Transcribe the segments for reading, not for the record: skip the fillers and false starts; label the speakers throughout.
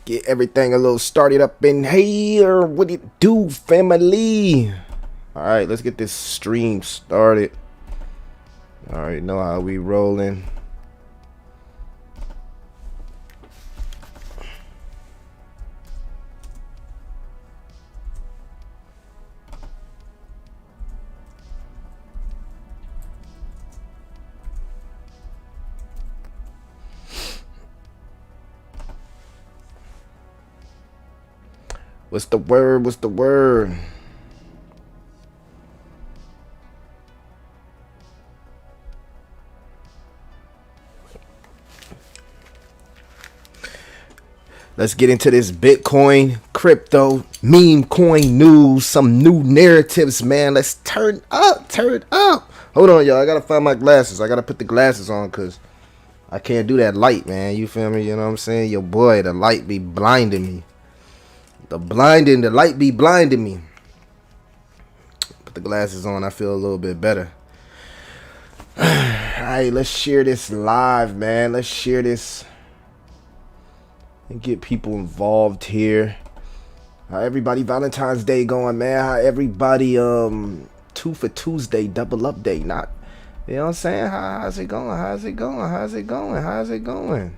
Speaker 1: Get everything a little started up in here. What it do, family? All right, let's get this stream started. All right, know how we rolling. What's the word? What's the word? Let's get into this Bitcoin, crypto, meme coin news, some new narratives, man. Let's turn up, turn up. Hold on, y'all. I gotta find my glasses. I gotta put the glasses on because I can't do that light, man. You feel me? You know what I'm saying? Your boy, the light be blinding me. The light be blinding me. Put the glasses on, I feel a little bit better. Alright, let's share this live, man. Let's share this and get people involved here. How everybody Valentine's Day going, man? How everybody 2 for Tuesday, double up day, not, you know what I'm saying? How's it going? How's it going? How's it going? How's it going?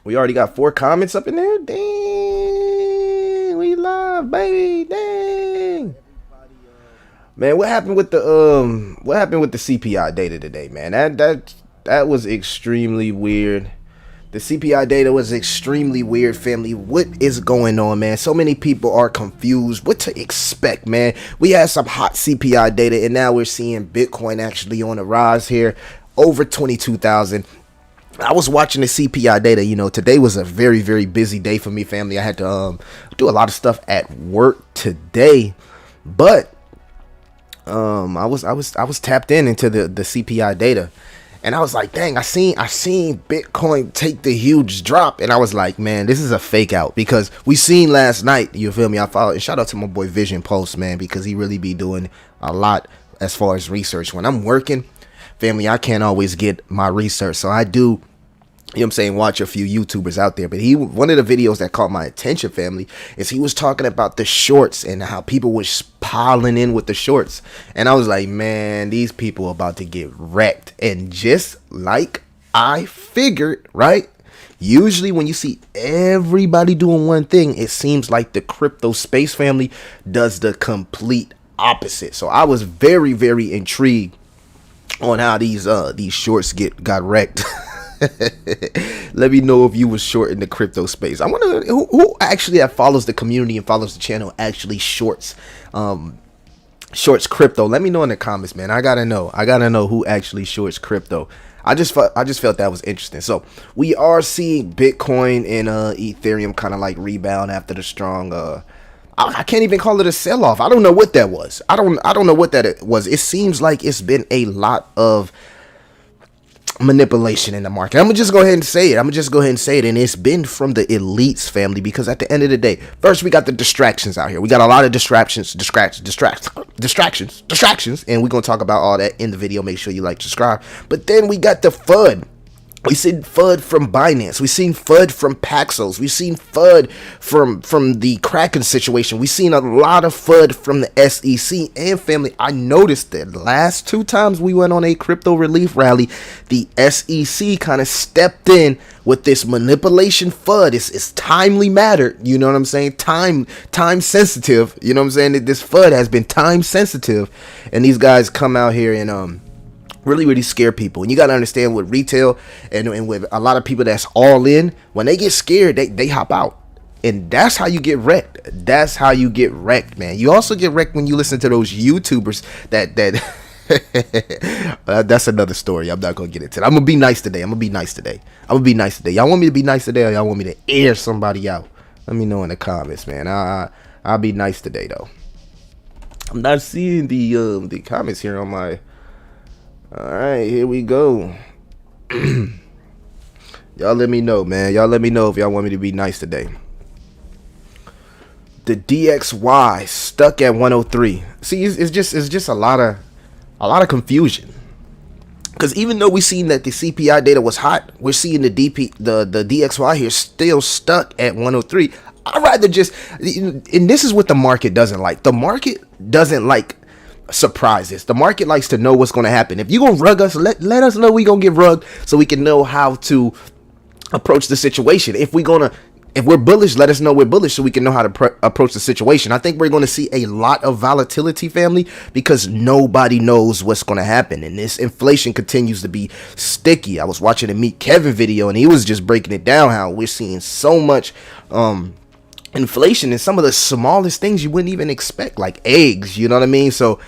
Speaker 1: We already got 4 comments up in there. Dang, we live, baby. Dang. Man, what happened with the CPI data today, man? That was extremely weird. The CPI data was extremely weird, family. What is going on, man? So many people are confused. What to expect, man? We had some hot CPI data, and now we're seeing Bitcoin actually on the rise here, over 22,000. I was watching the CPI data. You know, today was a very, very busy day for me, family. I had to do a lot of stuff at work today, but I was tapped into the CPI data, and I was like, dang, I seen Bitcoin take the huge drop, and I was like, man, this is a fake out, because we seen last night. You feel me? I followed, and shout out to my boy Vision Post, man, because he really be doing a lot as far as research. When I'm working, family, I can't always get my research, so I do, you know what I'm saying, watch a few YouTubers out there. But one of the videos that caught my attention, family, is he was talking about the shorts and how people was piling in with the shorts. And I was like, man, these people are about to get wrecked. And just like I figured, right? Usually when you see everybody doing one thing, it seems like the crypto space, family, does the complete opposite. So I was very, very intrigued on how these shorts got wrecked. Let me know if you was short in the crypto space. I wonder who actually that follows the community and follows the channel actually shorts crypto. Let me know in the comments, man. I gotta know who actually shorts crypto. I just felt that was interesting. So we are seeing Bitcoin and Ethereum kind of like rebound after the strong I can't even call it a sell-off. I don't know what that was. I don't know what that was. It seems like it's been a lot of manipulation in the market. I'm gonna just go ahead and say it. And it's been from the elites, family, because at the end of the day, first we got the distractions out here. We got a lot of distractions, and we're gonna talk about all that in the video. Make sure you like, subscribe. But then we got the FUD. We seen FUD from Binance. We seen FUD from Paxos. We seen FUD from the Kraken situation. We seen a lot of FUD from the SEC. And family, I noticed that last 2 times we went on a crypto relief rally, the SEC kind of stepped in with this manipulation FUD. It's timely matter. You know what I'm saying? Time sensitive. You know what I'm saying? This FUD has been time sensitive, and these guys come out here and really scare people. And you got to understand, with retail and with a lot of people that's all in, when they get scared, they hop out. And that's how you get wrecked. That's how you get wrecked, man. You also get wrecked when you listen to those YouTubers that that's another story. I'm not going to get into it. I'm going to be nice today. Y'all want me to be nice today, or y'all want me to air somebody out? Let me know in the comments, man. I'll be nice today, though. I'm not seeing the comments here on my... All right, here we go. Y'all let me know, man. Y'all let me know if y'all want me to be nice today. The DXY stuck at 103. See, it's just a lot of confusion. Because even though we seen that the CPI data was hot, we're seeing the DXY here still stuck at 103. I'd rather just, and this is what the market doesn't like. The market doesn't like surprises. The market likes to know what's going to happen. If you're going to rug us, let us know we going to get rugged so we can know how to approach the situation. If we're bullish, let us know we're bullish so we can know how to approach the situation. I think we're going to see a lot of volatility, family, because nobody knows what's going to happen. And this inflation continues to be sticky. I was watching a Meet Kevin video and he was just breaking it down how we're seeing so much inflation in some of the smallest things you wouldn't even expect, like eggs, you know what I mean? So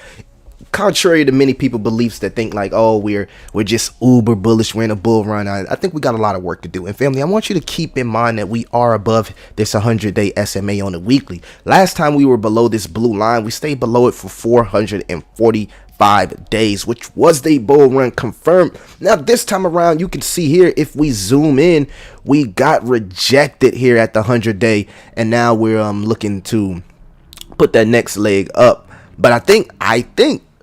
Speaker 1: contrary to many people beliefs that think like, oh, we're just uber bullish, we're in a bull run, I think we got a lot of work to do. And family, I want you to keep in mind that we are above this 100-day SMA on the weekly. Last time we were below this blue line, we stayed below it for 445 days, which was the bull run confirmed. Now this time around, you can see here, if we zoom in, we got rejected here at the 100-day, and now we're looking to put that next leg up. But I think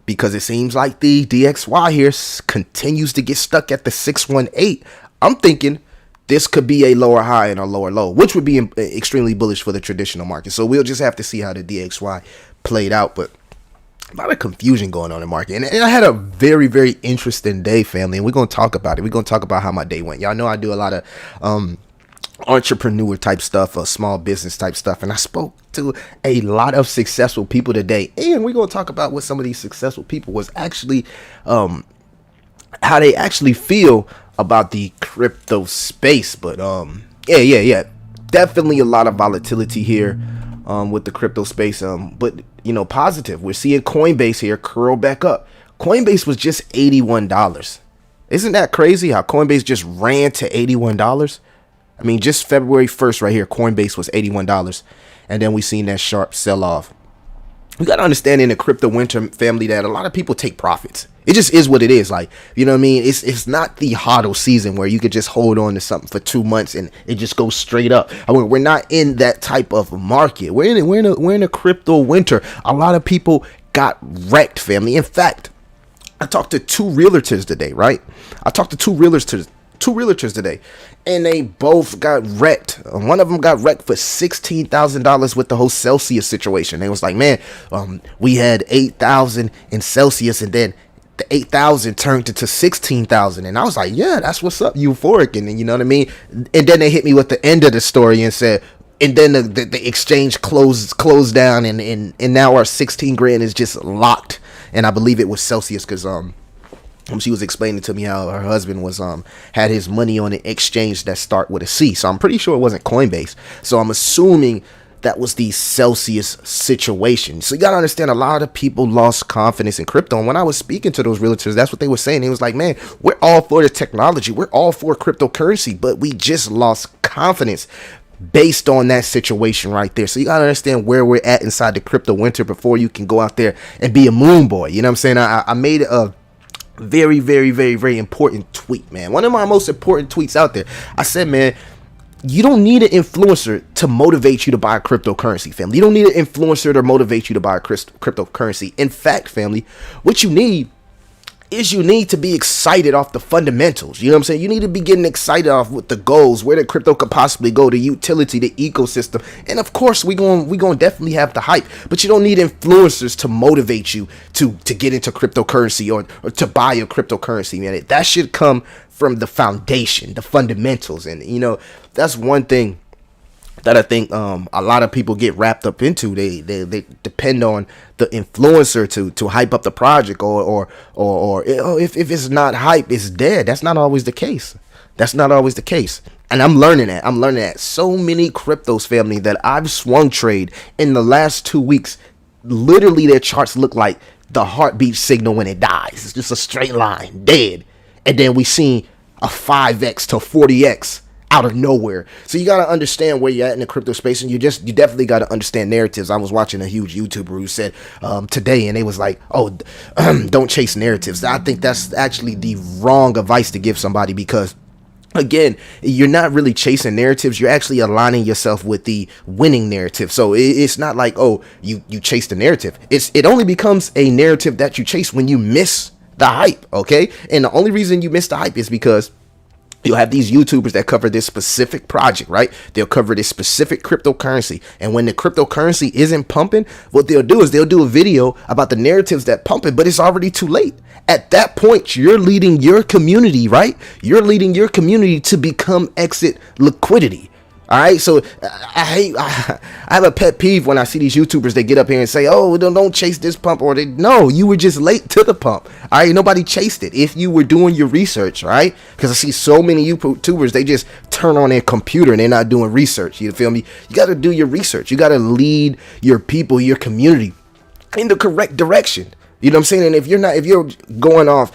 Speaker 1: because it seems like the DXY here continues to get stuck at the 618, I'm thinking this could be a lower high and a lower low, which would be extremely bullish for the traditional market. So we'll just have to see how the DXY played out. But a lot of confusion going on in the market. And I had a very, very interesting day, family. And we're going to talk about it. We're going to talk about how my day went. Y'all know I do a lot of entrepreneur type stuff, small business type stuff, and I spoke to a lot of successful people today, and we're going to talk about what some of these successful people was actually how they actually feel about the crypto space. But yeah, definitely a lot of volatility here with the crypto space, but positive. We're seeing Coinbase here curl back up. Coinbase was just $81. Isn't that crazy how Coinbase just ran to $81? I mean, just February 1st right here, Coinbase was $81. And then we seen that sharp sell off. We got to understand in the crypto winter, family, that a lot of people take profits. It just is what it is. Like, you know what I mean? It's not the hodl season where you could just hold on to something for 2 months and it just goes straight up. I mean, we're not in that type of market. We're in a crypto winter. A lot of people got wrecked, family. In fact, I talked to two realtors today, right? Two realtors today, and they both got wrecked. One of them got wrecked for $16,000 with the whole Celsius situation. They was like, man, we had 8,000 in Celsius, and then the 8,000 turned into 16,000. And I was like, yeah, that's what's up, euphoric. And then, you know what I mean? And then they hit me with the end of the story and said, and then the exchange closed down, and now our 16 grand is just locked. And I believe it was Celsius, because she was explaining to me how her husband was had his money on an exchange that start with a C. So I'm pretty sure it wasn't Coinbase. So I'm assuming that was the Celsius situation. So you got to understand, a lot of people lost confidence in crypto. And when I was speaking to those realtors, that's what they were saying. They was like, man, we're all for the technology. We're all for cryptocurrency, but we just lost confidence based on that situation right there. So you got to understand where we're at inside the crypto winter before you can go out there and be a moon boy. You know what I'm saying? I made a very, very, very, very important tweet, man. One of my most important tweets out there. I said, man, you don't need an influencer to motivate you to buy a cryptocurrency, family. You don't need an influencer to motivate you to buy a cryptocurrency. In fact, family, what you need is you need to be excited off the fundamentals. You know what I'm saying? You need to be getting excited off with the goals, where the crypto could possibly go, the utility, the ecosystem. And of course, we going to definitely have the hype, but you don't need influencers to motivate you to get into cryptocurrency or to buy a cryptocurrency, man. That should come from the foundation, the fundamentals. And, that's one thing that I think a lot of people get wrapped up into. They depend on the influencer to hype up the project, or if it's not hype, it's dead. That's not always the case. And I'm learning that. So many cryptos, family, that I've swung trade in the last 2 weeks, literally their charts look like the heartbeat signal when it dies. It's just a straight line, dead. And then we see a 5x to 40x out of nowhere. So you got to understand where you're at in the crypto space, and you definitely got to understand narratives. I was watching a huge YouTuber who said today, and they was like, oh, don't chase narratives. I think that's actually the wrong advice to give somebody, because again, you're not really chasing narratives. You're actually aligning yourself with the winning narrative. So it's not like, oh, you chase the narrative. It only becomes a narrative that you chase when you miss the hype. Okay. And the only reason you miss the hype is because you'll have these YouTubers that cover this specific project, right? They'll cover this specific cryptocurrency. And when the cryptocurrency isn't pumping, what they'll do is they'll do a video about the narratives that pump it, but it's already too late. At that point, you're leading your community, right? You're leading your community to become exit liquidity. All right. So I have a pet peeve when I see these YouTubers, they get up here and say, oh, don't chase this pump, or no, you were just late to the pump. All right. Nobody chased it. If you were doing your research, right? Because I see so many YouTubers, they just turn on their computer and they're not doing research. You feel me? You got to do your research. You got to lead your people, your community in the correct direction. You know what I'm saying? And if you're going off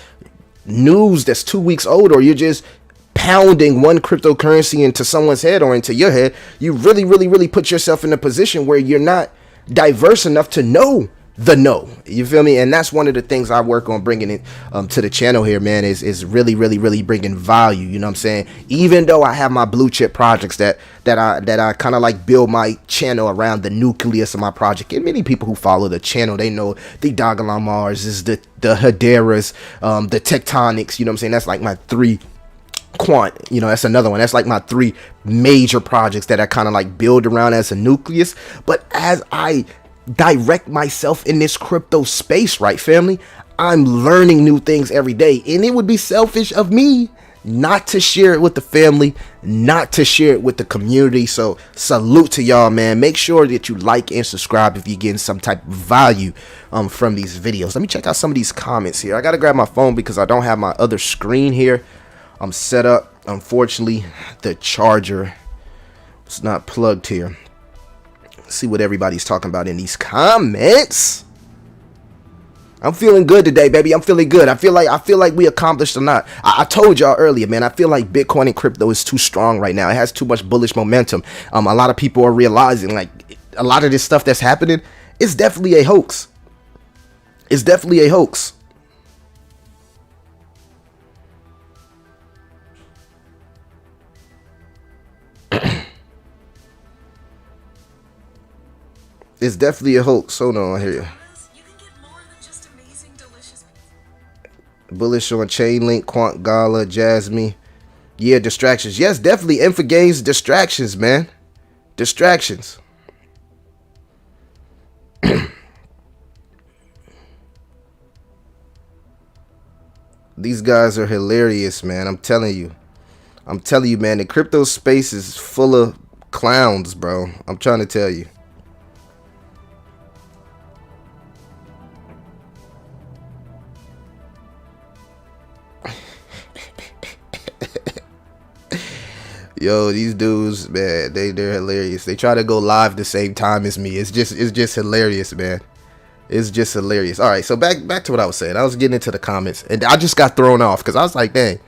Speaker 1: news that's 2 weeks old, or you're just pounding one cryptocurrency into someone's head or into your head, you really put yourself in a position where you're not diverse enough to know the no. You feel me? And that's one of the things I work on bringing it to the channel here, man, is really bringing value. You know what I'm saying? Even though I have my blue chip projects that I kind of like build my channel around the nucleus of my project. And many people who follow the channel, they know the Dogelon Mars is the Hedera's, the Tectonics. You know what I'm saying? That's like my 3 quant, you know, that's another one. That's like my 3 major projects that I kind of like build around as a nucleus. But as I direct myself in this crypto space, right, family, I'm learning new things every day, and it would be selfish of me not to share it with the family, not to share it with the community. So salute to y'all, man. Make sure that you like and subscribe if you're getting some type of value from these videos. Let me check out some of these comments here. I gotta grab my phone because I don't have my other screen here. I'm set up. Unfortunately, the charger is not plugged here. Let's see what everybody's talking about in these comments. I'm feeling good today, baby. I'm feeling good. I feel like we accomplished a lot. I told y'all earlier, man, I feel like Bitcoin and crypto is too strong right now. It has too much bullish momentum. A lot of people are realizing, like, a lot of this stuff that's happening is definitely a hoax. It's definitely a hoax. It's definitely a hoax. Hold on here. Bullish on Chainlink, Quant Gala, Jasmine. Yeah, distractions. Yes, definitely. Infogames, distractions, man. Distractions. These guys are hilarious, man. I'm telling you. Man. The crypto space is full of clowns, bro. I'm trying to tell you. Yo, these dudes, man, they're hilarious. They try to go live the same time as me. It's just hilarious, man. It's just hilarious. All right, so back to what I was saying. I was getting into the comments, and I just got thrown off because I was like, dang.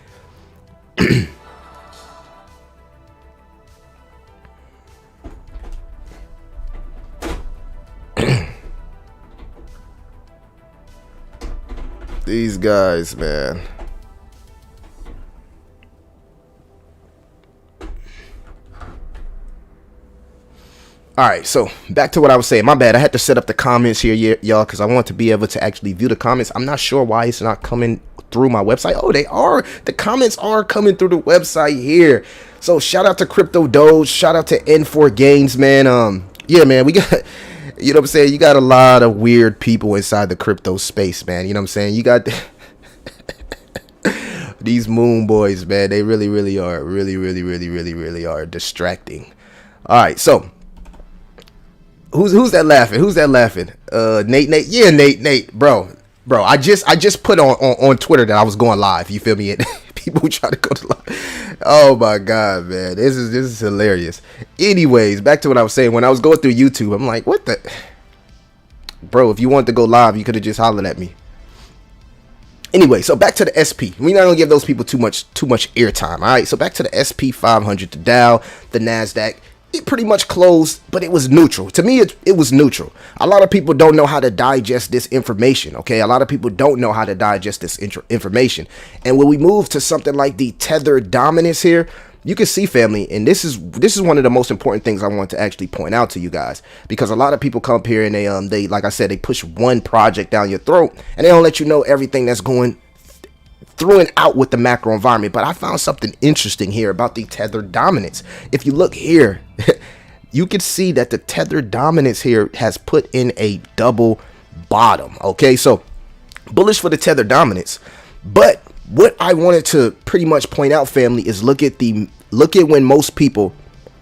Speaker 1: These guys, man. All right, so back to what I was saying. My bad. I had to set up the comments here, y'all, because I want to be able to actually view the comments. I'm not sure why it's not coming through my website. Oh, they are. The comments are coming through the website here. So shout out to Crypto Doge. Shout out to N4 Games, man. Yeah, man, we got, you know what I'm saying? You got a lot of weird people inside the crypto space, man. You know what I'm saying? You got these moon boys, man. They really are. Really are distracting. All right, so. Who's that laughing? Who's that laughing? Nate. Yeah, Nate. Bro. I just put on Twitter that I was going live. You feel me? And people try to go to live. Oh my god, man. This is hilarious. Anyways, back to what I was saying. When I was going through YouTube, I'm like, what the, bro? If you wanted to go live, you could have just hollered at me. Anyway, so back to the SP. We're not gonna give those people too much airtime. All right. So back to the SP 500, the Dow, the Nasdaq. it pretty much closed, but it was neutral. To me, it was neutral. A lot of people don't know how to digest this information, okay? A lot of people don't know how to digest this information. And when we move to something like the tether dominance here, you can see, family, and this is one of the most important things I want to actually point out to you guys, because a lot of people come up here and they like I said, they push one project down your throat and they don't let you know everything that's going through and out with the macro environment. But I found something interesting here about the tether dominance. If you look here, you can see that the tether dominance here has put in a double bottom. Okay, so bullish for the tether dominance. But what I wanted to pretty much point out, family, is look at when most people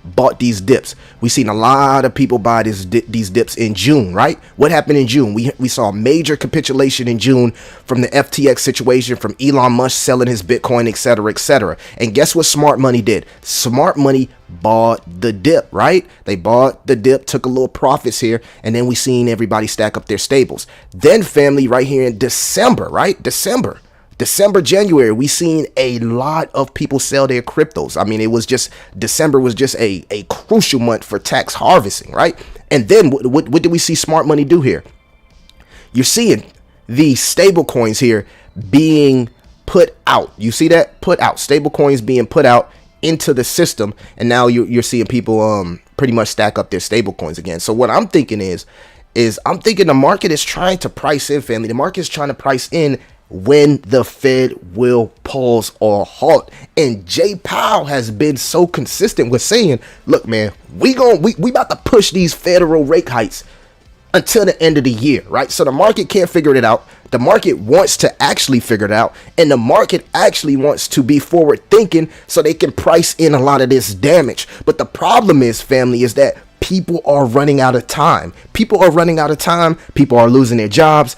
Speaker 1: bought these dips. We've seen a lot of people buy these dips in June, right? What happened in June? We saw a major capitulation in June from the FTX situation, from Elon Musk selling his Bitcoin, etc., etc. And guess what smart money did? Smart money bought the dip, right? They bought the dip, took a little profits here, and then we seen everybody stack up their stables. Then, family, right here in December, right? December, January, we seen a lot of people sell their cryptos. I mean, December was just a crucial month for tax harvesting, right? And then what did we see smart money do here? You're seeing the stable coins here being put out. You see that? Put out. Stable coins being put out into the system. And now you're seeing people pretty much stack up their stable coins again. So what I'm thinking is I'm thinking the market is trying to price in, family. The market is trying to price in when the Fed will pause or halt. And Jay Powell has been so consistent with saying, look, man, we about to push these federal rate hikes until the end of the year, right? So the market can't figure it out. The market wants to actually figure it out, and the market actually wants to be forward thinking so they can price in a lot of this damage. But the problem is, family, is that people are running out of time. People are running out of time. People are losing their jobs.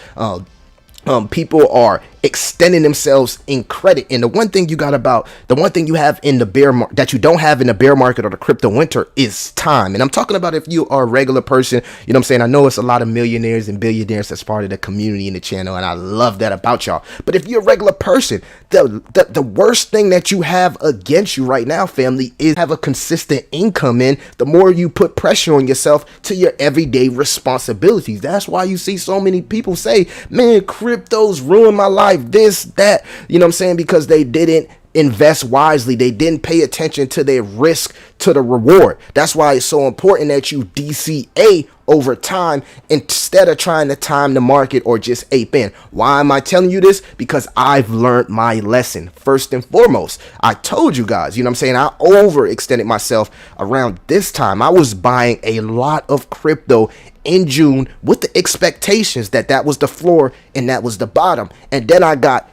Speaker 1: People are extending themselves in credit. And the one thing you have in the bear market that you don't have in the bear market or the crypto winter is time. And I'm talking about if you are a regular person, you know what I'm saying? I know it's a lot of millionaires and billionaires that's part of the community in the channel, and I love that about y'all. But if you're a regular person, the worst thing that you have against you right now, family, is have a consistent income in. The more you put pressure on yourself to your everyday responsibilities. That's why you see so many people say, man, cryptos ruined my life. This, that, you know what I'm saying? Because they didn't invest wisely. They didn't pay attention to their risk to the reward. That's why it's so important that you DCA over time instead of trying to time the market or just ape in. Why am I telling you this? Because I've learned my lesson. First and foremost, I told you guys, you know what I'm saying? I overextended myself around this time. I was buying a lot of crypto in June with the expectations that was the floor and that was the bottom. And then I got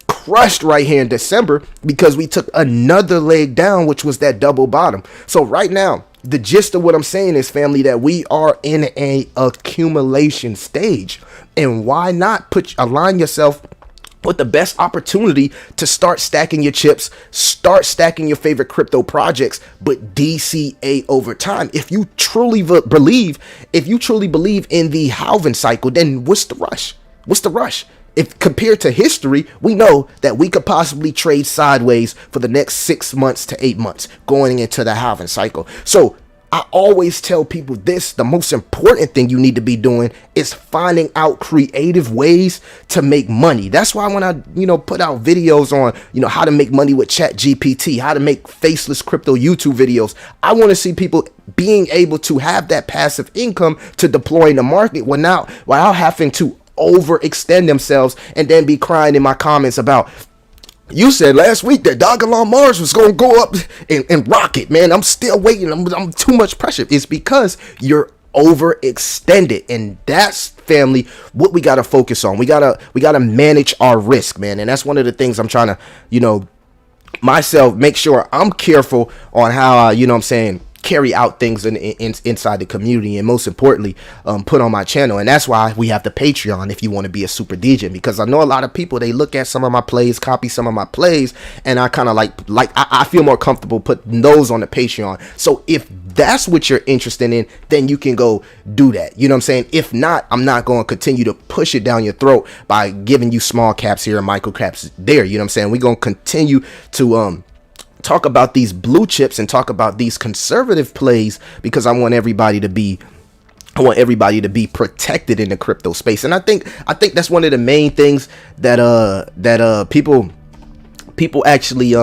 Speaker 1: crushed right here in December because we took another leg down, which was that double bottom. So right now, the gist of what I'm saying is, family, that we are in a accumulation stage. And why not align yourself with the best opportunity to start stacking your chips, start stacking your favorite crypto projects, but DCA over time. If you truly believe in the halving cycle, then what's the rush? What's the rush? If compared to history, we know that we could possibly trade sideways for the next 6 months to 8 months going into the halving cycle. So I always tell people this: the most important thing you need to be doing is finding out creative ways to make money. That's why when I, put out videos on, how to make money with ChatGPT, how to make faceless crypto YouTube videos, I want to see people being able to have that passive income to deploy in the market without having to overextend themselves and then be crying in my comments about, you said last week that Dogelon Mars was going to go up and rocket, man. I'm still waiting. I'm too much pressure. It's because you're overextended, and that's, family, what we got to focus on. We got to manage our risk, man. And that's one of the things I'm trying to, myself, make sure I'm careful on how I, carry out things inside the community, and most importantly, put on my channel. And that's why we have the Patreon if you want to be a super DJ, because I know a lot of people, they look at some of my plays, copy some of my plays, and I kind of I feel more comfortable putting those on the Patreon. So if that's what you're interested in, then you can go do that. You know what I'm saying? If not, I'm not going to continue to push it down your throat by giving you small caps here and micro caps there. You know what I'm saying? We're going to continue to talk about these blue chips and talk about these conservative plays, because I want everybody to be protected in the crypto space. And I think that's one of the main things that people actually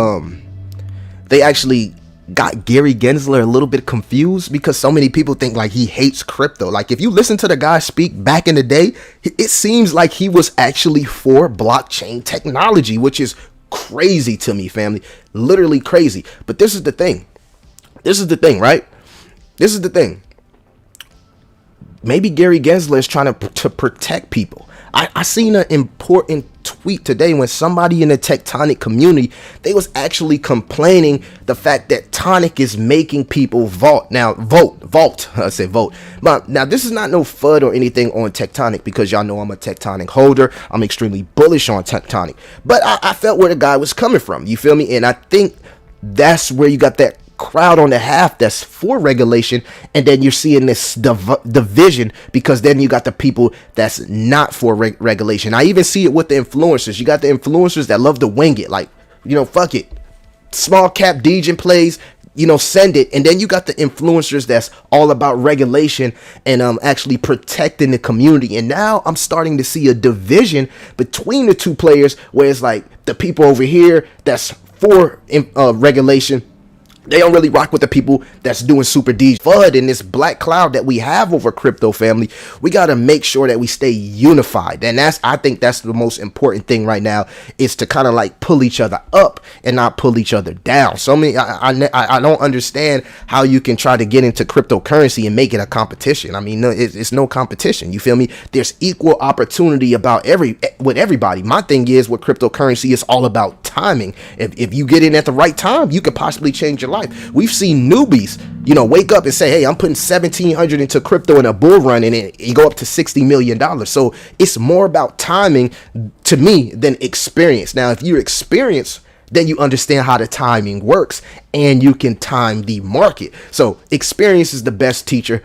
Speaker 1: they actually got Gary Gensler a little bit confused, because so many people think like he hates crypto. Like if you listen to the guy speak back in the day, it seems like he was actually for blockchain technology, which is crazy to me, family. Literally crazy. But this is the thing. Right? This is the thing. Maybe Gary Gensler is trying to protect people. I seen an important tweet today when somebody in the tectonic community, they was actually complaining the fact that Tonic is making people vote. I said vote. But now this is not no FUD or anything on tectonic, because y'all know I'm a tectonic holder. I'm extremely bullish on tectonic. But I felt where the guy was coming from. You feel me? And I think that's where you got that crowd on the half that's for regulation, and then you're seeing this division, because then you got the people that's not for regulation. I even see it with the influencers. You got the influencers that love to wing it, like, fuck it, small cap degen plays, send it. And then you got the influencers that's all about regulation and actually protecting the community. And now I'm starting to see a division between the two players, where it's like the people over here that's for regulation, they don't really rock with the people that's doing super D FUD. In this black cloud that we have over crypto, family, we got to make sure that we stay unified. And I think that's the most important thing right now, is to kind of like pull each other up and not pull each other down. So I don't understand how you can try to get into cryptocurrency and make it a competition. I mean, no, it's no competition. You feel me? There's equal opportunity with everybody. My thing is, with cryptocurrency, it's all about timing. If you get in at the right time, you could possibly change your life. We've seen newbies, wake up and say, hey, I'm putting 1,700 into crypto in a bull run, and you go up to $60 million. So it's more about timing to me than experience. Now, if you're experienced, then you understand how the timing works, and you can time the market. So experience is the best teacher.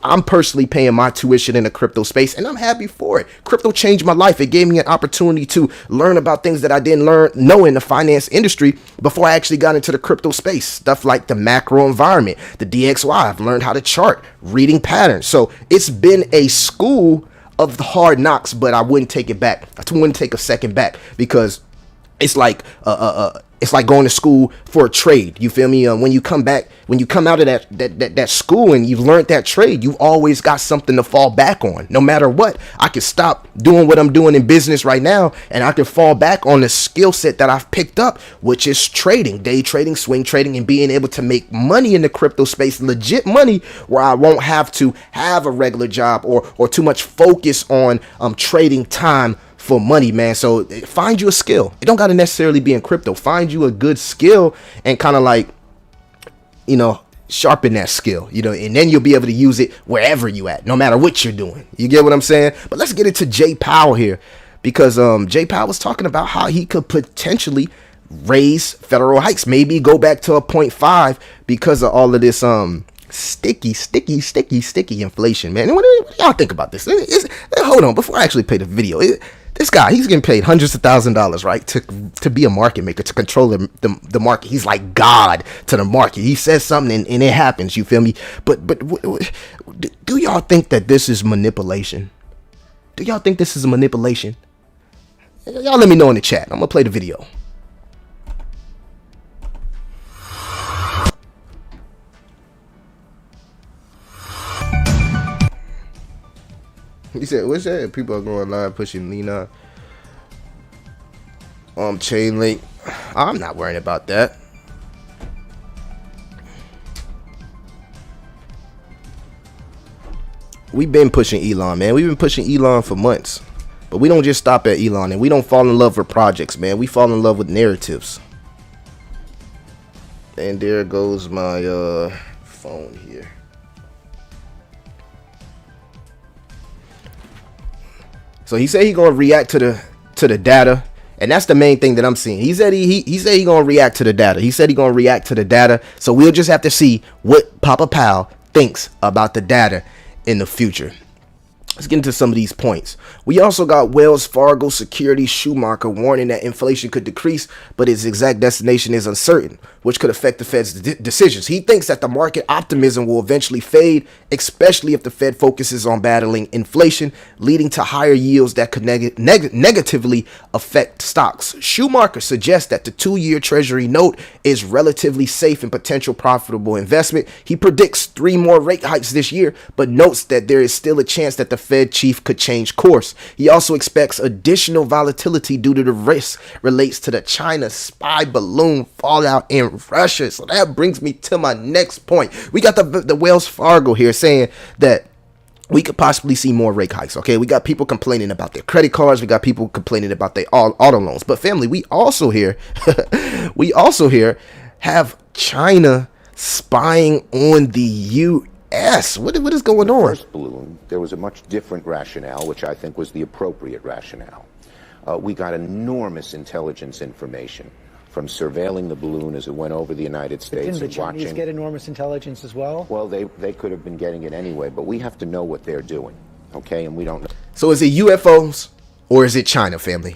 Speaker 1: I'm personally paying my tuition in the crypto space, and I'm happy for it. Crypto changed my life. It gave me an opportunity to learn about things that I didn't know in the finance industry before I actually got into the crypto space. Stuff like the macro environment, the DXY. I've learned how to chart, reading patterns. So it's been a school of the hard knocks, but I wouldn't take it back. I wouldn't take a second back, because it's like going to school for a trade. You feel me? When you come out of that school and you've learned that trade, you've always got something to fall back on. No matter what, I can stop doing what I'm doing in business right now, and I can fall back on the skill set that I've picked up, which is trading, day trading, swing trading, and being able to make money in the crypto space, legit money, where I won't have to have a regular job or too much focus on trading time for money, man. So find you a skill. It don't got to necessarily be in crypto. Find you a good skill and kind of like, sharpen that skill, and then you'll be able to use it wherever you at, no matter what you're doing. You get what I'm saying? But let's get into Jay Powell here, because Jay Powell was talking about how he could potentially raise federal hikes, maybe go back to a 0.5 because of all of this sticky inflation, man. What do y'all think about this? Hold on, before I actually play the video, this guy, he's getting paid hundreds of $1,000s, right, to be a market maker, to control the market. He's like God to the market. He says something and it happens. You feel me? But do y'all think that this is manipulation? Do y'all think this is a manipulation? Y'all let me know in the chat. I'm gonna play the video. He said, what's that? People are going live pushing Lena chain link. I'm not worrying about that. We've been pushing Elon, man. We've been pushing Elon for months. But we don't just stop at Elon, and we don't fall in love with projects, man. We fall in love with narratives. And there goes my phone here. So he said he gonna react to the data, and that's the main thing that I'm seeing. He said he gonna react to the data. He said he gonna react to the data. So we'll just have to see what Papa Powell thinks about the data in the future. Let's get into some of these points. We also got Wells Fargo Securities Schumacher warning that inflation could decrease, but its exact destination is uncertain, which could affect the Fed's decisions. He thinks that the market optimism will eventually fade, especially if the Fed focuses on battling inflation, leading to higher yields that could negatively affect stocks. Schumacher suggests that the 2-year Treasury note is relatively safe and potential profitable investment. He predicts 3 more rate hikes this year, but notes that there is still a chance that the Fed chief could change course. He also expects additional volatility due to the risk relates to the China spy balloon fallout in Russia. So that brings me to my next point. We got the Wells Fargo here saying that we could possibly see more rate hikes. Okay, we got people complaining about their credit cards. We got people complaining about their auto loans. But family, we also here have China spying on the U.S. What is going on?
Speaker 2: First balloon, there was a much different rationale, which I think was the appropriate rationale. We got enormous intelligence information from surveilling the balloon as it went over the United States.
Speaker 3: Didn't the Chinese get enormous intelligence as well?
Speaker 2: Well, they could have been getting it anyway, but we have to know what they're doing, okay? And we don't know.
Speaker 1: So is it UFOs or is it China, family?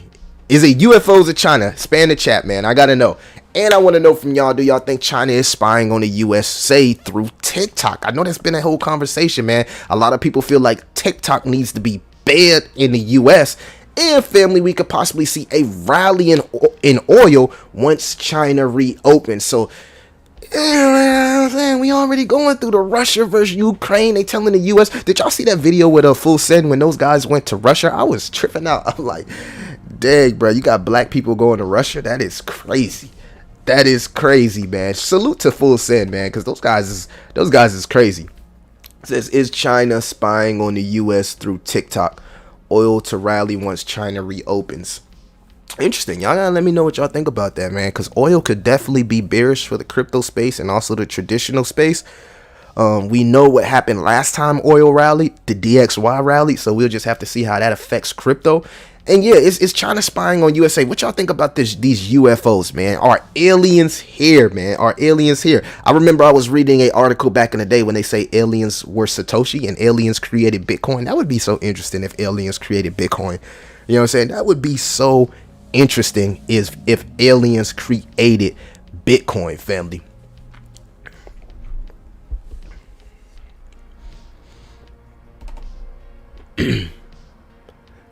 Speaker 1: Is it UFOs or China? Spam the chat, man. I gotta know. And I want to know from y'all, do y'all think China is spying on the USA through TikTok? I know that's been a whole conversation, man. A lot of people feel like TikTok needs to be banned in the US. And family, we could possibly see a rally in oil once China reopens. So, we already going through the Russia versus Ukraine. They telling the US. Did y'all see that video with a full send when those guys went to Russia? I was tripping out. I'm like, dang, bro, you got black people going to Russia? That is crazy. That is crazy, man. Salute to Full Send, man, because those guys is crazy. It says, is China spying on the U.S. through TikTok? Oil to rally once China reopens. Interesting. Y'all gotta let me know what y'all think about that, man, because oil could definitely be bearish for the crypto space and also the traditional space. We know what happened last time oil rallied, the DXY rallied, so we'll just have to see how that affects crypto. And yeah, it's China spying on USA. What y'all think about these UFOs, man? Are aliens here, man? Are aliens here? I remember I was reading an article back in the day when they say aliens were Satoshi and aliens created Bitcoin. That would be so interesting if aliens created Bitcoin. You know what I'm saying? That would be so interesting if aliens created Bitcoin, family.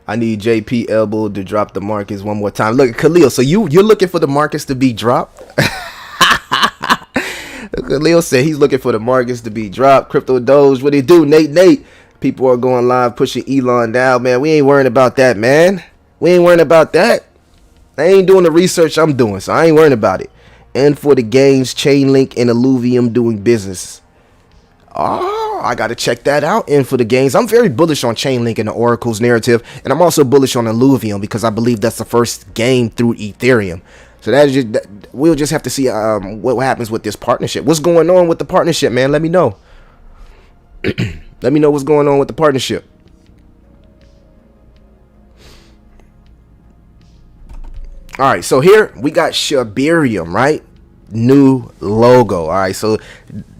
Speaker 1: I need JP Elbow to drop the markets one more time. Look, Khalil, so you're looking for the markets to be dropped? Khalil said he's looking for the markets to be dropped. Crypto Doge, what do you do? Nate. People are going live pushing Elon down, man. We ain't worrying about that, man. We ain't worrying about that. I ain't doing the research I'm doing, so I ain't worrying about it. And for the gains, Chainlink and Illuvium doing business. Oh, I got to check that out. And for the gains, I'm very bullish on Chainlink and the Oracle's narrative. And I'm also bullish on Illuvium because I believe that's the first game through Ethereum. So we'll just have to see what happens with this partnership. What's going on with the partnership, man? Let me know. Let me know what's going on with the partnership. All right, so here we got Shibarium, right? New logo. All right, so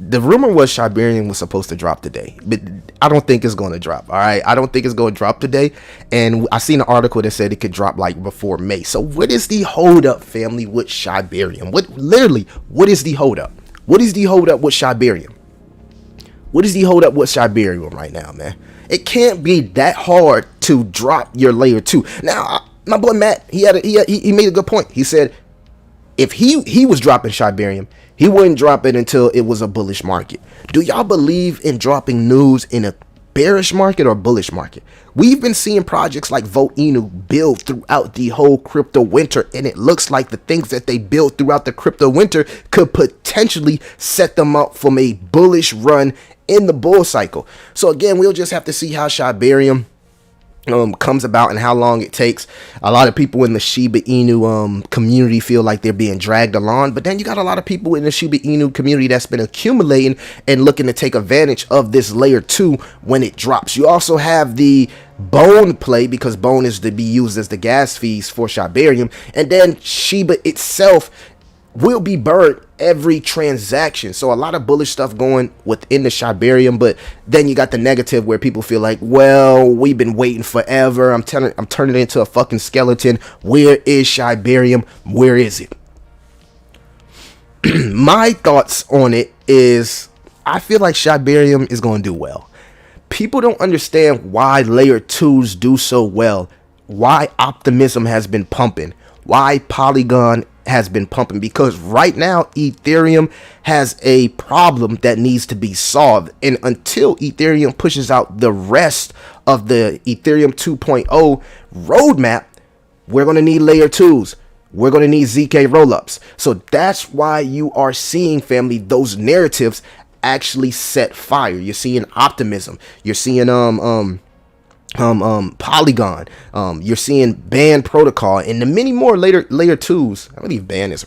Speaker 1: the rumor was Shibarium was supposed to drop today, but I don't think it's going to drop. All right, I don't think it's going to drop today, and I seen an article that said it could drop like before May. So what is the hold up, family, with Shibarium? What is the hold up? What is the hold up with Shibarium? What is the hold up with Shibarium right now, man? It can't be that hard to drop your layer 2. Now, my boy Matt, he made a good point. He said if he was dropping Shibarium, he wouldn't drop it until it was a bullish market. Do y'all believe in dropping news in a bearish market or bullish market? We've been seeing projects like Vote Inu build throughout the whole crypto winter, and it looks like the things that they built throughout the crypto winter could potentially set them up from a bullish run in the bull cycle. So again, we'll just have to see how Shibarium comes about and how long it takes. A lot of people in the Shiba Inu community feel like they're being dragged along, but then you got a lot of people in the Shiba Inu community that's been accumulating and looking to take advantage of this layer 2 when it drops. You also have the Bone play, because Bone is to be used as the gas fees for Shibarium, and then Shiba itself will be burnt every transaction. So a lot of bullish stuff going within the Shibarium, but then you got the negative where people feel like, well, we've been waiting forever. I'm turning it into a fucking skeleton. Where is Shibarium? Where is it? My thoughts on it is I feel like Shibarium is going to do well. People don't understand why layer 2s do so well, why optimism has been pumping, why Polygon has been pumping, because right now Ethereum has a problem that needs to be solved. And until Ethereum pushes out the rest of the Ethereum 2.0 roadmap, we're going to need layer 2s. We're going to need ZK rollups. So that's why you are seeing, family, those narratives actually set fire. You're seeing optimism. You're seeing Polygon. You're seeing Band Protocol and the many more layer 2s. I believe Band is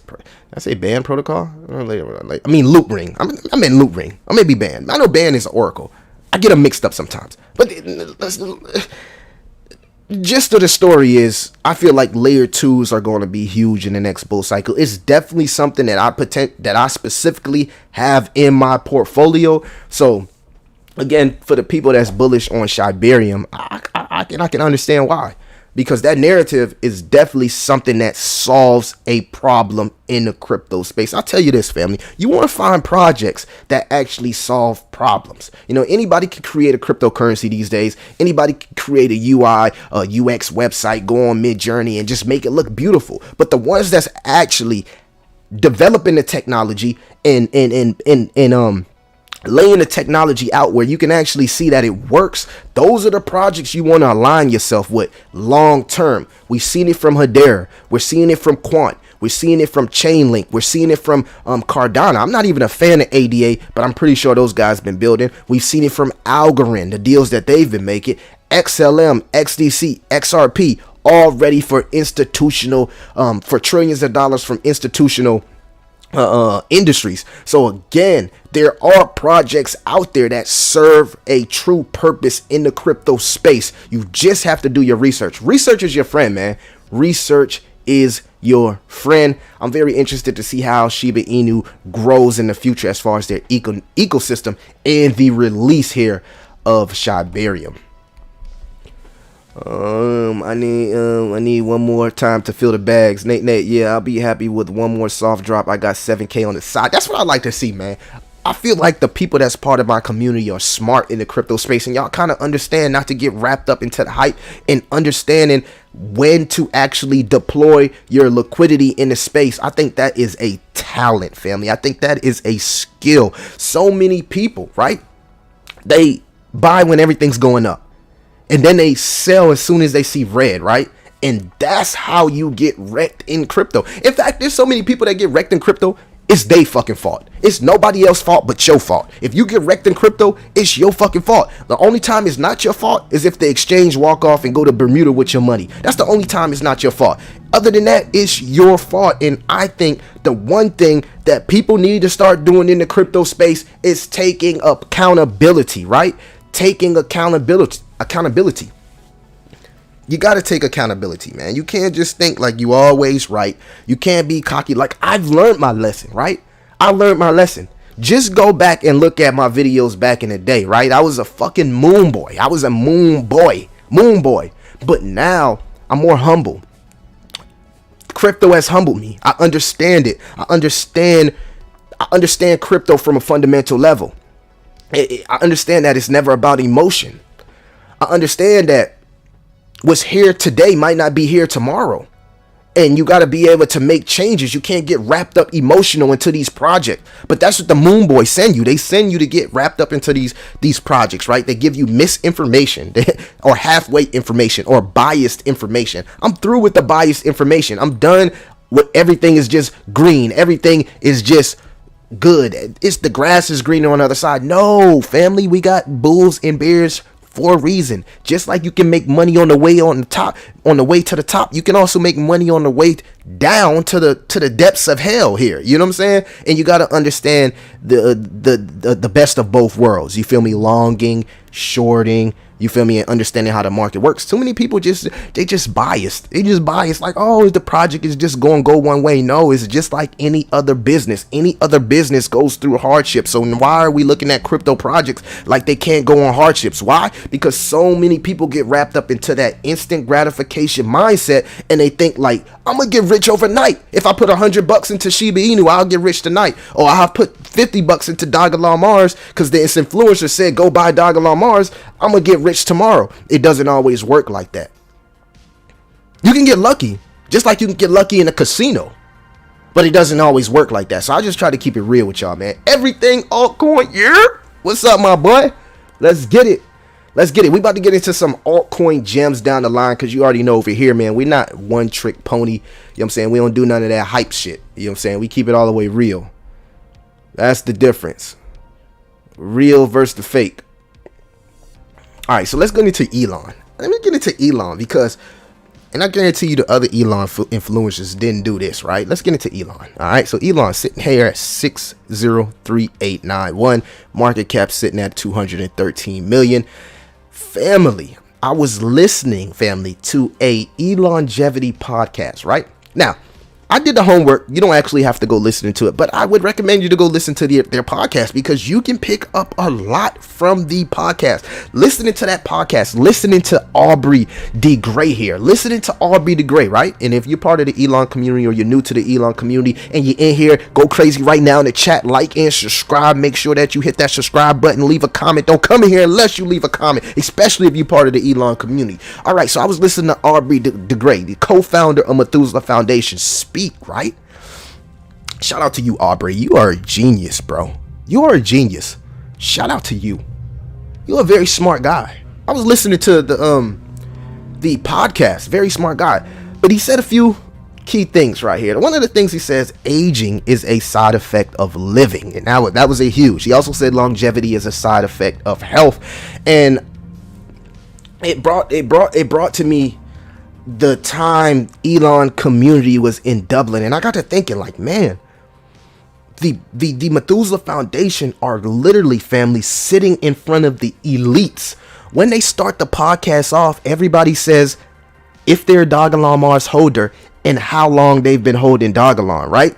Speaker 1: I say Band Protocol? I mean Loop Ring. I meant Loop Ring. I may be Band. I know Band is Oracle. I get them mixed up sometimes. But gist of the story is, I feel like layer 2s are going to be huge in the next bull cycle. It's definitely something that I specifically have in my portfolio. So again, for the people that's bullish on Shibarium, I can understand why, because that narrative is definitely something that solves a problem in the crypto space. I'll tell you this, family, you want to find projects that actually solve problems. You know, anybody can create a cryptocurrency these days. Anybody can create a UI, a UX website, go on Midjourney and just make it look beautiful. But the ones that's actually developing the technology and laying the technology out where you can actually see that it works, those are the projects you want to align yourself with long term. We've seen it from Hedera. We're seeing it from Quant. We're seeing it from Chainlink. We're seeing it from Cardano. I'm not even a fan of ADA, but I'm pretty sure those guys been building. We've seen it from Algorand, the deals that they've been making. XLM, XDC, XRP, all ready for institutional, for trillions of dollars from institutional industries. So again, there are projects out there that serve a true purpose in the crypto space. You just have to do your research. Research is your friend, man. Research is your friend. I'm very interested to see how Shiba Inu grows in the future as far as their ecosystem and the release here of Shibarium. I need one more time to fill the bags. Nate, yeah, I'll be happy with one more soft drop. I got 7K on the side. That's what I like to see, man. I feel like the people that's part of my community are smart in the crypto space, and y'all kind of understand not to get wrapped up into the hype and understanding when to actually deploy your liquidity in the space. I think that is a talent, family. I think that is a skill. So many people, right? They buy when everything's going up, and then they sell as soon as they see red, right? And that's how you get wrecked in crypto. In fact, there's so many people that get wrecked in crypto, it's they fucking fault. It's nobody else's fault but your fault. If you get wrecked in crypto, it's your fucking fault. The only time it's not your fault is if the exchange walk off and go to Bermuda with your money. That's the only time it's not your fault. Other than that, it's your fault. And I think the one thing that people need to start doing in the crypto space is taking accountability, right? Taking accountability. You got to take accountability, man. You can't just think like you always right. You can't be cocky. Like, I've learned my lesson, right? I learned my lesson. Just go back and look at my videos back in the day, right? I was a fucking moon boy. I was a moon boy. But now I'm more humble. Crypto has humbled me. I understand it. I understand crypto from a fundamental level. I understand that it's never about emotion. I understand that what's here today might not be here tomorrow. And you got to be able to make changes. You can't get wrapped up emotional into these projects. But that's what the Moon Boys send you. They send you to get wrapped up into these projects, right? They give you misinformation or halfway information or biased information. I'm through with the biased information. I'm done with everything is just green. Everything is just good. It's the grass is greener on the other side. No, family, we got bulls and bears for a reason. Just like you can make money on the way to the top, you can also make money on the way down to the depths of hell here. You know what I'm saying? And you got to understand the best of both worlds. You feel me? Longing shorting, you feel me, and understanding how the market works. Too many people just biased. They just biased like, oh, the project is just going to go one way. No, it's just like any other business. Any other business goes through hardships. So why are we looking at crypto projects like they can't go on hardships? Why? Because so many people get wrapped up into that instant gratification mindset, and they think like, I'm gonna get rich overnight. If I put $100 into Shiba Inu, I'll get rich tonight. Or I'll put $50 into Dogelon Mars because this influencer said go buy Dogelon Mars. I'm gonna get rich tomorrow. It doesn't always work like that. You can get lucky, just like you can get lucky in a casino, but it doesn't always work like that. So I just try to keep it real with y'all, man. Everything altcoin, yeah. What's up, my boy? Let's get it. Let's get it. We about to get into some altcoin gems down the line, because you already know over here, man, we're not one trick pony. You know what I'm saying? We don't do none of that hype shit. You know what I'm saying? We keep it all the way real. That's the difference. Real versus the fake. All right, so let's get into Elon. Let me get into Elon because, and I guarantee you the other Elon influencers didn't do this, right? Let's get into Elon. All right, so Elon sitting here at 603891, market cap sitting at 213 million. Family, I was listening, family, to a Elongevity podcast, right? Now, I did the homework. You don't actually have to go listen to it, but I would recommend you to go listen to their podcast, because you can pick up a lot from the podcast. Listening to that podcast, listening to Aubrey D. Gray here, listening to Aubrey D. Gray, right? And if you're part of the Elon community, or you're new to the Elon community and you're in here, go crazy right now in the chat, like and subscribe. Make sure that you hit that subscribe button, leave a comment. Don't come in here unless you leave a comment, especially if you're part of the Elon community. All right, so I was listening to Aubrey D. Gray, the co-founder of Methuselah Foundation, speak, right? Shout out to you, Aubrey. You are a genius, bro. You are a genius. Shout out to you. You're a very smart guy. I was listening to the podcast. Very smart guy. But he said a few key things right here. One of the things he says, aging is a side effect of living. And that was a huge. He also said longevity is a side effect of health. And it brought to me the time Elon community was in Dublin, and I got to thinking, like, man, the Methuselah Foundation are literally, family, sitting in front of the elites. When they start the podcast off, everybody says if they're a Dogelon Mars holder and how long they've been holding Dogelon, right?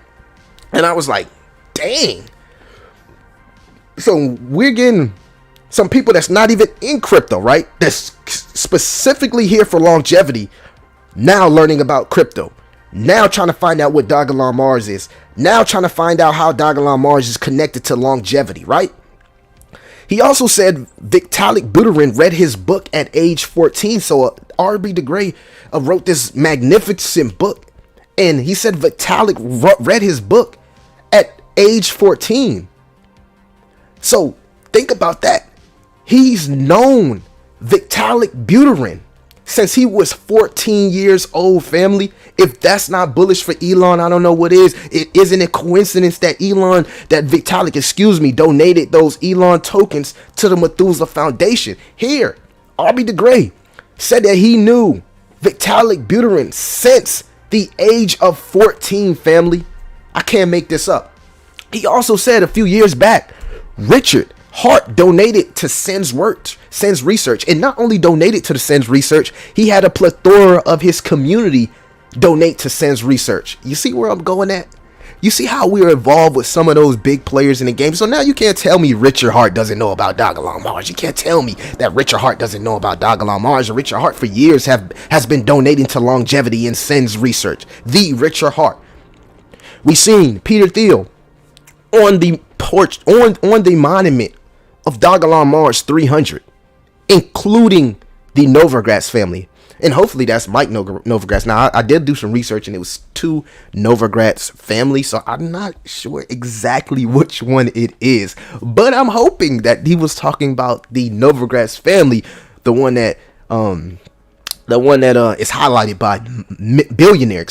Speaker 1: And I was like, dang. So we're getting some people that's not even in crypto, right? That's specifically here for longevity, now learning about crypto, now trying to find out what Dogelon Mars is, now trying to find out how Dogelon Mars is connected to longevity, right? He also said Vitalik Buterin read his book at age 14. So R.B. de Grey wrote this magnificent book, and he said Vitalik read his book at age 14. So think about that. He's known Vitalik Buterin since he was 14 years old, family. If that's not bullish for Elon, I don't know what is. It isn't a coincidence that Vitalik, donated those Elon tokens to the Methuselah Foundation. Here, R.B. de Grey said that he knew Vitalik Buterin since the age of 14, family. I can't make this up. He also said a few years back, Richard Hart donated to Sen's research, and not only donated to the Sen's research, he had a plethora of his community donate to Sen's research. You see where I'm going at? You see how we're involved with some of those big players in the game. So now you can't tell me Richard Hart doesn't know about Dogelon Mars. You can't tell me that Richard Hart doesn't know about Dogelon Mars. Richard Hart for years has been donating to longevity in Sen's research. The Richard Hart. We seen Peter Thiel on the porch, on the monument of Dogelon Mars 300, including the Novogratz family. And hopefully that's Mike Novogratz. Now, I did do some research, and it was 2 Novogratz families, so I'm not sure exactly which one it is. But I'm hoping that he was talking about the Novogratz family, the one that is highlighted by billionaire,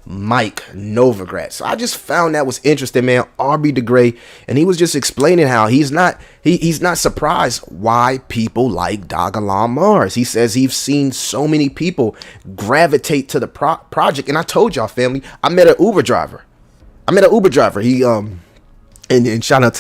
Speaker 1: Mike Novogratz. So I just found that was interesting, man. R.B. de Grey, and he was just explaining how he's not surprised why people like Dogelon Mars. He says he's seen so many people gravitate to the project, and I told y'all, family, I met an Uber driver. And shout out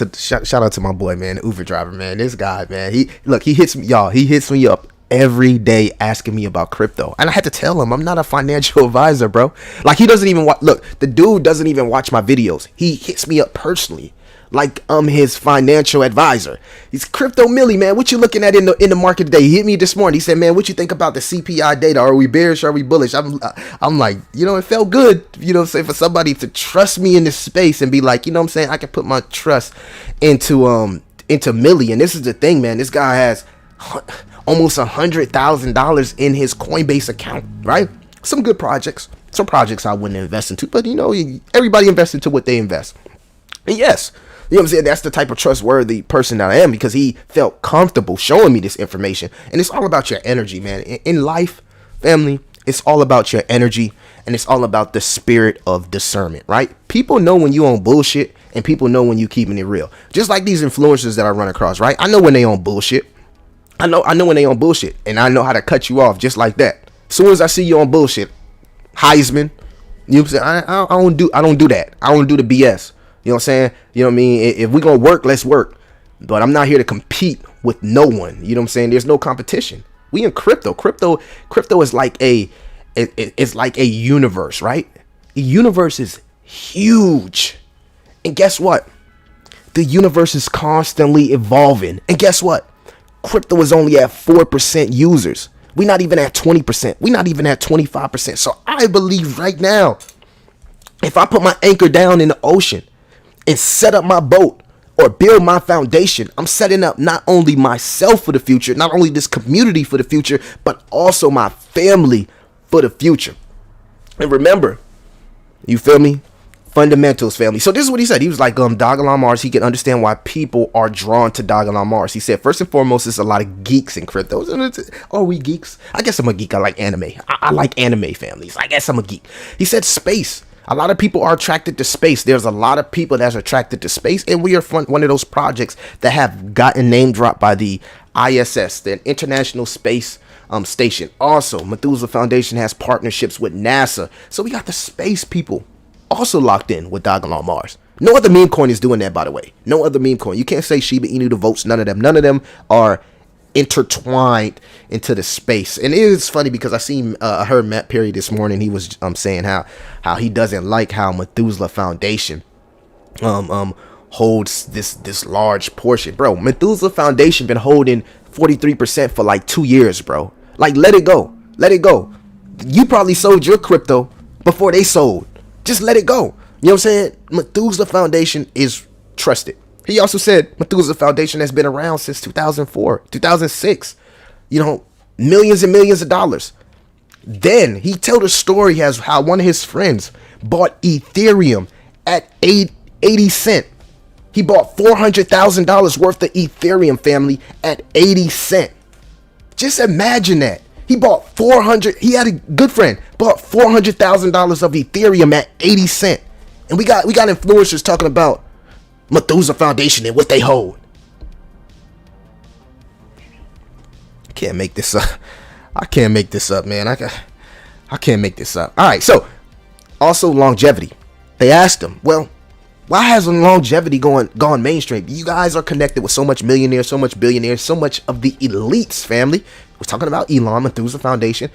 Speaker 1: to my boy, man, the Uber driver, man. This guy, man, he hits me, y'all. He hits me up every day asking me about crypto, and I had to tell him I'm not a financial advisor, bro. Like, he doesn't even watch. Look, the dude doesn't even watch my videos. He hits me up personally, like I'm his financial advisor. He's Crypto Millie, man. What you looking at in the market today? He hit me this morning. He said, man, what you think about the CPI data? Are we bearish? Are we bullish? I'm like, it felt good, for somebody to trust me in this space and be like, I can put my trust into Millie. And this is the thing, man. This guy has almost $100,000 in his Coinbase account, right? Some good projects. Some projects I wouldn't invest into, but everybody invests into what they invest. And yes, that's the type of trustworthy person that I am, because he felt comfortable showing me this information. And it's all about your energy, man. In life, family, it's all about your energy, and it's all about the spirit of discernment, right? People know when you on bullshit, and people know when you keeping it real. Just like these influencers that I run across, right? I know when they on bullshit. I know when they on bullshit, and I know how to cut you off just like that. As soon as I see you on bullshit, Heisman, I don't do that. I don't do the BS. You know what I'm saying? You know what I mean? If we're going to work, let's work. But I'm not here to compete with no one. You know what I'm saying? There's no competition. We in crypto. Crypto is like it's like a universe, right? The universe is huge. And guess what? The universe is constantly evolving. And guess what? Crypto is only at 4% users. We're not even at 20%. We're not even at 25%. So I believe right now, if I put my anchor down in the ocean and set up my boat or build my foundation, I'm setting up not only myself for the future, not only this community for the future, but also my family for the future. And remember, you feel me? Fundamentals, family. So this is what he said. He was like, Dogelon Mars, he can understand why people are drawn to Dogelon Mars. He said, first and foremost, there's a lot of geeks in crypto. Are we geeks? I guess I'm a geek. I like anime. I like anime, families. I guess I'm a geek. He said space. A lot of people are attracted to space. There's a lot of people that's attracted to space, and we are one of those projects that have gotten name dropped by the ISS, the International Space Station. Also, Methuselah Foundation has partnerships with NASA. So we got the space people also locked in with Dogelon Mars. No other meme coin is doing that, by the way. No other meme coin. You can't say Shiba Inu, the votes, none of them. None of them are intertwined into the space. And it is funny because I heard Matt Perry this morning. He was saying how he doesn't like how Methuselah Foundation holds this large portion. Bro, Methuselah Foundation been holding 43% for like 2 years, bro. Like, let it go. Let it go. You probably sold your crypto before they sold. Just let it go. You know what I'm saying? Methuselah Foundation is trusted. He also said Methuselah Foundation has been around since 2004, 2006. Millions and millions of dollars. Then he told a story as how one of his friends bought Ethereum at 80 cents. He bought $400,000 worth of Ethereum, family, at 80 cents. Just imagine that. He had a good friend, bought $400,000 of Ethereum at 80 cents. And we got influencers talking about Methuselah Foundation and what they hold. I can't make this up, man. I can't make this up. All right, so also longevity. They asked him, well, why hasn't longevity gone mainstream? You guys are connected with so much millionaires, so much billionaires, so much of the elites, family. We're talking about Elon, Methuselah Foundation.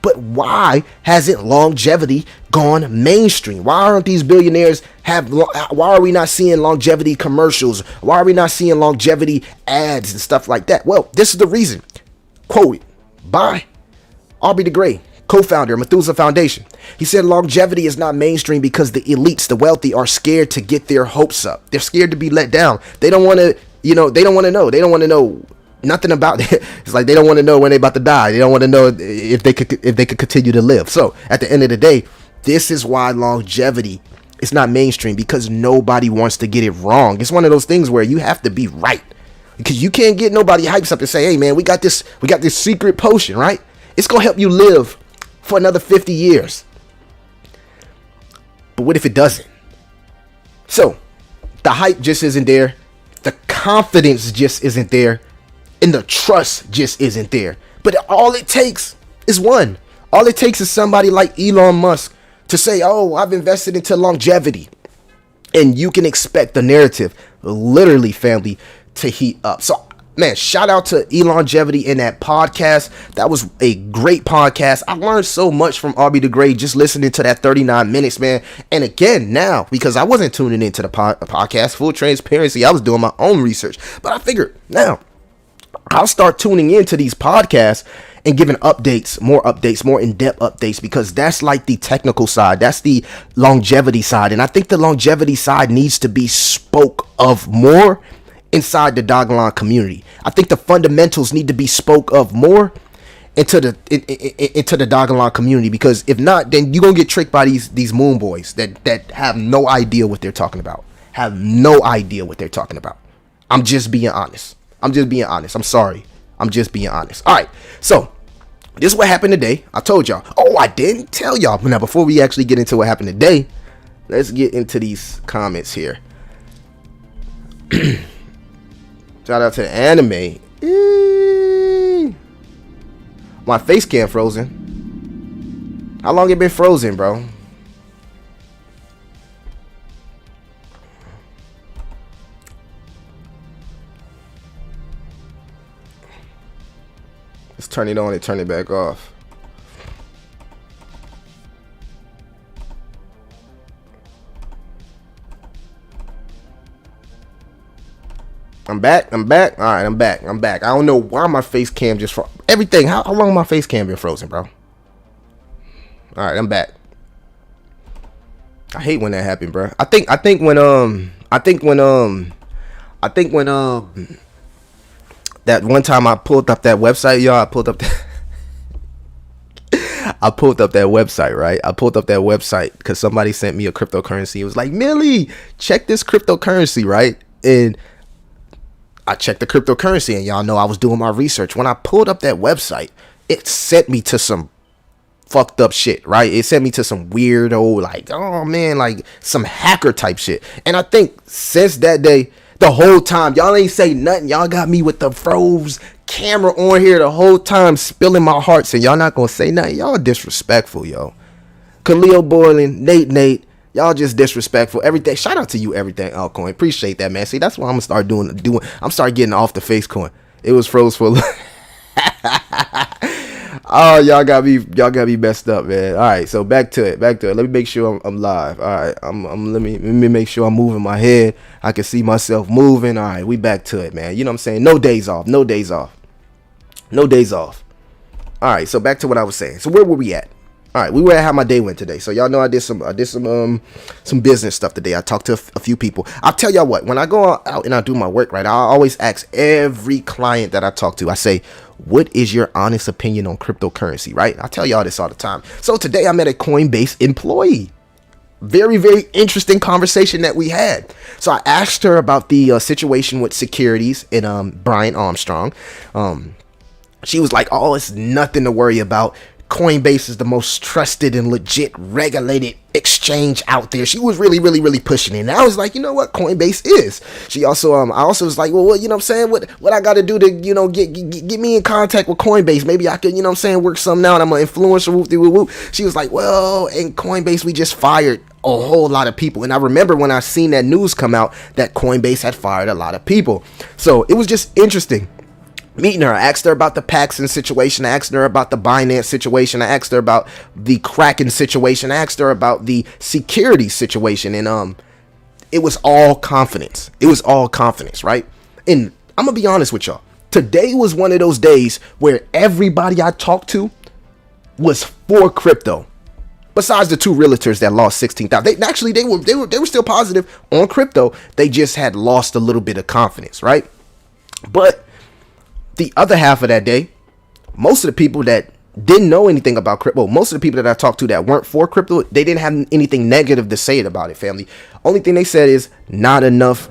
Speaker 1: But why hasn't longevity gone mainstream? Why aren't these billionaires why are we not seeing longevity commercials? Why are we not seeing longevity ads and stuff like that? Well, this is the reason. Quoted by Aubrey de Grey, co-founder of Methuselah Foundation. He said longevity is not mainstream because the elites, the wealthy, are scared to get their hopes up. They're scared to be let down. They don't want to, they don't want to know. They don't want to know nothing about it. It's like they don't want to know when they're about to die. They don't want to know if they could continue to live. So at the end of the day, this is why longevity is not mainstream, because nobody wants to get it wrong. It's one of those things where you have to be right, because you can't get nobody hypes up and say, hey man, we got this secret potion, right? It's gonna help you live for another 50 years. But what if it doesn't? So the hype just isn't there, the confidence just isn't there, and the trust just isn't there. But all it takes is one. All it takes is somebody like Elon Musk to say, oh, I've invested into longevity. And you can expect the narrative, literally, family, to heat up. So, man, shout out to Elongevity in that podcast. That was a great podcast. I learned so much from RB the Great just listening to that 39 minutes, man. And again, now, because I wasn't tuning into the podcast, full transparency, I was doing my own research. But I figured, now, I'll start tuning into these podcasts and giving updates, more in-depth updates, because that's like the technical side. That's the longevity side. And I think the longevity side needs to be spoke of more inside the Dogelon community. I think the fundamentals need to be spoke of more into the Dogelon community, because if not, then you're going to get tricked by these moon boys that have no idea what they're talking about. I'm just being honest. I'm sorry. I'm just being honest. All right. So this is what happened today. I told y'all. Oh, I didn't tell y'all. Now, before we actually get into what happened today, let's get into these comments here. Shout out to the anime. My face cam frozen. How long it been frozen, bro? Let's turn it on and turn it back off. I'm back. All right, I'm back. I don't know why my face cam just everything. How long my face cam been frozen, bro? All right, I'm back. I hate when that happened, bro. I think when that one time I pulled up that website, y'all. I pulled up that website, right? I pulled up that website because somebody sent me a cryptocurrency. It was like, Millie, check this cryptocurrency, right? And I checked the cryptocurrency, and y'all know I was doing my research. When I pulled up that website, it sent me to some fucked up shit, right? It sent me to some weirdo, like, oh man, like some hacker type shit. And I think since that day, the whole time, y'all ain't say nothing. Y'all got me with the froze camera on here the whole time, spilling my hearts, and y'all not gonna say nothing. Y'all disrespectful, yo. Khalil Boylan, Nate, y'all just disrespectful. Everything. Shout out to you, everything Altcoin. Appreciate that, man. See, that's what I'm gonna start doing. I'm start getting off the face coin. It was froze for a little. Oh, y'all got me messed up, man. All right, so back to it. Let me make sure I'm live. All right, let me make sure I'm moving my head. I can see myself moving. All right, we back to it, man. You know what I'm saying? No days off. All right, so back to what I was saying. So where were we at? All right, we were at how my day went today. So y'all know I did some business stuff today. I talked to a few people. I'll tell y'all what, when I go out and I do my work, right, I always ask every client that I talk to, I say, what is your honest opinion on cryptocurrency, right? I tell y'all this all the time. So today I met a Coinbase employee. Very, very interesting conversation that we had. So I asked her about the situation with securities and Brian Armstrong. She was like, oh, it's nothing to worry about. Coinbase is the most trusted and legit regulated exchange out there. She was really, really, really pushing it. And I was like, you know what, Coinbase is. She also, I also was like, well, what, you know what I'm saying? What I got to do to, you know, get me in contact with Coinbase? Maybe I could, you know what I'm saying, work something out. I'm an influencer. Whoop. She was like, well, in Coinbase, we just fired a whole lot of people. And I remember when I seen that news come out that Coinbase had fired a lot of people. So it was just interesting meeting her. I asked her about the Paxson situation. I asked her about the Binance situation. I asked her about the Kraken situation. I asked her about the security situation. And it was all confidence. Right? And I'm gonna be honest with y'all. Today was one of those days where everybody I talked to was for crypto. Besides the two realtors that lost 16,000, they were still positive on crypto. They just had lost a little bit of confidence, right? But the other half of that day, most of the people that didn't know anything about crypto, most of the people that I talked to that weren't for crypto, they didn't have anything negative to say about it, family. Only thing they said is not enough.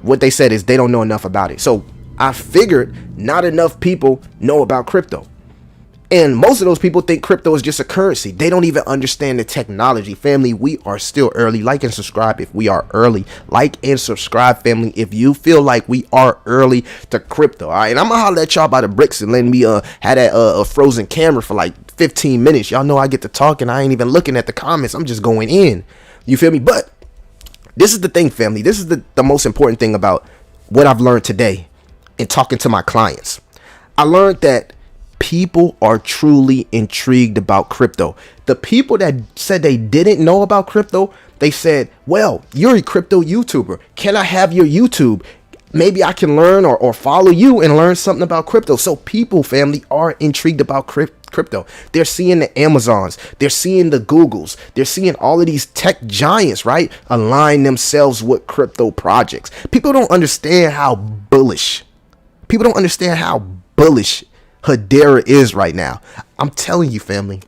Speaker 1: What they said is they don't know enough about it. So I figured not enough people know about crypto. And most of those people think crypto is just a currency. They don't even understand the technology. Family, we are still early. Like and subscribe if we are early. Like and subscribe, family, if you feel like we are early to crypto. All right, and I'm going to holler at y'all by the bricks and letting me have that a frozen camera for like 15 minutes. Y'all know I get to talk and I ain't even looking at the comments. I'm just going in. You feel me? But This is the thing, family. This is the most important thing about what I've learned today in talking to my clients. I learned that people are truly intrigued about crypto. The people that said they didn't know about crypto, they said, well, you're a crypto YouTuber. Can I have your YouTube? Maybe I can learn or follow you and learn something about crypto. So people, family, are intrigued about crypto. They're seeing the Amazons. They're seeing the Googles. They're seeing all of these tech giants, right, align themselves with crypto projects. People don't understand how bullish. People don't understand how bullish Hedera is right now. I'm telling you, family,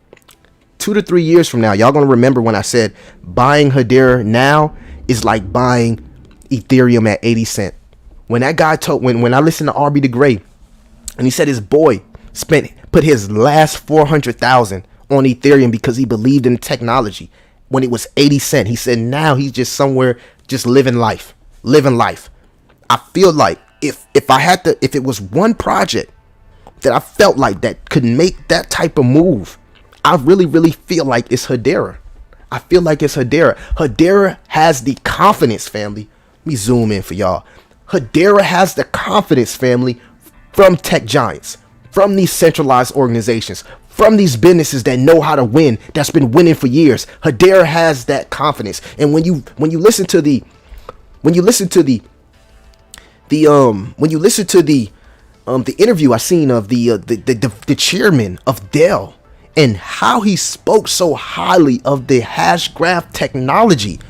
Speaker 1: 2 to 3 years from now, y'all going to remember when I said buying Hedera now is like buying Ethereum at 80 cents. When that guy told, when I listened to RB the Gray, and he said his boy put his last 400,000 on Ethereum because he believed in technology when it was 80 cents. He said now he's just somewhere just living life. I feel like if it was one project that I felt like that could make that type of move, I really feel like it's Hedera. I feel like it's Hedera. Hedera has the confidence, family. Let me zoom in for y'all. Hedera has the confidence, family, from tech giants, from these centralized organizations, from these businesses that know how to win, that's been winning for years. Hedera has that confidence. And when you listen to the interview I seen of the chairman of Dell and how he spoke so highly of the hash graph technology,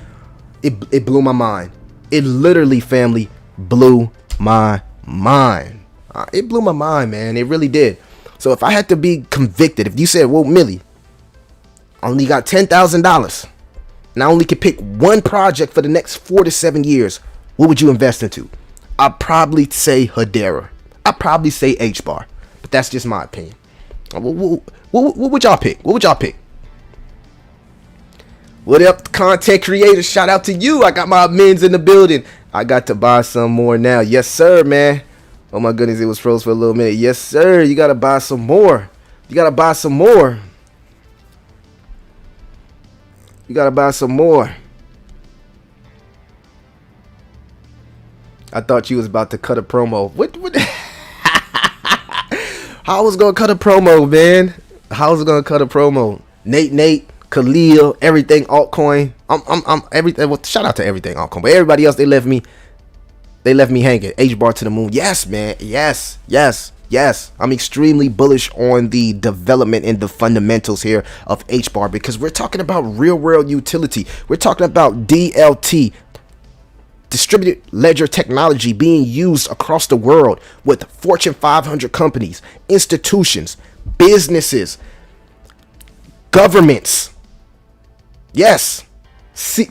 Speaker 1: it blew my mind. It literally, family, blew my mind. It blew my mind, man. It really did. So if I had to be convicted, if you said, well, Millie, I only got $10,000 and I only could pick one project for the next 4 to 7 years, what would you invest into? I'd probably say Hedera. I'd probably say HBAR, but that's just my opinion. What would y'all pick? What would y'all pick? What up, content creators? Shout out to you. I got my men's in the building. I got to buy some more now. Yes, sir, man. Oh, my goodness. It was froze for a little minute. Yes, sir. You got to buy some more. You got to buy some more. You got to buy some more. I thought you was about to cut a promo. What? How I was going to cut a promo, man? How was I going to cut a promo? Nate, Khalil, everything altcoin. I'm everything. Well, shout out to everything altcoin, but everybody else, they left me hanging. HBAR to the moon. Yes, man. Yes. I'm extremely bullish on the development and the fundamentals here of HBAR because we're talking about real world utility. We're talking about DLT, distributed ledger technology, being used across the world with Fortune 500 companies, institutions, businesses, governments. Yes,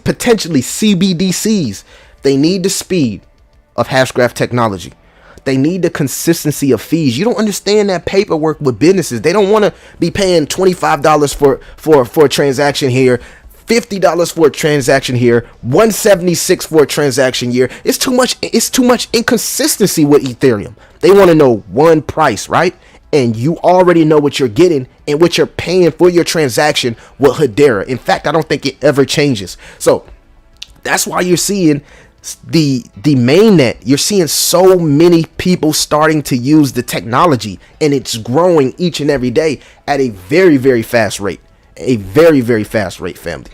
Speaker 1: potentially CBDCs. They need the speed of Hashgraph technology. They need the consistency of fees. You don't understand that paperwork with businesses. They don't want to be paying $25 for a transaction here, $50 for a transaction here, $176 for a transaction here. It's too much inconsistency with Ethereum. They want to know one price, right? And you already know what you're getting and what you're paying for your transaction with Hedera. In fact, I don't think it ever changes. So that's why you're seeing the mainnet. You're seeing so many people starting to use the technology, and it's growing each and every day at a very, very fast rate. A very, very fast rate, family.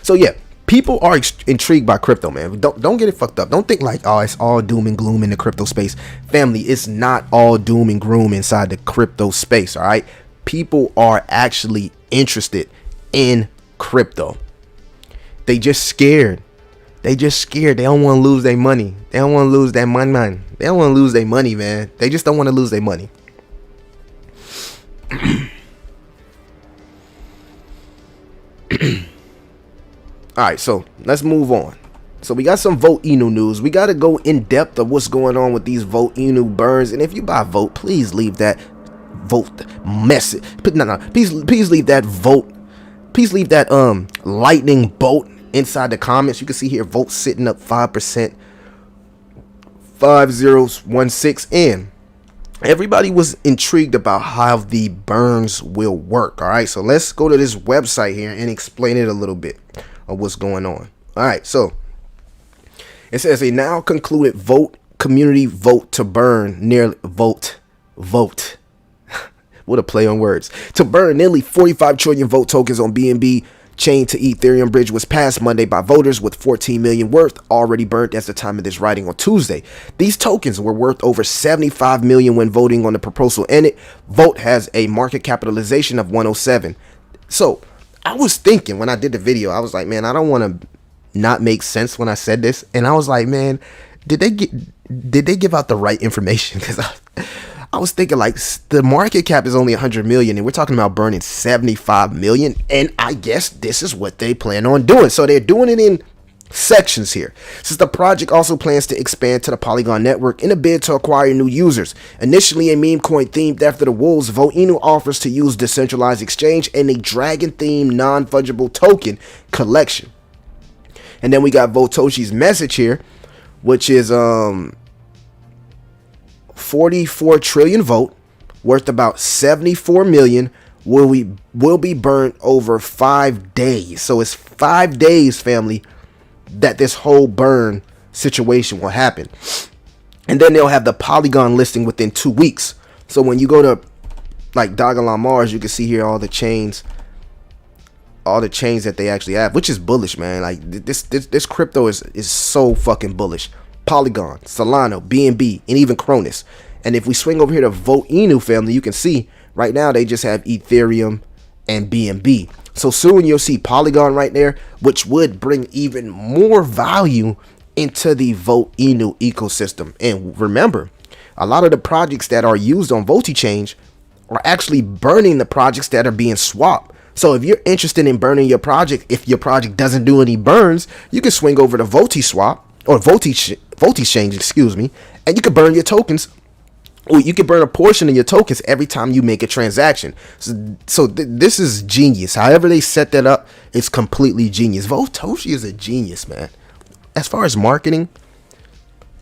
Speaker 1: So yeah, people are intrigued by crypto, man. Don't get it fucked up. Don't think like, oh, it's all doom and gloom in the crypto space. Family, it's not all doom and gloom inside the crypto space, all right? People are actually interested in crypto. They just scared. They don't want to lose their money. They don't want to lose their money, man. They don't want to lose their money, man. They just don't want to lose their money. All right, so let's move on. So we got some Vote Inu news. We got to go in depth of what's going on with these Vote Inu burns. And if you buy Vote, please leave that Vote message. Please leave that Vote. Please leave that lightning bolt inside the comments. You can see here Vote sitting up 5%, 5016, and everybody was intrigued about how the burns will work. All right, so let's go to this website here and explain it a little bit of what's going on. All right, so it says a now concluded community vote to burn nearly vote. What a play on words. To burn nearly 45 trillion vote tokens on BNB chain to Ethereum bridge was passed Monday by voters, with 14 million worth already burnt as the time of this writing on Tuesday. These tokens were worth over 75 million when voting on the proposal ended. Vote has a market capitalization of 107. So I was thinking when I did the video, I was like, man, I don't want to not make sense when I said this. And I was like, man, did they give out the right information? Because I was thinking, like, the market cap is only 100 million and we're talking about burning 75 million. And I guess this is what they plan on doing. So they're doing it in sections here, since the project also plans to expand to the Polygon network in a bid to acquire new users. Initially a meme coin themed after the wolves, Vote Inu offers to use decentralized exchange and a dragon themed non-fungible token collection. And then we got Votoshi's message here, which is 44 trillion vote, worth about 74 million, will be burnt over 5 days. So it's 5 days, family, that this whole burn situation will happen. And then they'll have the Polygon listing within 2 weeks. So when you go to like Dogelon Mars, you can see here all the chains that they actually have, which is bullish, man. Like this crypto is so fucking bullish. Polygon, Solana, BNB, and even Cronus. And if we swing over here to Vote Inu, family, you can see right now they just have Ethereum and BNB. So soon you'll see Polygon right there, which would bring even more value into the Vote Inu ecosystem. And remember, a lot of the projects that are used on VotiChange are actually burning the projects that are being swapped. So if you're interested in burning your project, if your project doesn't do any burns, you can swing over to VotiSwap or VotiChange, excuse me, and you can burn your tokens. Or you can burn a portion of your tokens every time you make a transaction. So this is genius. However they set that up, it's completely genius. Votoshi is a genius, man. As far as marketing,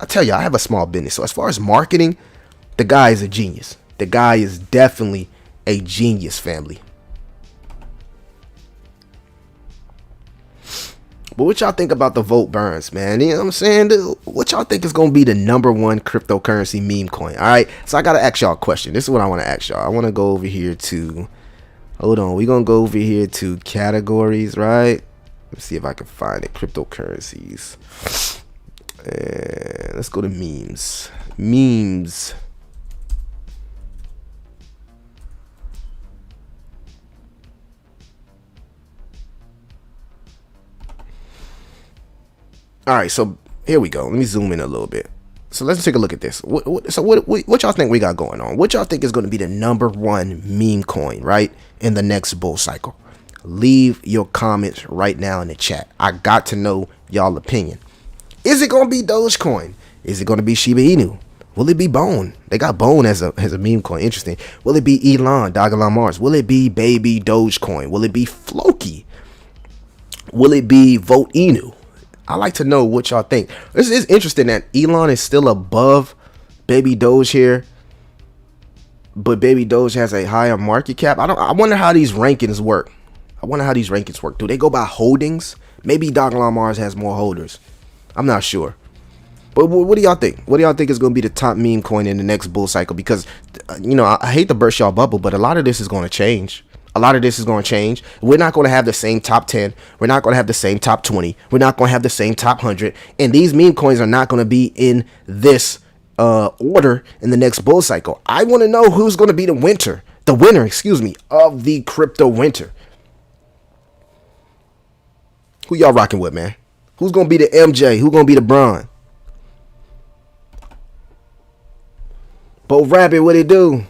Speaker 1: I tell you, I have a small business. So as far as marketing, the guy is a genius. The guy is definitely a genius, family. But what y'all think about the vote burns, man? You know what I'm saying? What y'all think is going to be the #1 cryptocurrency meme coin? All right. So I got to ask y'all a question. This is what I want to ask y'all. I want to go over here to, hold on. We're going to go over here to categories, right? Let's see if I can find it. Cryptocurrencies. And let's go to memes. Memes. All right, so here we go. Let me zoom in a little bit. So let's take a look at this. What y'all think we got going on? What y'all think is going to be the #1 meme coin, right, in the next bull cycle? Leave your comments right now in the chat. I got to know y'all opinion. Is it going to be Dogecoin? Is it going to be Shiba Inu? Will it be Bone? They got Bone as a meme coin. Interesting. Will it be Elon, Dogelon Mars? Will it be Baby Dogecoin? Will it be Floki? Will it be Vote Inu? I like to know what y'all think. This is interesting that Elon is still above Baby Doge here, but Baby Doge has a higher market cap. I wonder how these rankings work. Do they go by holdings? Maybe Dogelon Mars has more holders. I'm not sure. But what do y'all think? What do y'all think is going to be the top meme coin in the next bull cycle? Because, you know, I hate to burst y'all bubble, but a lot of this is going to change. We're not going to have the same top 10. We're not going to have the same top 20. We're not going to have the same top 100. And these meme coins are not going to be in this order in the next bull cycle. I want to know who's going to be the winner, of the crypto winter. Who y'all rocking with, man? Who's going to be the MJ? Who's going to be the Bron? Bo Rabbit, what it do?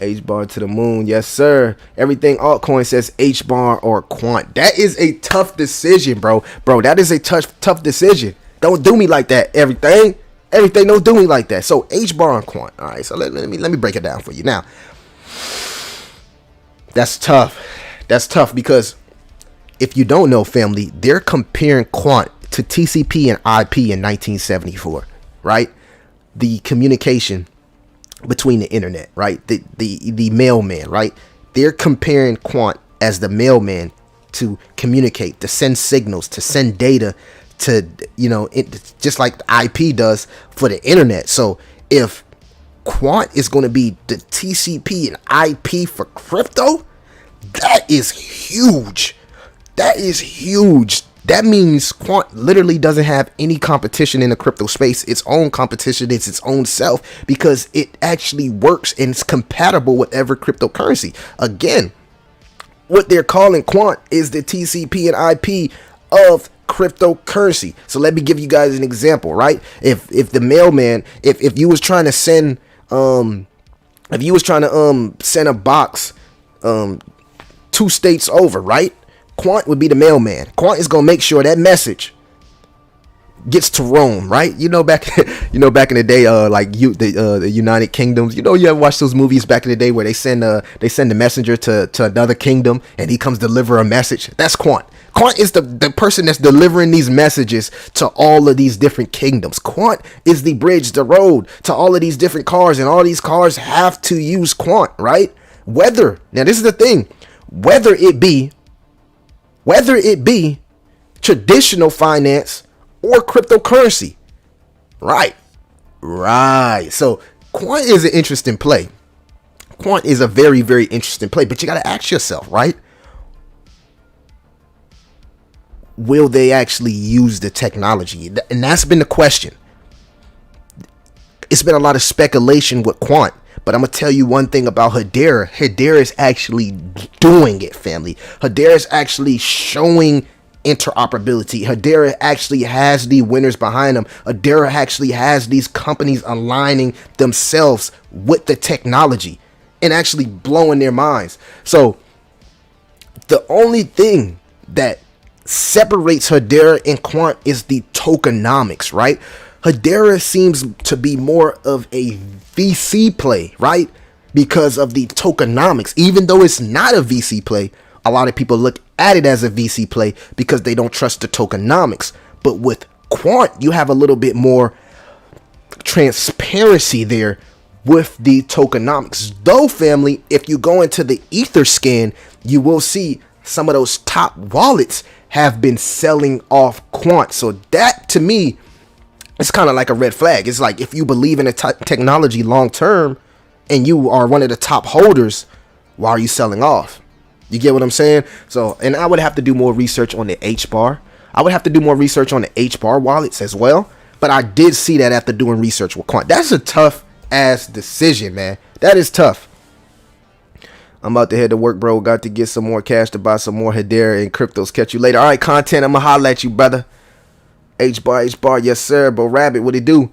Speaker 1: H-bar to the moon. Yes, sir. Everything altcoin says H-bar or quant. That is a tough decision, bro. That is a tough decision. Don't do me like that. Everything don't do me like that. So H-bar and quant. All right. So let me break it down for you. Now, that's tough. That's tough because if you don't know, family, they're comparing quant to TCP and IP in 1974, right? The communication between the internet, right? The mailman, right? They're comparing quant as the mailman to communicate, to send signals, to send data, to, you know, it just like the IP does for the internet. So if Quant is going to be the TCP and IP for crypto, that is huge. That is huge. That means Quant literally doesn't have any competition in the crypto space. Its own competition is its own self, because it actually works and it's compatible with every cryptocurrency. Again, what they're calling Quant is the TCP and IP of cryptocurrency. So let me give you guys an example, right? If the mailman, if you was trying to send send a box 2 states over, right? Quant would be the mailman. Quant is gonna make sure that message gets to Rome, right? You know, back in the day, the United Kingdoms. You know, you ever watch those movies back in the day where they send the messenger to another kingdom and he comes deliver a message? That's Quant. Quant is the person that's delivering these messages to all of these different kingdoms. Quant is the bridge, the road to all of these different cars, and all these cars have to use Quant, right? Now this is the thing, whether it be traditional finance or cryptocurrency, right? So Quant is an interesting play. Quant is a very, very interesting play, but you got to ask yourself, right? Will they actually use the technology? And that's been the question. It's been a lot of speculation with Quant, but I'm going to tell you one thing about Hedera. Hedera is actually doing it, family. Hedera is actually showing interoperability. Hedera actually has the winners behind them. Hedera actually has these companies aligning themselves with the technology and actually blowing their minds. So the only thing that separates Hedera and Quant is the tokenomics, right? Hedera seems to be more of a VC play, right? Because of the tokenomics. Even though it's not a VC play, a lot of people look at it as a VC play because they don't trust the tokenomics. But with Quant, you have a little bit more transparency there with the tokenomics. Though, family, if you go into the Etherscan, you will see some of those top wallets have been selling off Quant. So that, to me, it's kind of like a red flag. It's like, if you believe in the technology long term and you are one of the top holders, why are you selling off? You get what I'm saying? So, and I would have to do more research on the H-bar. I would have to do more research on the H-bar wallets as well. But I did see that after doing research with Quant. That's a tough ass decision, man. That is tough. I'm about to head to work, bro. Got to get some more cash to buy some more Hedera and cryptos. Catch you later. All right, content. I'm going to holler at you, brother. H-bar. Yes, sir. But Rabbit, what it do?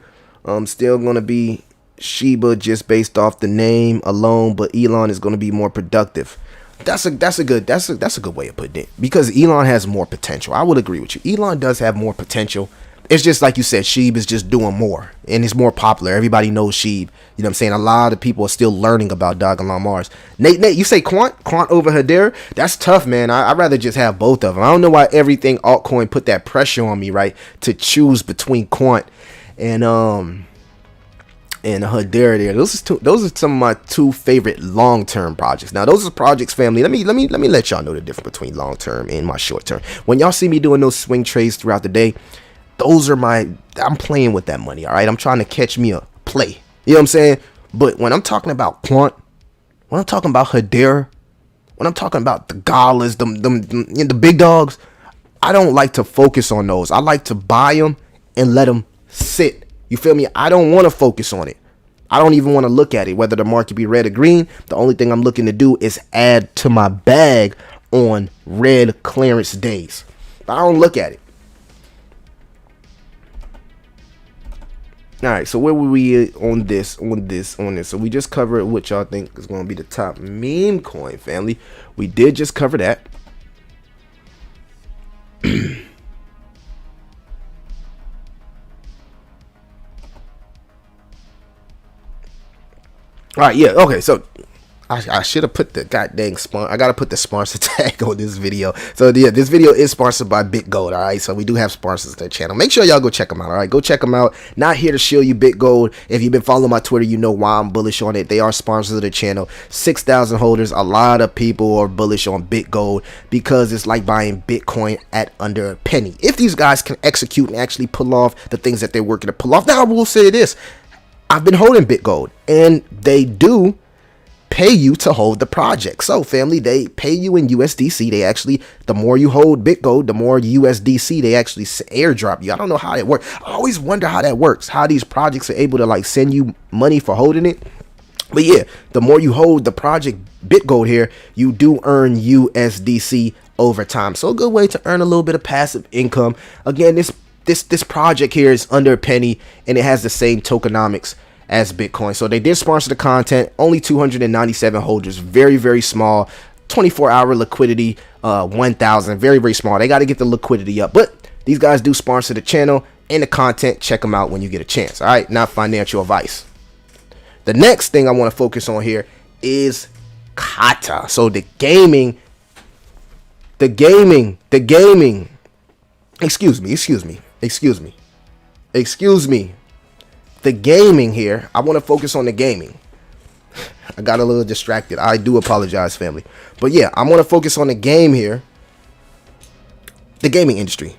Speaker 1: Still going to be Shiba just based off the name alone, but Elon is going to be more productive. That's a good way of putting it, because Elon has more potential. I would agree with you. Elon does have more potential. It's just like you said, Sheeb is just doing more and it's more popular. Everybody knows Sheeb. You know what I'm saying? A lot of people are still learning about Dogelon Mars. Nate, you say Quant over Hedera? That's tough, man. I'd rather just have both of them. I don't know why everything altcoin put that pressure on me, right, to choose between Quant and Hedera there. Those are some of my 2 favorite long-term projects. Now, those are projects, family. Let me let y'all know the difference between long-term and my short-term. When y'all see me doing those swing trades throughout the day, I'm playing with that money, all right? I'm trying to catch me a play. You know what I'm saying? But when I'm talking about Quant, when I'm talking about Hedera, when I'm talking about the Galas, the big dogs, I don't like to focus on those. I like to buy them and let them sit. You feel me? I don't want to focus on it. I don't even want to look at it, whether the market be red or green. The only thing I'm looking to do is add to my bag on red clearance days. But I don't look at it. All right, so where were we on this? So we just covered what y'all think is going to be the top meme coin, family. We did just cover that. All right, yeah, okay, so I should have put the goddamn sponsor. I gotta put the sponsor tag on this video. So yeah, this video is sponsored by BitGold. All right, so we do have sponsors to the channel. Make sure y'all go check them out. All right, go check them out. Not here to shield you, BitGold. If you've been following my Twitter, you know why I'm bullish on it. They are sponsors of the channel. 6,000 holders. A lot of people are bullish on BitGold because it's like buying Bitcoin at under a penny. If these guys can execute and actually pull off the things that they're working to pull off. Now I will say this: I've been holding BitGold, and they do pay you to hold the project. So family, they pay you in USDC. They actually, the more you hold BitGold, the more USDC they actually airdrop you. I don't know how that works. I always wonder how that works, how these projects are able to like send you money for holding it. But yeah, the more you hold the project BitGold here, you do earn USDC over time. So a good way to earn a little bit of passive income. Again, this project here is under a penny, and it has the same tokenomics as Bitcoin. So they did sponsor the content. Only 297 holders. Very, very small. 24-hour liquidity. 1,000. Very, very small. They got to get the liquidity up. But these guys do sponsor the channel and the content. Check them out when you get a chance. All right. Not financial advice. The next thing I want to focus on here is Kata. So the gaming. Excuse me. The gaming here, I want to focus on the gaming. I got a little distracted. I do apologize, family. But yeah, I want to focus on the game here. The gaming industry.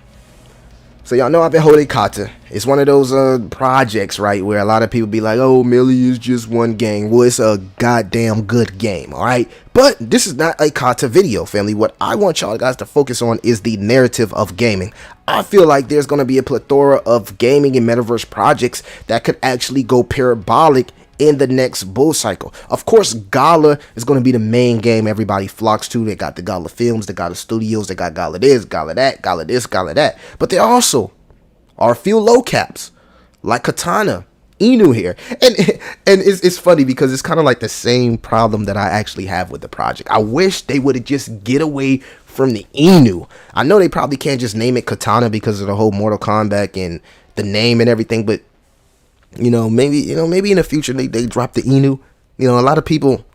Speaker 1: So y'all know I've been holding Kata. It's one of those projects, right, where a lot of people be like, oh, Millie is just one game. Well, it's a goddamn good game, all right? But this is not a Kata video, family. What I want y'all guys to focus on is the narrative of gaming. I feel like there's going to be a plethora of gaming and metaverse projects that could actually go parabolic in the next bull cycle. Of course, Gala is going to be the main game everybody flocks to. They got the Gala films, they got the studios, they got Gala this, Gala that, Gala this, Gala that. But there also are a few low caps like Katana, Inu here. And it's funny because it's kind of like the same problem that I actually have with the project. I wish they would have just get away from the Inu. I know they probably can't just name it Katana because of the whole Mortal Kombat and the name and everything, but maybe in the future they drop the Inu. A lot of people,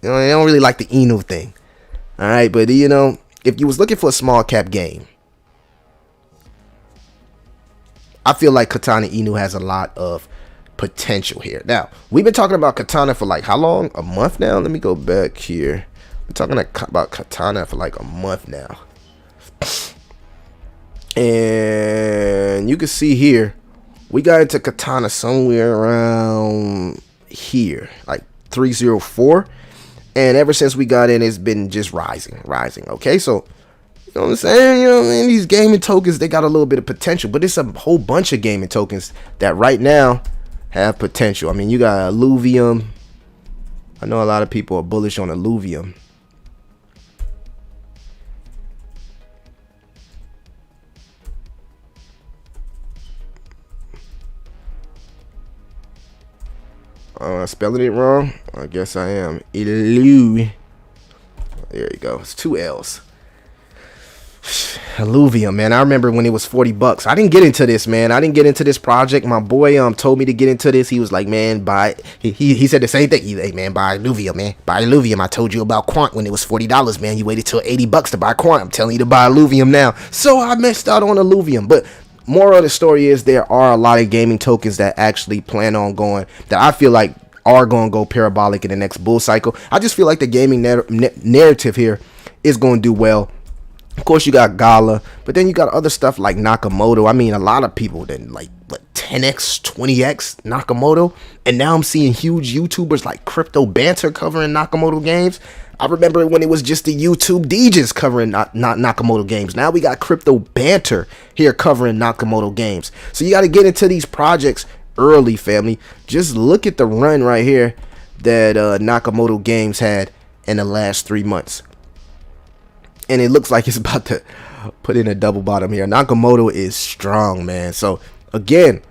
Speaker 1: they don't really like the Inu thing. All right, but if you was looking for a small cap game, I feel like Katana Inu has a lot of potential here. Now, we've been talking about Katana for like how long? A month now? Let me go back here. We're talking about Katana for like a month now. And you can see here, we got into Katana somewhere around here, like 304. And ever since we got in, it's been just rising. Okay, so, you know what I'm saying? These gaming tokens, they got a little bit of potential. But it's a whole bunch of gaming tokens that right now have potential. I mean, you got Alluvium. I know a lot of people are bullish on Alluvium. Spelling it wrong? I guess I am. There you go. It's 2 L's. Alluvium, man. I remember when it was $40. I didn't get into this, man. I didn't get into this project. My boy told me to get into this. He was like, man, buy. He said the same thing. Hey, man, buy Alluvium, man. Buy Alluvium. I told you about Quant when it was $40, man. You waited till $80 to buy Quant. I'm telling you to buy Alluvium now. So I missed out on Alluvium, but moral of the story is there are a lot of gaming tokens that actually plan on going, that I feel like are going to go parabolic in the next bull cycle. I just feel like the gaming narrative here is going to do well. Of course, you got Gala, but then you got other stuff like Nakamoto. I mean, a lot of people then like 10x, 20x Nakamoto. And now I'm seeing huge YouTubers like Crypto Banter covering Nakamoto games. I remember when it was just the YouTube DJs covering not Nakamoto games. Now we got Crypto Banter here covering Nakamoto games. So you got to get into these projects early, family. Just look at the run right here that Nakamoto games had in the last 3 months. And it looks like it's about to put in a double bottom here. Nakamoto is strong, man. So again,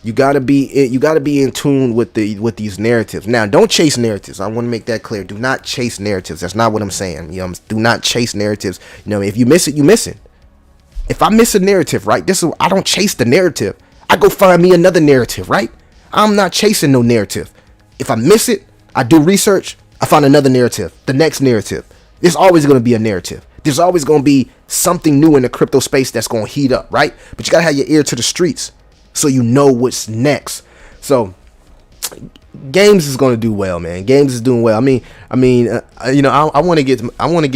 Speaker 1: you gotta be in tune with these narratives. Now, don't chase narratives. I want to make that clear. Do not chase narratives. That's not what I'm saying. Do not chase narratives. If you miss it, you miss it. If I miss a narrative, right? I don't chase the narrative. I go find me another narrative, right? I'm not chasing no narrative. If I miss it, I do research, I found another narrative. The next narrative. There's always going to be a narrative. There's always going to be something new in the crypto space that's going to heat up, right? But you got to have your ear to the streets so you know what's next. So games is going to do well, man. Games is doing well. I want to get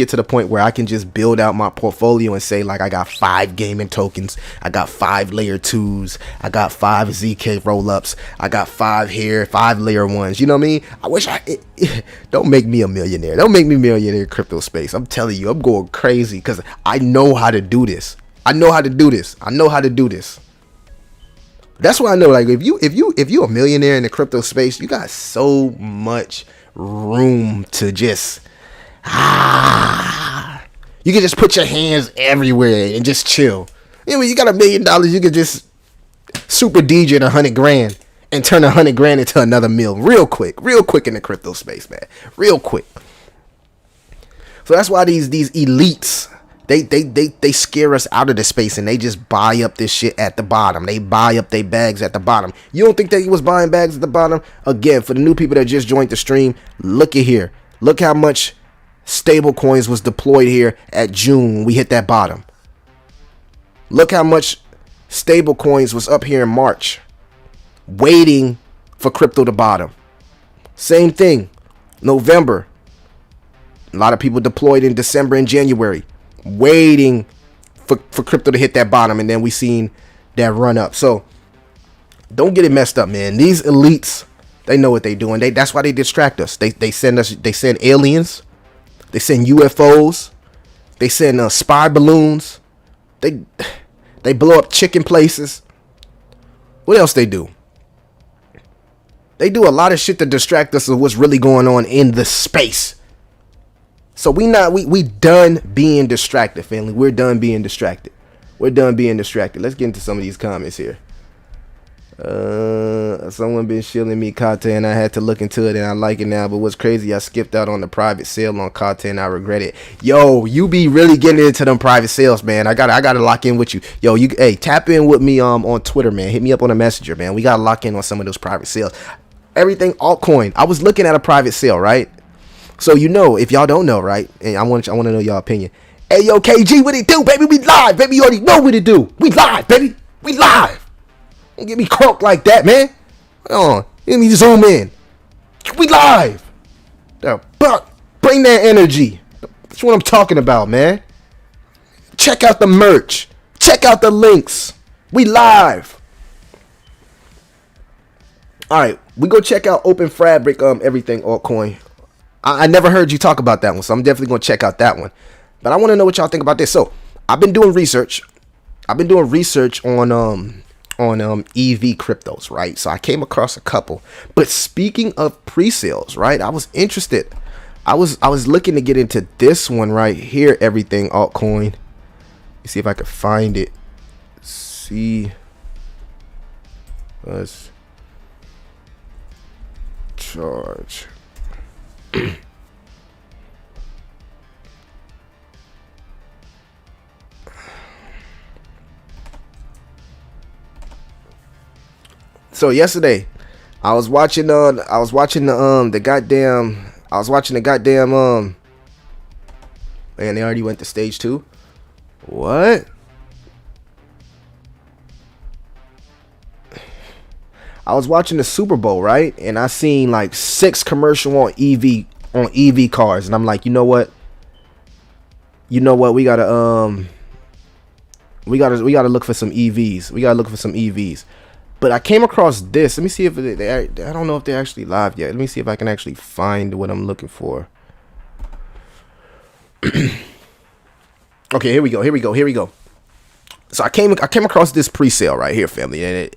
Speaker 1: to the point where I can just build out my portfolio and say, like, I got 5 gaming tokens, I got 5 layer 2s, I got 5 ZK roll-ups, I got 5 here, 5 layer 1s. You know what I mean? I wish don't make me a millionaire. Don't make me a millionaire in crypto space. I'm telling you, I'm going crazy because I know how to do this. I know how to do this. That's why I know, like, if you a millionaire in the crypto space, you got so much room to just you can just put your hands everywhere and just chill. You know, when you got $1 million, you can just super DJ 100 grand and turn 100 grand into another mill real quick in the crypto space, man, real quick. So that's why these elites, They scare us out of the space and they just buy up this shit at the bottom. They buy up their bags at the bottom. You don't think that he was buying bags at the bottom? Again, for the new people that just joined the stream, look at here. Look how much stable coins was deployed here at June when we hit that bottom. Look how much stable coins was up here in March waiting for crypto to bottom. Same thing. November. A lot of people deployed in December and January, waiting for crypto to hit that bottom, and then we seen that run up. So don't get it messed up, man. These elites, they know what they doing. That's why they distract us. They send aliens, they send UFOs, they send spy balloons, they blow up chicken places. What else they do? They do a lot of shit to distract us of what's really going on in the space. So we done being distracted, family. We're done being distracted. Let's get into some of these comments here. Someone been shilling me Kata and I had to look into it and I like it now. But what's crazy, I skipped out on the private sale on Kata and I regret it. Yo, you be really getting into them private sales, man. I gotta lock in with you. Yo, tap in with me on Twitter, man. Hit me up on the messenger, man. We gotta lock in on some of those private sales. Everything altcoin. I was looking at a private sale, right? So, you know, if y'all don't know, right, and I want to know y'all opinion. Hey, yo, KG, what it do, baby? We live, baby. You already know what it do. We live, baby. We live. Don't get me croaked like that, man. Hold on. Let me zoom in. We live. Bring that energy. That's what I'm talking about, man. Check out the merch. Check out the links. We live. All right. We go check out Open Fabric, everything altcoin. I never heard you talk about that one, so I'm definitely going to check out that one. But I want to know what y'all think about this. So, I've been doing research. on EV cryptos, right? So I came across a couple. But speaking of pre-sales, right? I was interested. I was looking to get into this one right here, everything altcoin. Let's see if I could find it. See. Let's charge. So yesterday, I was watching the goddamn man, they already went to stage 2. What? I was watching the Super Bowl, right? And I seen like 6 commercial on EV cars, and I'm like, you know what? We gotta look for some EVs. But I came across this. Let me see if I don't know if they're actually live yet. Let me see if I can actually find what I'm looking for. Okay, here we go. So I came across this pre-sale right here, family, and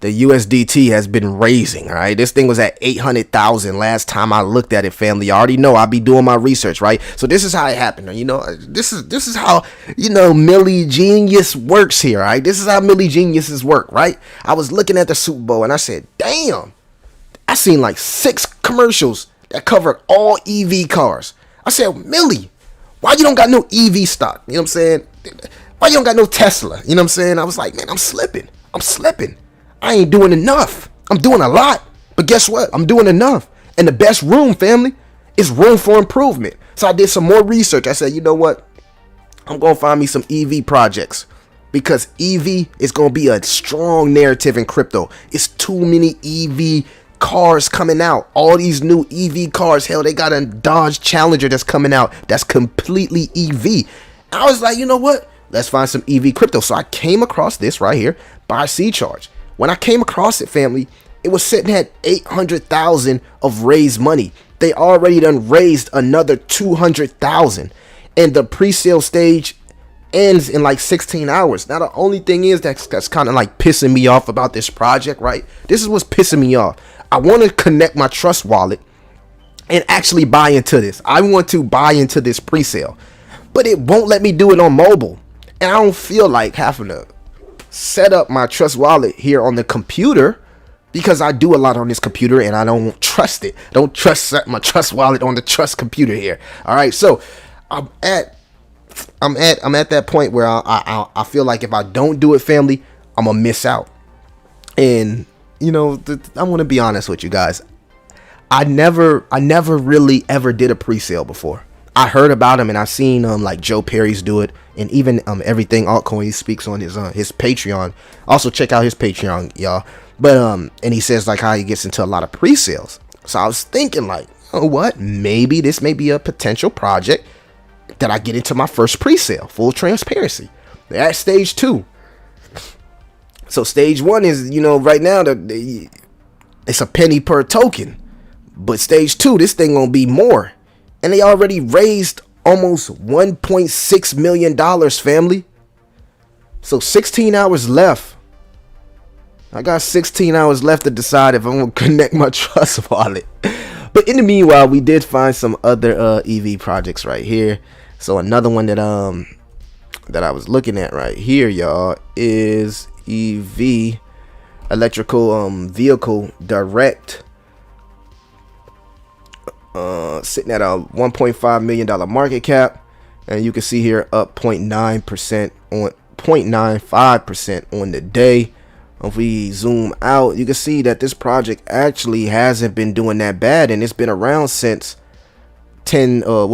Speaker 1: the USDT has been raising. All right, this thing was at 800,000 last time I looked at it, family. I already know I'll be doing my research, right? So this is how it happened. You know, this is how, you know, Millie Genius works here. Right, this is how Millie Geniuses work, right? I was looking at the Super Bowl and I said, damn, I seen like 6 commercials that covered all EV cars. I said, Millie, why you don't got no EV stock? You know what I'm saying? Why you don't got no Tesla? You know what I'm saying? I was like, man, I'm slipping. I ain't doing enough. I'm doing a lot, but guess what? I'm doing enough. And the best room, family, It's room for improvement. So I did some more research. I said, you know what? I'm going to find me some EV projects, because EV is going to be a strong narrative in crypto. It's too many EV cars coming out. All these new EV cars. Hell, they got a Dodge Challenger that's coming out that's completely EV. I was like, you know what? Let's find some EV crypto. So I came across this right here by C-Charge. When I came across it, family, it was sitting at 800,000 of raised money. They already done raised another 200,000, and the pre-sale stage ends in like 16 hours. Now the only thing is that's kind of like pissing me off about this project, right? This is what's pissing me off. I want to connect my Trust wallet and actually buy into this. I want to buy into this pre-sale, but it won't let me do it on mobile, and I don't feel like having to set up my Trust wallet here on the computer, because I do a lot on this computer and I don't trust it. Don't trust my Trust wallet on the Trust computer here. All right, so I'm at that point where I feel like if I don't do it, family, I'm gonna miss out. And you know, I want to be honest with you guys. I never really ever did a pre-sale before. I heard about him and I've seen like Joe Perry's do it, and even everything Altcoins speaks on his Patreon. Also check out his Patreon, y'all. But and he says like how he gets into a lot of pre-sales. So I was thinking like, you know what? Maybe this may be a potential project that I get into my first pre-sale. Full transparency. They're at stage 2. So stage 1 is, you know, right now it's a penny per token. But stage 2, this thing gonna be more. And they already raised almost $1.6 million, family. So 16 hours left. I got 16 hours left to decide if I'm going to connect my Trust wallet. But in the meanwhile, we did find some other EV projects right here. So another one that I was looking at right here, y'all, is EV, electrical vehicle direct. Sitting at a $1.5 million market cap, and you can see here up 0.9% on 0.95% on the day. If we zoom out, you can see that this project actually hasn't been doing that bad, and it's been around since September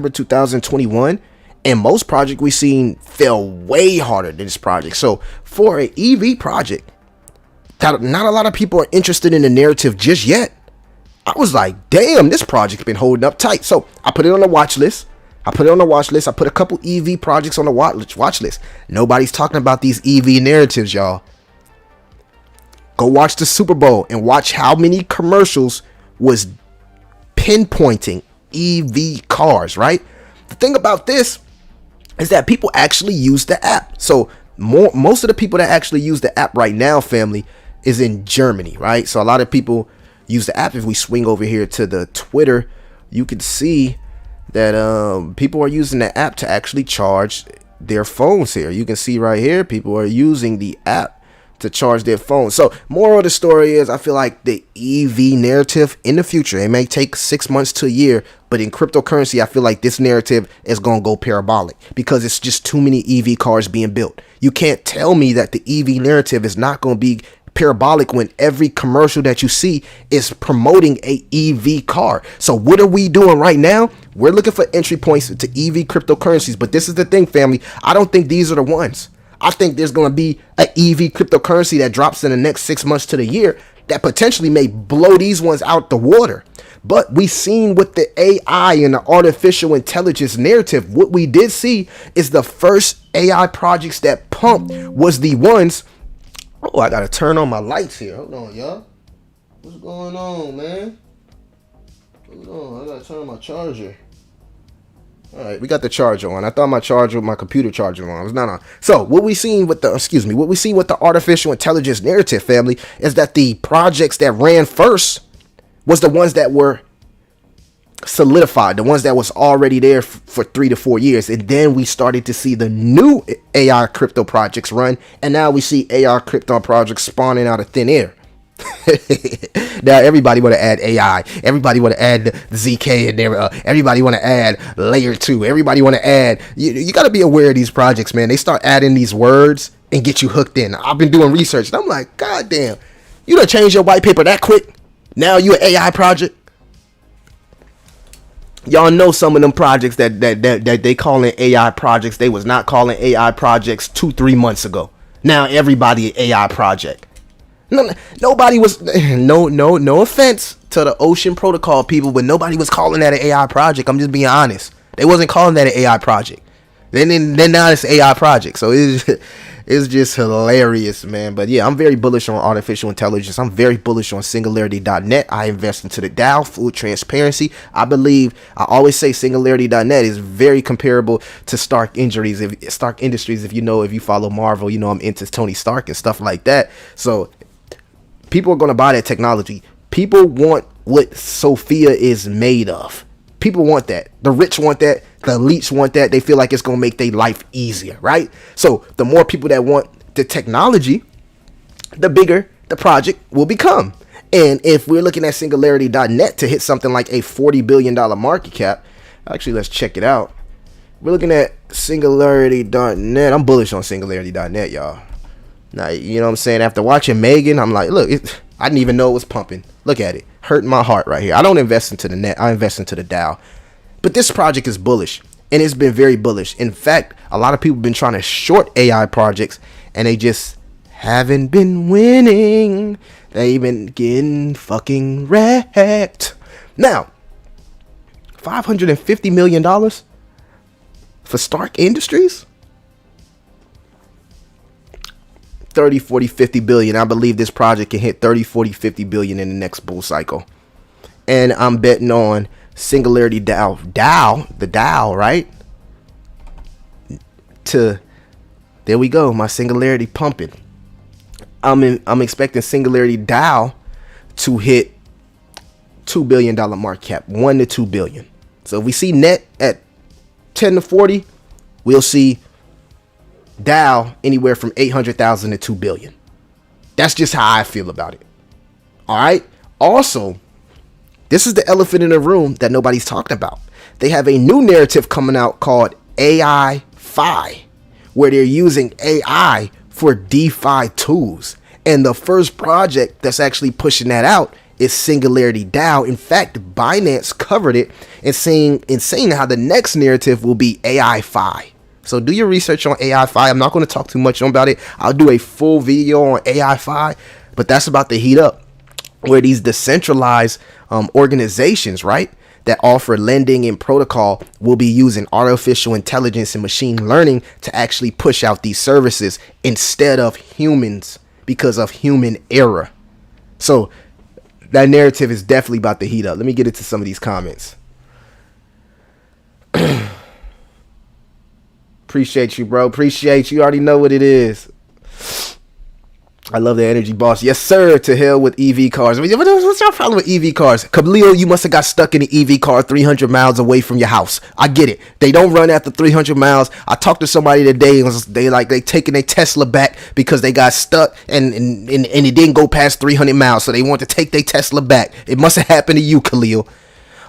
Speaker 1: 2021. And most projects we seen fell way harder than this project. So for an EV project, not a lot of people are interested in the narrative just yet. I was like, damn, this project's been holding up tight. So I put it on the watch list. I put a couple EV projects on the watch list. Nobody's talking about these EV narratives, y'all. Go watch the Super Bowl and watch how many commercials was pinpointing EV cars, right? The thing about this is that people actually use the app. So most of the people that actually use the app right now, family, is in Germany, right? So a lot of people use the app. If we swing over here to the Twitter, you can see that people are using the app to actually charge their phones here. You can see right here, people are using the app to charge their phones. So moral of the story is, I feel like the EV narrative in the future, it may take 6 months to a year, but in cryptocurrency, I feel like this narrative is going to go parabolic, because it's just too many EV cars being built. You can't tell me that the EV narrative is not going to be parabolic when every commercial that you see is promoting a EV car. So what are we doing right now? We're looking for entry points to EV cryptocurrencies. But this is the thing, family. I don't think these are the ones. I think there's going to be an EV cryptocurrency that drops in the next 6 months to the year that potentially may blow these ones out the water. But we seen with the AI and the artificial intelligence narrative, what we did see is the first AI projects that pumped was the ones. Oh, I gotta turn on my lights here. Hold on, y'all. What's going on, man? Hold on, I gotta turn on my charger. All right, we got the charger on. I thought my computer charger on. It was not on. So what we seen with the artificial intelligence narrative, family, is that the projects that ran first was the ones that were solidified, the ones that was already there for 3 to 4 years. And then we started to see the new AI crypto projects run, and now we see AI crypto projects spawning out of thin air. Now everybody want to add AI, everybody want to add ZK in there, everybody want to add layer 2, everybody want to add, you got to be aware of these projects, man. They start adding these words and get you hooked in. I've been doing research and I'm like, god damn, you done change your white paper that quick? Now you an AI project. Y'all know some of them projects that they calling AI projects. They was not calling AI projects 2-3 months ago. Now everybody an AI project. Nobody was no offense to the Ocean Protocol people, but nobody was calling that an AI project. I'm just being honest. They wasn't calling that an AI project. Then now it's an AI project. So it's just hilarious, man. But yeah, I'm very bullish on artificial intelligence. I'm very bullish on Singularity.net. I invest into the DAO, full transparency. I always say Singularity.net is very comparable to Stark Industries. If you follow Marvel, you know I'm into Tony Stark and stuff like that. So people are going to buy that technology. People want what Sophia is made of. People want that. The rich want that. The elites want that. They feel like it's going to make their life easier, right? So the more people that want the technology, the bigger the project will become. And if we're looking at Singularity.net to hit something like a $40 billion market cap, actually, let's check it out. We're looking at Singularity.net. I'm bullish on Singularity.net, y'all. Now, you know what I'm saying? After watching Megan, I'm like, look, I didn't even know it was pumping. Look at it. Hurting my heart right here. I don't invest into the net. I invest into the DAO. But this project is bullish, and it's been very bullish. In fact, a lot of people have been trying to short AI projects, and they just haven't been winning. They've been getting fucking wrecked. Now, $550 million for Stark Industries? 30, 40, 50 billion. I believe this project can hit 30, 40, 50 billion in the next bull cycle. And I'm betting on Singularity DAO, the DAO, right? There we go, my Singularity pumping. I'm expecting Singularity DAO to hit $2 billion market cap, 1 to 2 billion. So if we see net at 10 to 40, we'll see DAO anywhere from 800,000 to 2 billion. That's just how I feel about it. All right. Also, this is the elephant in the room that nobody's talking about. They have a new narrative coming out called AI-Fi, where they're using AI for DeFi tools. And the first project that's actually pushing that out is Singularity DAO. In fact, Binance covered it and saying how the next narrative will be AI-Fi. So do your research on AI-Fi. I'm not going to talk too much about it. I'll do a full video on AI-Fi, but that's about to heat up, where these decentralized organizations, right, that offer lending and protocol will be using artificial intelligence and machine learning to actually push out these services instead of humans because of human error. So that narrative is definitely about to heat up. Let me get into some of these comments. Appreciate you, bro. Appreciate you. You already know what it is. I love the energy, boss. Yes, sir. To hell with EV cars. What's your problem with EV cars? Khalil, you must have got stuck in an EV car 300 miles away from your house. I get it. They don't run after 300 miles. I talked to somebody today and they taking their Tesla back because they got stuck and it didn't go past 300 miles. So they want to take their Tesla back. It must have happened to you, Khalil.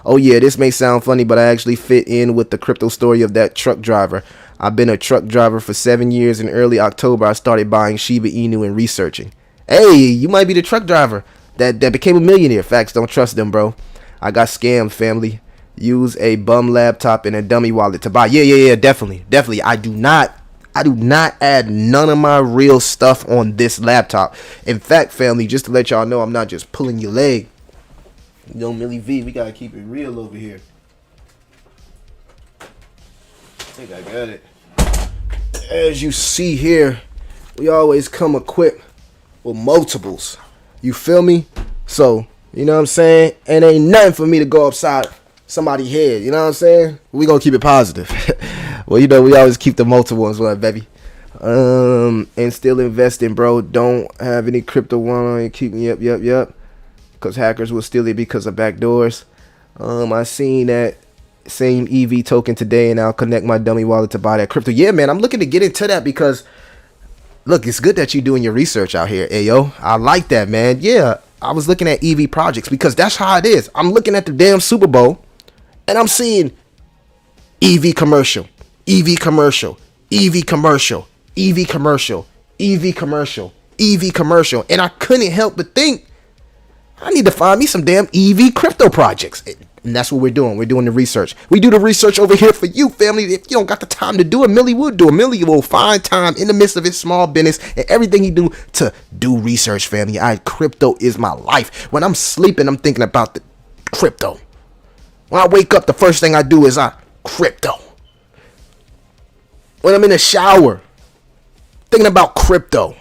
Speaker 1: Oh yeah, this may sound funny, but I actually fit in with the crypto story of that truck driver. I've been a truck driver for 7 years. In early October, I started buying Shiba Inu and researching. Hey, you might be the truck driver that became a millionaire. Facts, don't trust them, bro. I got scammed, family. Use a bum laptop and a dummy wallet to buy. Yeah, definitely. I do not add none of my real stuff on this laptop. In fact, family, just to let y'all know, I'm not just pulling your leg. Yo, Millie V, we gotta keep it real over here. I think I got it. As you see here, we always come equipped with multiples. You feel me? So, you know what I'm saying? And ain't nothing for me to go upside somebody's head. You know what I'm saying? We gonna keep it positive. Well, you know, we always keep the multiple as well, baby. And still investing, bro. Don't have any crypto one on. Keep me up. Because hackers will steal it because of backdoors. I seen that same EV token today, and I'll connect my dummy wallet to buy that crypto. Yeah, man, I'm looking to get into that because, look, it's good that you're doing your research out here, Ayo. I like that, man. Yeah, I was looking at EV projects because that's how it is. I'm looking at the damn Super Bowl, and I'm seeing EV commercial, EV commercial, EV commercial, EV commercial, EV commercial, EV commercial, and I couldn't help but think, I need to find me some damn EV crypto projects. And that's what we're doing. We're doing the research. We do the research over here for you, family. If you don't got the time to do it, Millie will do it. Millie will find time in the midst of his small business and everything he do to do research, family. Crypto is my life. When I'm sleeping, I'm thinking about the crypto. When I wake up, the first thing I do is crypto. When I'm in the shower, thinking about crypto.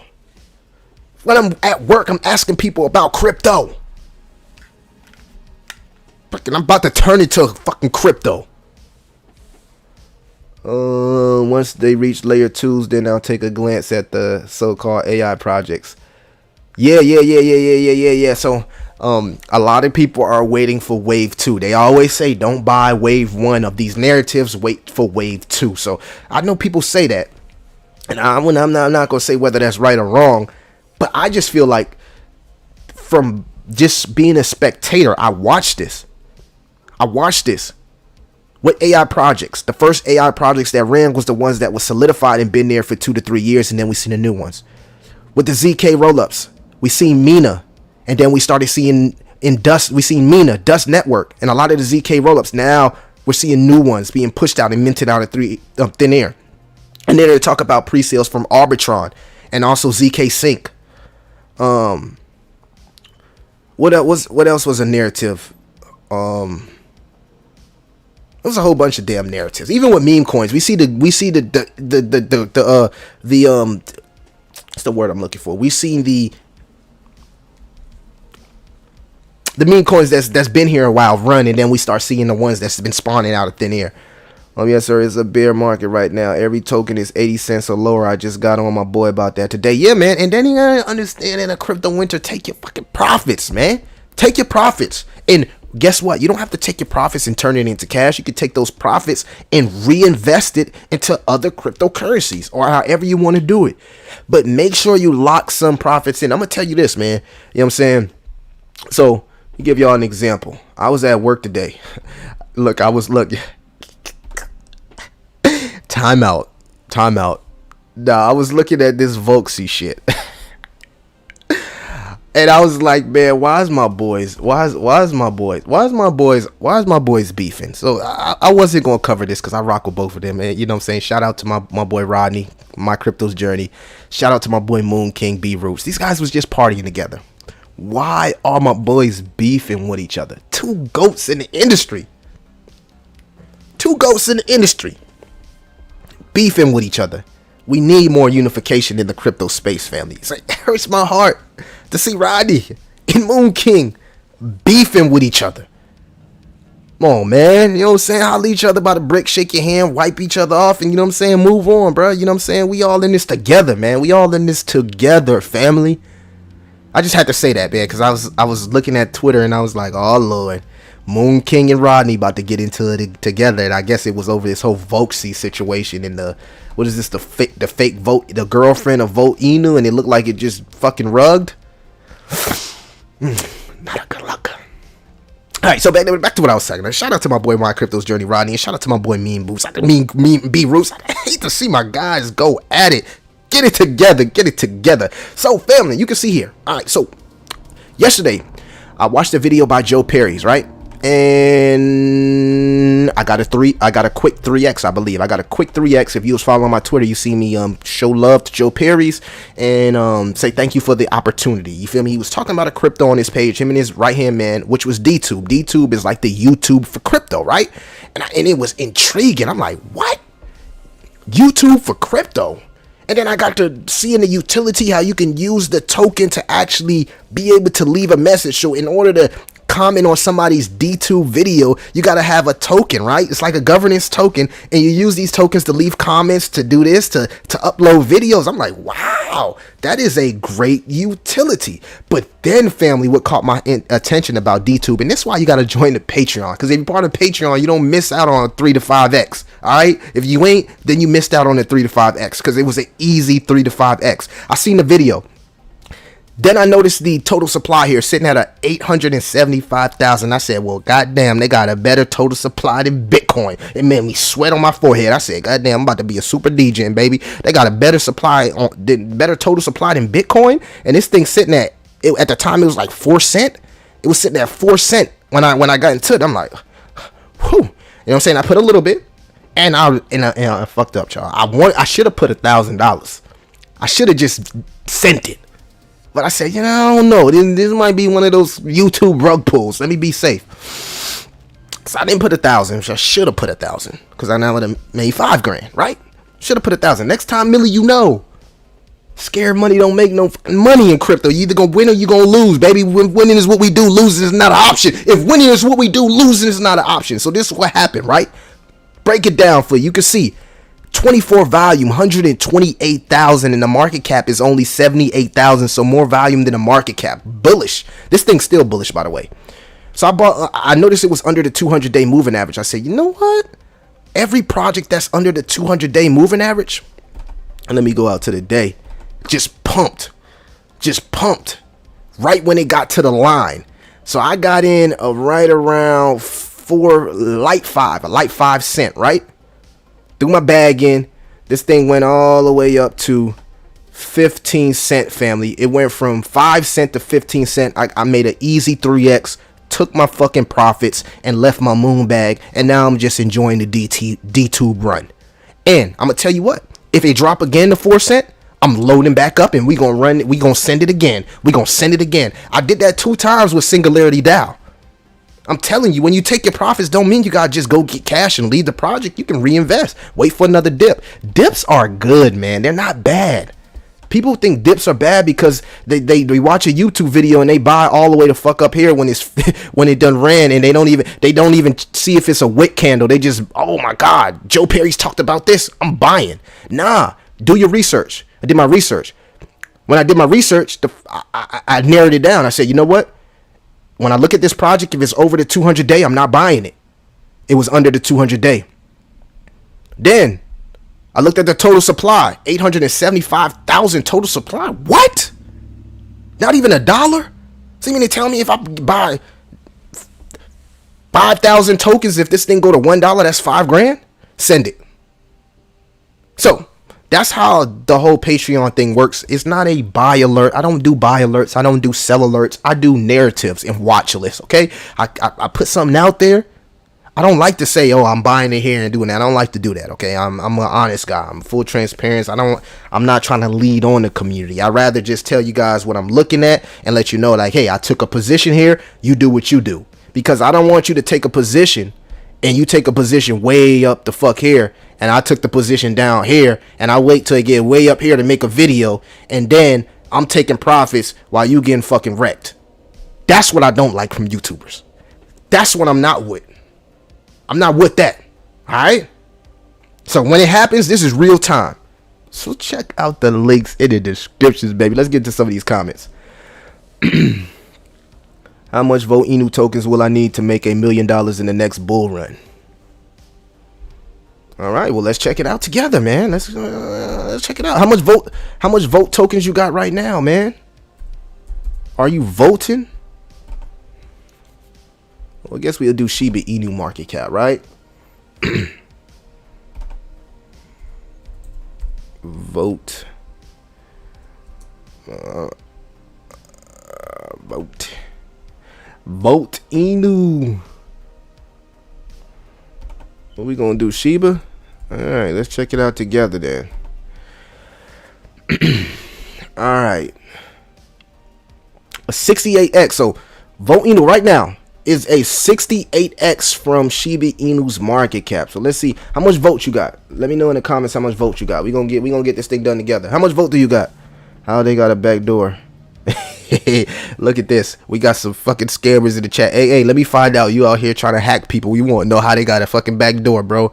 Speaker 1: When I'm at work, I'm asking people about crypto. I'm about to turn it to fucking crypto. Once they reach layer 2s, then I'll take a glance at the so-called AI projects. Yeah. So, a lot of people are waiting for wave 2. They always say don't buy wave 1 of these narratives, wait for wave 2. So I know people say that, and I'm not gonna say whether that's right or wrong, but I just feel like from just being a spectator, I watched this with AI projects. The first AI projects that ran was the ones that was solidified and been there for 2 to 3 years, and then we seen the new ones. With the ZK rollups, we seen Mina, and then we started seeing in Dust, we seen Mina, Dust Network, and a lot of the ZK rollups. Now we're seeing new ones being pushed out and minted out of thin air. And then they talk about pre-sales from Arbitron and also ZK Sync. What else was a narrative? There's a whole bunch of damn narratives. Even with meme coins, we see the what's the word I'm looking for? We seen the meme coins that's been here a while run, and then we start seeing the ones that's been spawning out of thin air. Yes, sir. It's a bear market right now. Every token is 80 cents or lower. I just got on my boy about that today. Yeah, man. And then you gotta understand, in a crypto winter, take your fucking profits, man. Take your profits. And guess what? You don't have to take your profits and turn it into cash. You can take those profits and reinvest it into other cryptocurrencies or however you want to do it. But make sure you lock some profits in. I'm going to tell you this, man. You know what I'm saying? So, to give y'all an example. I was at work today. Look. Time out. Nah, I was looking at this Volksy shit. And I was like, man, why is my boys beefing? So I wasn't going to cover this because I rock with both of them. And you know what I'm saying? Shout out to my boy Rodney, My Crypto's Journey. Shout out to my boy Moon King, B Roots. These guys was just partying together. Why are my boys beefing with each other? Two goats in the industry. Beefing with each other. We need more unification in the crypto space, family. It's like, it hurts my heart to see Rodney and Moon King beefing with each other. Come on, man. You know what I'm saying? Holler each other by the brick, shake your hand, wipe each other off, and you know what I'm saying? Move on, bro. You know what I'm saying? We all in this together, man. We all in this together, family. I just had to say that, man, because I was looking at Twitter and I was like, oh, Lord. Moon King and Rodney about to get into it together, and I guess it was over this whole Volksy situation and the fake vote, the girlfriend of Vote Inu, and it looked like it just fucking rugged. Not a good look. All right, so back to what I was saying. Shout out to my boy My Crypto's Journey, Rodney, and shout out to my boy Mean Boots. Mean B Roots. I hate to see my guys go at it. Get it together. So, family, you can see here. All right, so yesterday I watched a video by Joe Perry's, right? And I got a quick 3x, I believe. I got a quick 3x. If you was following my Twitter, you see me show love to Joe Perry's and say thank you for the opportunity. You feel me? He was talking about a crypto on his page, him and his right hand man, which was DTube. DTube is like the YouTube for crypto, right? And it was intriguing. I'm like, what? YouTube for crypto? And then I got to see in the utility how you can use the token to actually be able to leave a message. So in order to comment on somebody's D2 video, you got to have a token, right? It's like a governance token, and you use these tokens to leave comments, to do this, to upload videos. I'm like, wow, that is a great utility. But then, family, what caught my attention about DTube, and this is why you got to join the Patreon, because if you're part of Patreon, you don't miss out on 3 to 5x. All right, if you ain't, then you missed out on the 3 to 5x, because it was an easy 3 to 5x. I seen the video. Then I noticed the total supply here sitting at 875,000. I said, well, goddamn, they got a better total supply than Bitcoin. It made me sweat on my forehead. I said, goddamn, I'm about to be a super DJ, baby. They got a better total supply than Bitcoin. And this thing sitting at the time, it was like 4 cents. It was sitting at 4 cents when I got into it. I'm like, whew. You know what I'm saying? I put a little bit, and I fucked up, y'all. I should have put $1,000. I should have just sent it. But I said, I don't know. This might be one of those YouTube rug pulls. Let me be safe. So I didn't put 1,000. I should have put 1,000 because I now would have made $5,000, right? Should have put 1,000. Next time, Millie, scared money don't make no money in crypto. You either gonna win or you gonna lose, baby. Winning is what we do. Losing is not an option. If winning is what we do, losing is not an option. So this is what happened, right? Break it down for you. You can see 24 volume, 128,000, and the market cap is only 78,000. So more volume than the market cap. Bullish. This thing's still bullish, by the way. So I noticed it was under the 200-day moving average. I said, you know what? Every project that's under the 200-day moving average, and let me go out to the day, just pumped right when it got to the line. So I got in right around a light 5 cent, right? Threw my bag in. This thing went all the way up to 15 cent, family. It went from 5 cent to 15 cent. I made an easy 3x, took my fucking profits and left my moon bag, and now I'm just enjoying the D-tube run. And I'm gonna tell you what, if it drop again to 4 cent, I'm loading back up and we gonna send it again. I did that 2 times with Singularity DAO. I'm telling you, when you take your profits, don't mean you gotta just go get cash and leave the project. You can reinvest. Wait for another dip. Dips are good, man. They're not bad. People think dips are bad because they watch a YouTube video and they buy all the way to fuck up here when it done ran, and they don't even see if it's a wick candle. They just, oh my God, Joe Perry's talked about this, I'm buying. Nah, do your research. I did my research. When I did my research, I narrowed it down. I said, you know what? When I look at this project, if it's over the 200-day, I'm not buying it. It was under the 200-day. Then I looked at the total supply, 875,000 total supply. What? Not even $1? So you mean to tell me if I buy 5,000 tokens, if this thing go to $1, that's $5,000? Send it. So that's how the whole Patreon thing works. It's not a buy alert. I don't do buy alerts. I don't do sell alerts. I do narratives and watch lists. Okay. I put something out there. I don't like to say, oh, I'm buying it here and doing that. I don't like to do that. Okay. I'm an honest guy. I'm full transparency. I'm not trying to lead on the community. I'd rather just tell you guys what I'm looking at and let you know, like, hey, I took a position here. You do what you do, because I don't want you to take a position and you take a position way up the fuck here, and I took the position down here, and I wait till it get way up here to make a video, and then I'm taking profits while you getting fucking wrecked. That's what I don't like from YouTubers. That's what I'm not with. I'm not with that. Alright? So when it happens, this is real time. So check out the links in the descriptions, baby. Let's get to some of these comments. How much Vote Inu tokens will I need to make $1 million in the next bull run? All right, well, let's check it out together, man. Let's check it out. How much vote tokens you got right now, man? Are you voting? Well, I guess we'll do Shiba Inu market cap, right? Vote. Vote Inu. What we gonna do, Shiba? All right, let's check it out together then. All right, a 68x. So Vote Inu right now is a 68x from Shiba Inu's market cap. So let's see how much votes you got. Let me know in the comments how much votes you got. We gonna get this thing done together. How much vote do you got? How they got a back door? Look at this. We got some fucking scammers in the chat. Hey, let me find out. You out here trying to hack people. We want to know how they got a fucking back door, bro.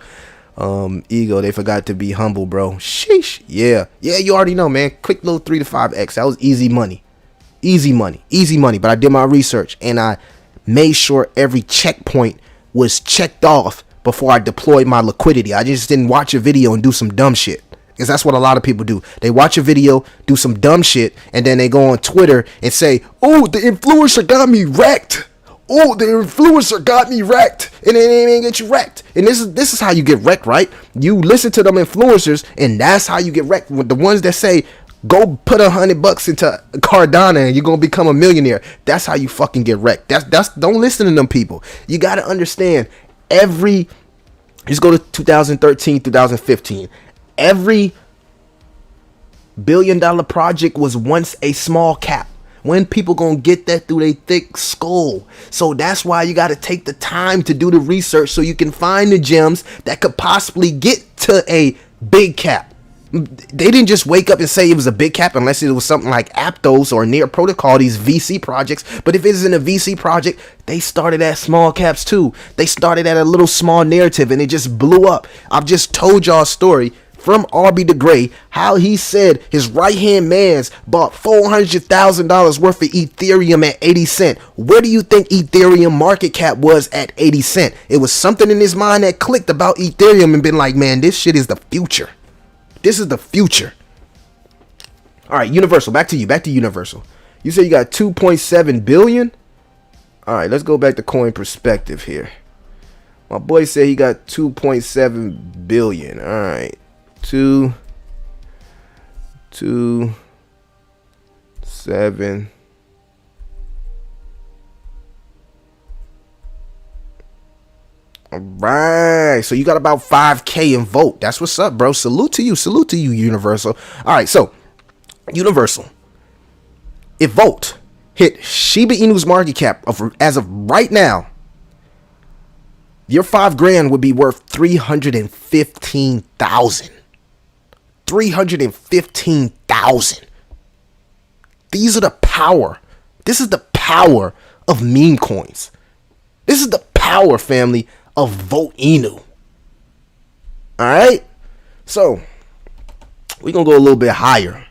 Speaker 1: Ego, they forgot to be humble, bro. Sheesh. Yeah, you already know, man. Quick little 3 to 5x. That was easy money. But I did my research and I made sure every checkpoint was checked off before I deployed my liquidity. I just didn't watch a video and do some dumb shit. Because that's what a lot of people do. They watch a video, do some dumb shit, and then they go on Twitter and say, oh, the influencer got me wrecked. Oh, the influencer got me wrecked. And then they get you wrecked. And this is how you get wrecked, right? You listen to them influencers, and that's how you get wrecked. With the ones that say, Go put $100 into Cardano and you're gonna become a millionaire. That's how you fucking get wrecked. That's don't listen to them people. You gotta understand just go to 2013, 2015. Every billion-dollar project was once a small cap. When people gonna get that through their thick skull? So that's why you gotta take the time to do the research so you can find the gems that could possibly get to a big cap. They didn't just wake up and say it was a big cap unless it was something like Aptos or Near Protocol, these VC projects. But if it isn't a VC project, they started at small caps too. They started at a little small narrative and it just blew up. I've just told y'all a story from Arby the Gray, how he said his right-hand man's bought $400,000 worth of Ethereum at 80 cents. Where do you think Ethereum market cap was at 80 cents? It was something in his mind that clicked about Ethereum and been like, man, this shit is the future. This is the future. All right, Universal, back to you. Back to Universal. You said you got 2.7 billion? All right, let's go back to Coin Perspective here. My boy said he got 2.7 billion. All right. 7. All right, so you got about 5K in vote. That's what's up, bro. Salute to you, Universal. All right, so Universal, if vote hit Shiba Inu's market cap as of right now, your $5,000 would be worth 315,000. 315,000. These are the power. This is the power of meme coins. This is the power, family, of Vote Inu. Alright? So, we're going to go a little bit higher.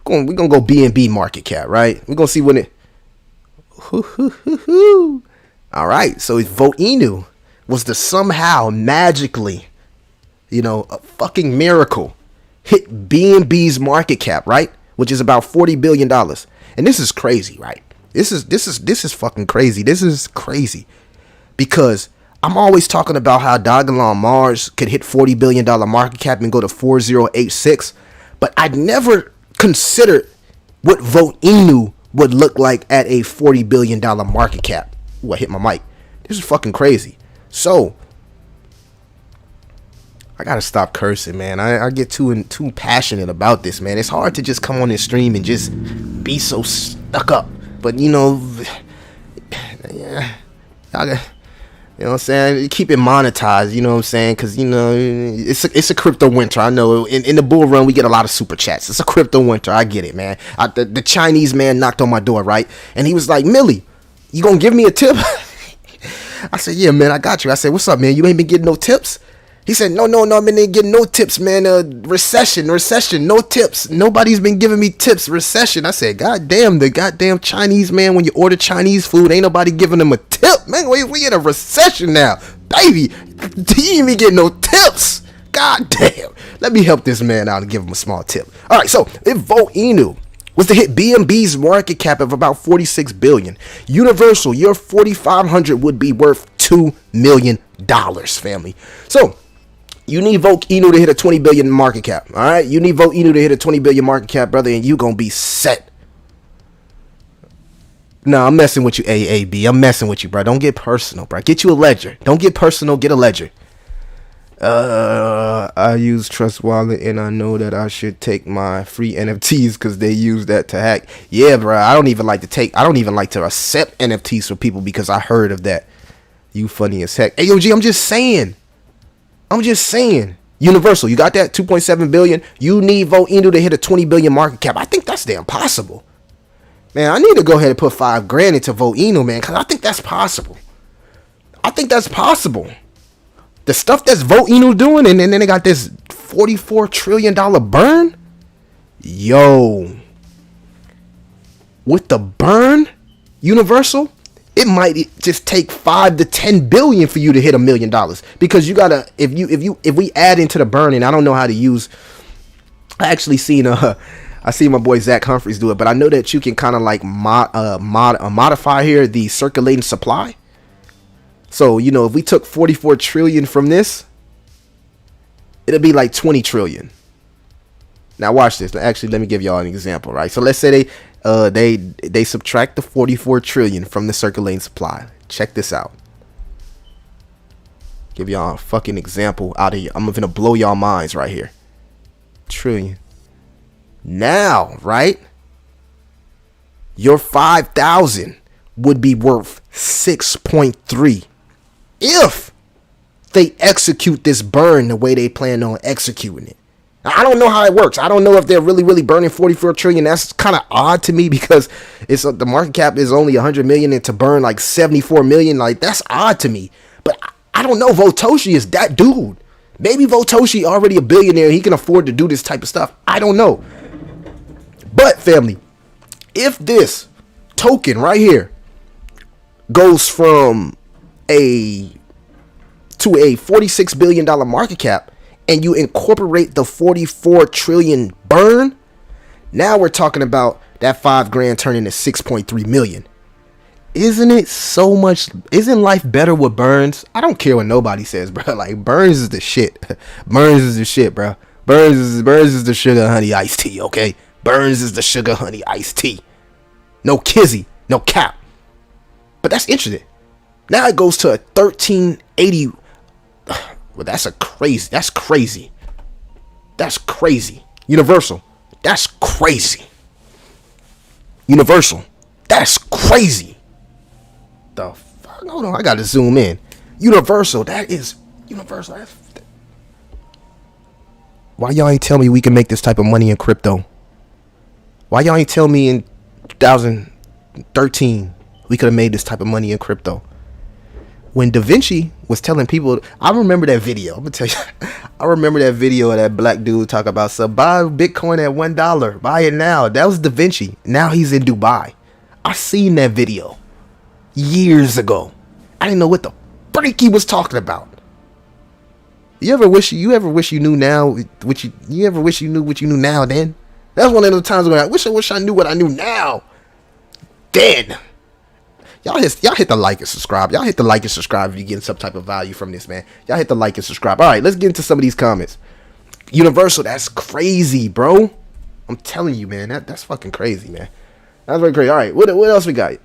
Speaker 1: We're going to go BNB market cap, right? We're going to see when it... Alright, so if Vote Inu was to somehow magically, a fucking miracle, hit BNB's market cap, right? Which is about $40 billion. And this is crazy, right? This is fucking crazy. This is crazy. Because I'm always talking about how Dogelon Mars could hit $40 billion market cap and go to 4086. But I'd never considered what Vote Inu would look like at a $40 billion market cap. Ooh, I hit my mic. This is fucking crazy. So, I gotta stop cursing, man. I get too passionate about this, man. It's hard to just come on this stream and just be so stuck up. But, yeah, y'all got... You know what I'm saying? Keep it monetized, you know what I'm saying? Because, it's a crypto winter. I know in the bull run, we get a lot of super chats. It's a crypto winter. I get it, man. The Chinese man knocked on my door, right? And he was like, Millie, you gonna give me a tip? I said, yeah, man, I got you. I said, what's up, man? You ain't been getting no tips? He said, no, I've been getting no tips, man. Recession, no tips. Nobody's been giving me tips. Recession. I said, God damn, the goddamn Chinese man, when you order Chinese food, ain't nobody giving them a tip. Man, we in a recession now. Baby, he ain't even getting no tips. God damn. Let me help this man out and give him a small tip. All right, so if Vote Inu was to hit BNB's market cap of about 46 billion, Universal, your 4,500 would be worth $2 million, family. So, you need Vote Inu to hit a 20 billion market cap. All right, you need Vote Inu to hit a 20 billion market cap, brother, and you gonna be set. No, I'm messing with you, AAB. I'm messing with you, bro. Don't get personal, bro. Get you a ledger. Don't get personal. Get a ledger. I use Trust Wallet, and I know that I should take my free NFTs because they use that to hack. Yeah, bro. I don't even like to accept NFTs for people because I heard of that. You funny as heck. AOG, I'm just saying. Universal, you got that? 2.7 billion. You need Vote Inu to hit a 20 billion market cap. I think that's damn possible. Man, I need to go ahead and put $5,000 into Vote Inu, man, because I think that's possible. The stuff that's Vote Inu doing, and then they got this $44 trillion burn. Yo. With the burn, Universal, it might just take 5 to 10 billion for you to hit $1 million, because you gotta, if we add into the burn, and I don't know how to use, I actually seen I see my boy Zach Humphreys do it, but I know that you can kind of like modify here the circulating supply. So, if we took 44 trillion from this, it'll be like 20 trillion. Now watch this. Actually, let me give y'all an example, right? So let's say they subtract the 44 trillion from the circulating supply. Check this out. Give y'all a fucking example out of here. I'm gonna blow y'all minds right here. Trillion. Now, right? Your 5,000 would be worth 6.3 if they execute this burn the way they plan on executing it. Now, I don't know how it works. I don't know if they're really burning 44 trillion. That's kind of odd to me because it's the market cap is only 100 million, and to burn like 74 million, like that's odd to me. But I don't know. Votoshi is that dude. Maybe Votoshi already a billionaire. He can afford to do this type of stuff. I don't know. But family, if this token right here goes from to a $46 billion market cap, and you incorporate the 44 trillion burn, now we're talking about that $5,000 turning to 6.3 million. Isn't it so much? Isn't life better with burns? I don't care what nobody says, bro. Like, burns is the shit. Burns is the shit, bro. Burns is the sugar honey iced tea, okay? Burns is the sugar honey iced tea. No kizzy, no cap. But that's interesting. Now it goes to a 1380. Well, that's crazy. That's crazy. Universal. That's crazy. Universal. That's crazy. The fuck? Hold on, I gotta zoom in. Universal. That is Universal. Why y'all ain't tell me we can make this type of money in crypto? Why y'all ain't tell me in 2013 we could have made this type of money in crypto? When Da Vinci was telling people, I remember that video. I'm gonna tell you, I remember that video of that black dude talk about, so buy Bitcoin at $1, buy it now. That was Da Vinci. Now he's in Dubai. I seen that video years ago. I didn't know what the freak he was talking about. You ever wish you knew now what you ever wish you knew what you knew now then? That's one of those times when I wish I knew what I knew now. Then. Y'all hit the like and subscribe. Y'all hit the like and subscribe if you're getting some type of value from this, man. Y'all hit the like and subscribe. All right, let's get into some of these comments. Universal, that's crazy, bro. I'm telling you, man. That's fucking crazy, man. That's very crazy. All right, what else we got?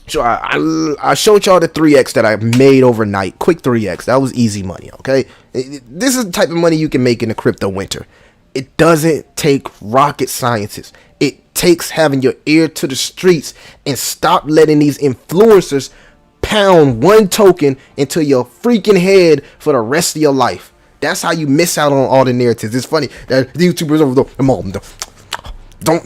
Speaker 1: So I showed y'all the 3x that I made overnight. Quick 3x. That was easy money, okay? This is the type of money you can make in the crypto winter. It doesn't take rocket sciences. It takes having your ear to the streets and stop letting these influencers pound one token into your freaking head for the rest of your life. That's how you miss out on all the narratives. It's funny that the YouTubers over there,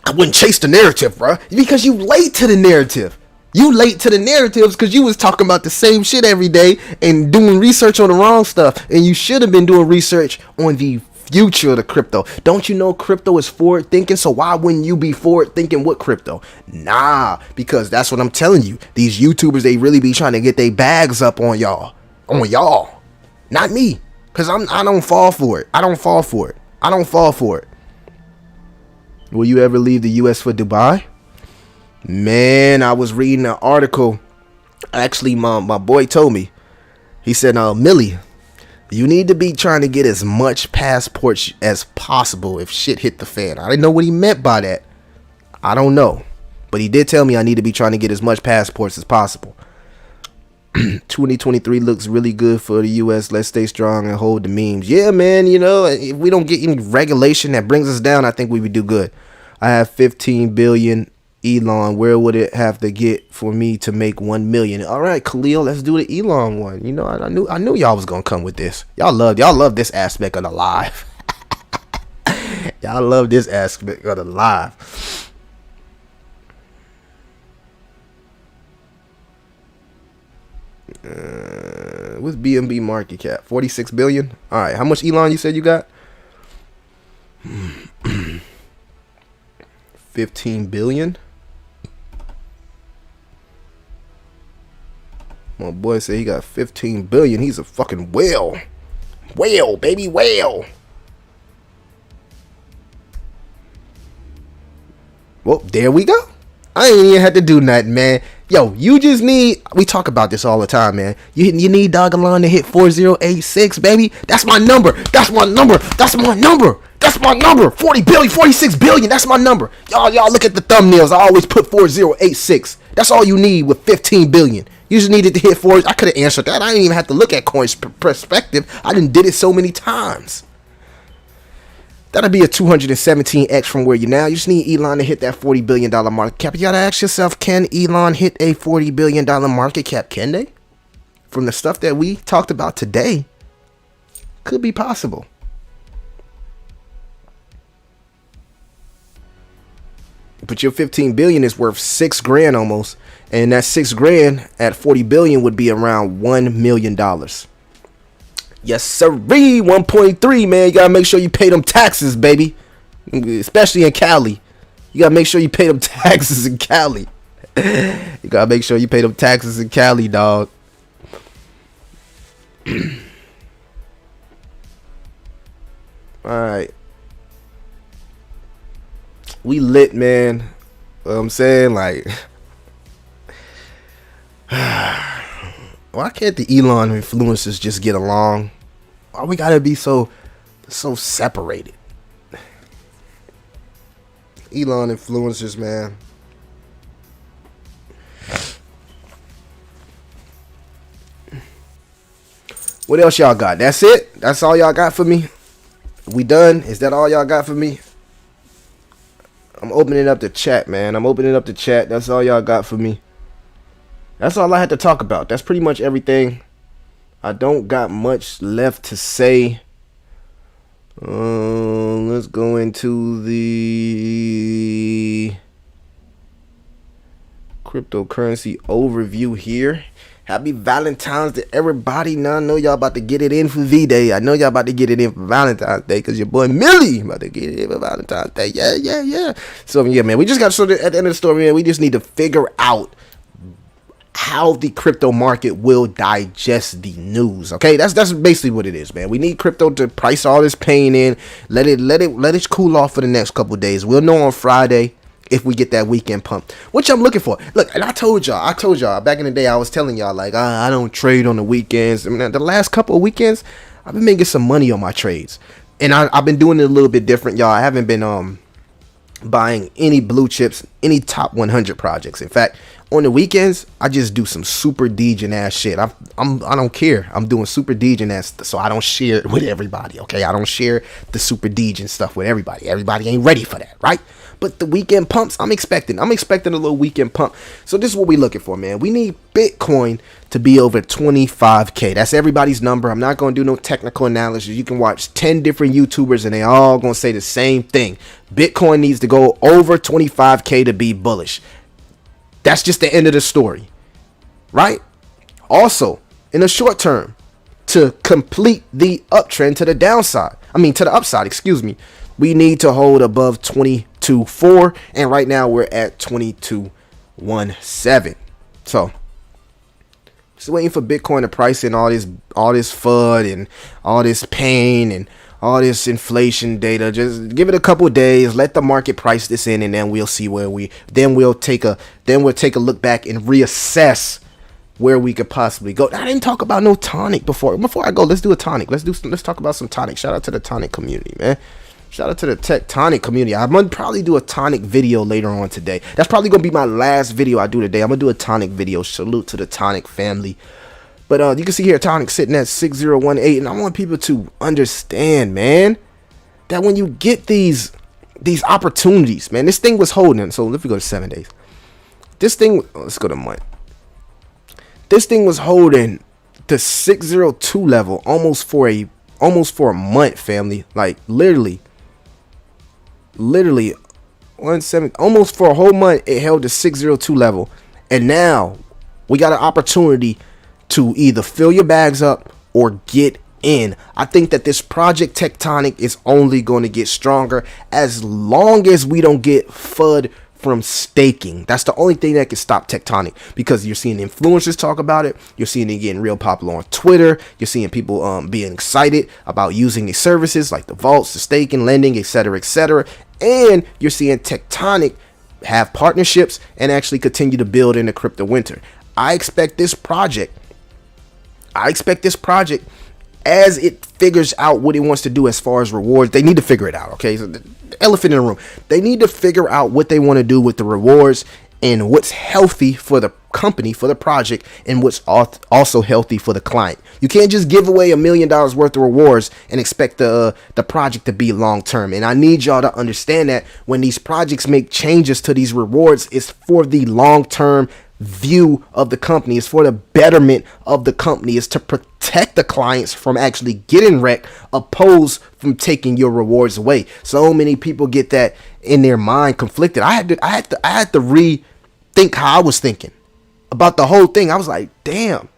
Speaker 1: I wouldn't chase the narrative, bro, because you late to the narrative. You late to the narratives because you was talking about the same shit every day and doing research on the wrong stuff. And you should have been doing research on the future of the crypto. Don't you know crypto is forward thinking? So why wouldn't you be forward thinking with crypto? Nah, because that's what I'm telling you. These YouTubers, they really be trying to get their bags up on y'all. On y'all. Not me. Because I don't fall for it. I don't fall for it. Will you ever leave the US for Dubai? Man, I was reading an article. Actually, my boy told me. He said, Millie, you need to be trying to get as much passports as possible if shit hit the fan. I didn't know what he meant by that. I don't know. But he did tell me I need to be trying to get as much passports as possible. 2023 looks really good for the US. Let's stay strong and hold the memes. Yeah, man, you know, if we don't get any regulation that brings us down, I think we would do good. I have 15 billion. Elon, where would it have to get for me to make 1 million? All right, Khalil, let's do the Elon one. You know, I knew y'all was gonna come with this. Y'all love this aspect of the live. Y'all love this aspect of the live. What's BNB market cap? 46 billion. All right, how much Elon you said you got? 15 billion. My boy said he got 15 billion. He's a fucking whale. Whale, baby, whale. Well, there we go. I ain't even had to do nothing, man. Yo, you just need, we talk about this all the time, man. You need Dogelon to hit 4086, baby. That's my number. That's my number. That's my number. That's my number. 40 billion, 46 billion. That's my number. Y'all look at the thumbnails. I always put 4086. That's all you need with 15 billion. You just needed to hit 4. I could have answered that. I didn't even have to look at coins perspective. I done did it so many times. That'll be a 217x from where you now. You just need Elon to hit that $40 billion market cap. You gotta ask yourself, can Elon hit a $40 billion market cap? Can they? From the stuff that we talked about today, could be possible. But your 15 billion is worth $6,000 almost, and that $6,000 at 40 billion would be around $1 million. Yes, sirree. 1.3, man. You gotta make sure you pay them taxes, baby. Especially in Cali. You gotta make sure you pay them taxes in Cali. You gotta make sure you pay them taxes in Cali, dog. Alright. We lit, man. I'm saying, like, why can't the Elon influencers just get along? Why we gotta be so separated? Elon influencers, man. What else y'all got? That's it? That's all y'all got for me? We done? Is that all y'all got for me? I'm opening up the chat, man. I'm opening up the chat. That's all y'all got for me. That's all I had to talk about. That's pretty much everything. I don't got much left to say. Let's go into the cryptocurrency overview here. Happy Valentine's to everybody. Now I know y'all about to get it in for V-Day. I know y'all about to get it in for Valentine's Day because your boy Millie about to get it in for Valentine's Day. Yeah. So, yeah, man, we just got sort of at the end of the story, man. We just need to figure out how the crypto market will digest the news. Okay, that's basically what it is, man. We need crypto to price all this pain in. Let it cool off for the next couple of days. We'll know on Friday if we get that weekend pump, which I'm looking for. Look, and I told y'all back in the day, I was telling y'all, like, I don't trade on the weekends. I mean, the last couple of weekends, I've been making some money on my trades, and I've been doing it a little bit different, y'all. I haven't been buying any blue chips, any top 100 projects. In fact, on the weekends, I just do some super degen ass shit. I don't care. I'm doing super degen ass, so I don't share it with everybody. Okay, I don't share the super degen stuff with everybody. Everybody ain't ready for that, right? But the weekend pumps, I'm expecting a little weekend pump. So this is what we're looking for, man. We need Bitcoin to be over 25K. That's everybody's number. I'm not going to do no technical analysis. You can watch 10 different YouTubers and they all going to say the same thing. Bitcoin needs to go over 25K to be bullish. That's just the end of the story, right? Also, in the short term, to complete the uptrend to the upside, we need to hold above 22.4, and right now we're at 22.17. So just waiting for Bitcoin to price in all this FUD and all this pain and all this inflation data. Just give it a couple of days, let the market price this in, and then we'll see where we'll take a look back and reassess where we could possibly go. I didn't talk about no tonic before I go. Let's do a tonic. Let's talk about some tonic. Shout out to the tonic community, man. Shout out to the tectonic community. I'm gonna probably do a tonic video later on today. That's probably gonna be my last video I do today. I'm gonna do a tonic video. Salute to the tonic family. But you can see here tonic sitting at 6018, and I want people to understand, man, that when you get these opportunities, man, this thing was holding. So if we go to 7 days, let's go to month. This thing was holding the 602 level almost for a month, family. Like literally 17, almost for a whole month it held the 602 level, and now we got an opportunity to either fill your bags up or get in. I think that this project Tectonic is only going to get stronger as long as we don't get FUD from staking. That's the only thing that can stop Tectonic, because you're seeing influencers talk about it. You're seeing it getting real popular on Twitter. You're seeing people being excited about using these services like the vaults, the staking, lending, etc., etc. And you're seeing Tectonic have partnerships and actually continue to build in the crypto winter. I expect this project as it figures out what it wants to do as far as rewards, they need to figure it out. Okay, so the elephant in the room, they need to figure out what they want to do with the rewards and what's healthy for the company, for the project, and what's also healthy for the client. You can't just give away $1 million worth of rewards and expect the project to be long term. And I need y'all to understand that when these projects make changes to these rewards, it's for the long term view of the company. It's for the betterment of the company. It's to protect the clients from actually getting wrecked, opposed from taking your rewards away. So many people get that in their mind conflicted. I had to rethink how I was thinking about the whole thing. I was like, damn,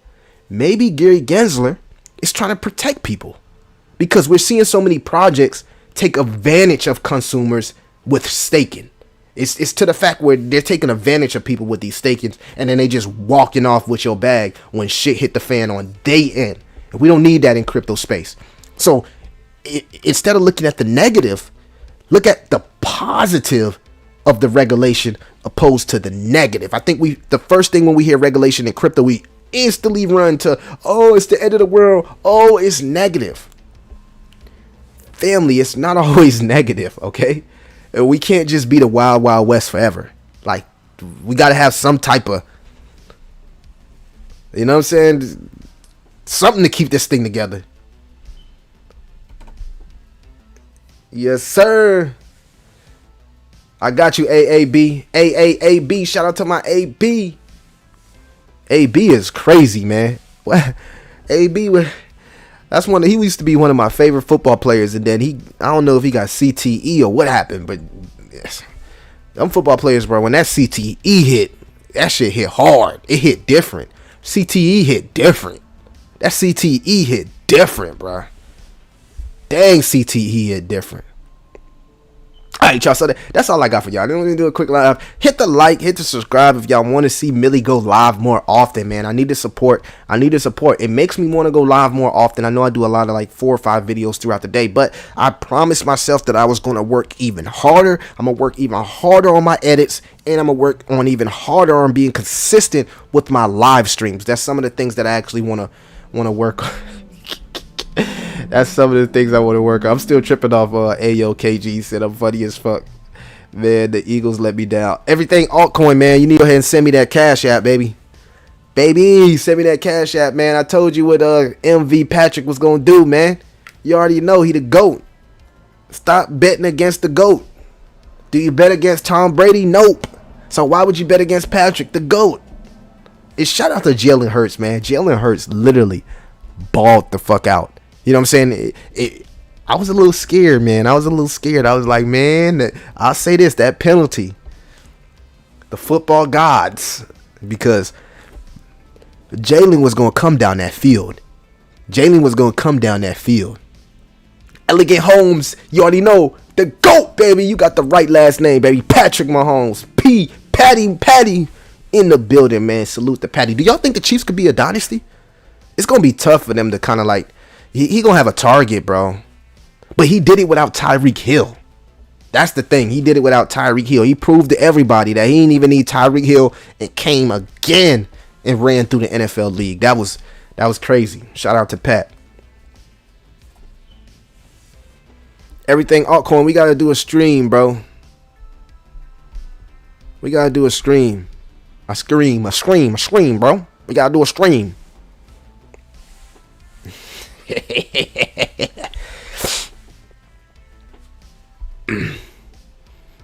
Speaker 1: maybe Gary Gensler is trying to protect people, because we're seeing so many projects take advantage of consumers with staking. It's to the fact where they're taking advantage of people with these stakings, and then they just walking off with your bag when shit hit the fan on day end. And we don't need that in crypto space. So instead of looking at the negative, look at the positive of the regulation opposed to the negative. I think the first thing when we hear regulation in crypto, we instantly run to, oh, it's the end of the world. Oh, it's negative. Family, it's not always negative, okay? We can't just be the wild, wild west forever. Like, we got to have some type of, you know what I'm saying? Something to keep this thing together. Yes, sir. I got you, AAB. AAAB. Shout out to my AB. AB is crazy, man. What? AB, that's he used to be one of my favorite football players, and then I don't know if he got CTE or what happened, but yes, them football players, bro, when that CTE hit, that shit hit hard. It hit different. CTE hit different. That CTE hit different, bro. Dang, CTE hit different. All right, y'all, so that's all I got for y'all. Let me do a quick live. Hit the like, hit the subscribe if y'all want to see Millie go live more often, man. I need the support. It makes me want to go live more often. I know I do a lot of like 4 or 5 videos throughout the day, but I promised myself that I was going to work even harder. I'm going to work even harder on my edits, and I'm going to work on even harder on being consistent with my live streams. That's some of the things that I actually want to work on. That's some of the things I want to work on. I'm still tripping off Ayo KG said I'm funny as fuck. Man, the Eagles let me down. Everything altcoin, man. You need to go ahead and send me that cash app, baby. Baby, send me that cash app, man. I told you what MV Patrick was going to do, man. You already know he the GOAT. Stop betting against the GOAT. Do you bet against Tom Brady? Nope. So why would you bet against Patrick, the GOAT? It's shout out to Jalen Hurts, man. Jalen Hurts literally balled the fuck out. You know what I'm saying? I was a little scared, man. I was like, man, I'll say this, that penalty, the football gods, because Jalen was going to come down that field. Elegant Holmes, you already know, the GOAT, baby. You got the right last name, baby. Patrick Mahomes. Patty in the building, man. Salute to Patty. Do y'all think the Chiefs could be a dynasty? It's going to be tough for them to kind of like, he going to have a target, bro. But he did it without Tyreek Hill. That's the thing. He did it without Tyreek Hill. He proved to everybody that he didn't even need Tyreek Hill, and came again and ran through the NFL league. That was crazy. Shout out to Pat. Everything altcoin, we got to do a stream, bro. We got to do a stream. A scream, bro. We got to do a stream.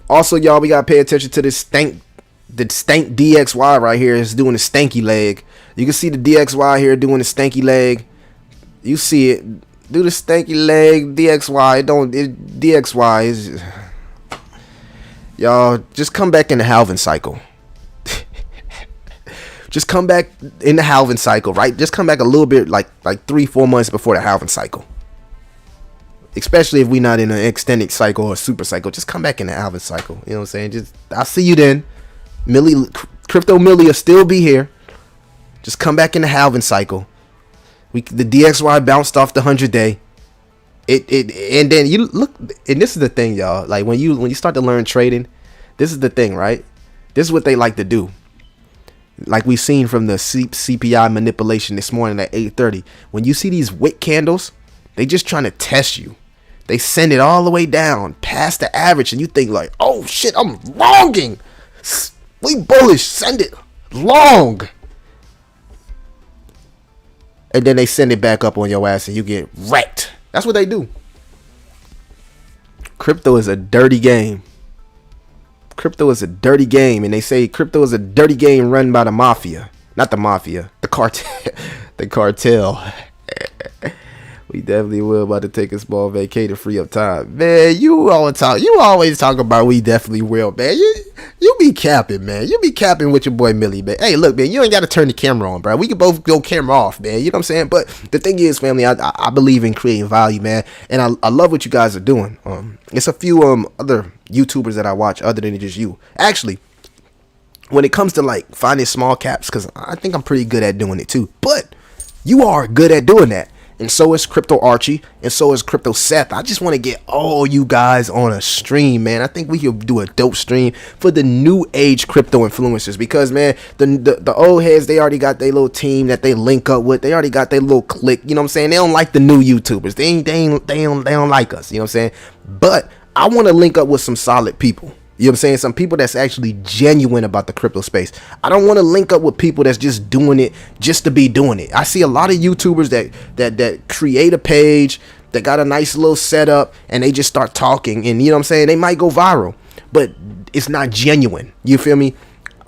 Speaker 1: Also, y'all, we gotta pay attention to this stank DXY right here. Is doing the stanky leg. You can see the DXY here doing the stanky leg. You see it. Do the stanky leg. DXY is. Y'all, just come back in the halving cycle. Just come back in the halving cycle, right? Just come back a little bit, like 3-4 months before the halving cycle. Especially if we're not in an extended cycle or super cycle. Just come back in the halving cycle. You know what I'm saying? I'll see you then. Crypto Millie will still be here. Just come back in the halving cycle. The DXY bounced off the 100-day. And then you look, and this is the thing, y'all. Like when you start to learn trading, this is the thing, right? This is what they like to do. like we seen from the CPI manipulation this morning at 8:30. When you see these wick candles, they just trying to test you. They send it all the way down past the average, and you think like, oh shit, I'm longing. We bullish, send it long. And then they send it back up on your ass and you get wrecked. That's what they do. Crypto is a dirty game. Crypto is a dirty game, and they say crypto is a dirty game run by the mafia. Not the mafia, the cartel. The cartel. We definitely will about to take a small vacation to free up time. Man, you always talk about we definitely will, man. You be capping, man. You be capping with your boy Millie, man. Hey, look, man, you ain't got to turn the camera on, bro. We can both go camera off, man. You know what I'm saying? But the thing is, family, I believe in creating value, man. And I love what you guys are doing. It's a few other YouTubers that I watch other than just you. Actually, when it comes to like finding small caps, because I think I'm pretty good at doing it too. But you are good at doing that. And so is Crypto Archie, and so is Crypto Seth. I just want to get all you guys on a stream, man. I think we could do a dope stream for the new age crypto influencers, because, man, the old heads, they already got their little team that they link up with. They already got their little clique. You know what I'm saying? They don't like the new YouTubers. They don't like us. You know what I'm saying? But I want to link up with some solid people. You know what I'm saying? Some people that's actually genuine about the crypto space. I don't want to link up with people that's just doing it just to be doing it. I see a lot of YouTubers that create a page, that got a nice little setup, and they just start talking, and you know what I'm saying? They might go viral, but it's not genuine. You feel me?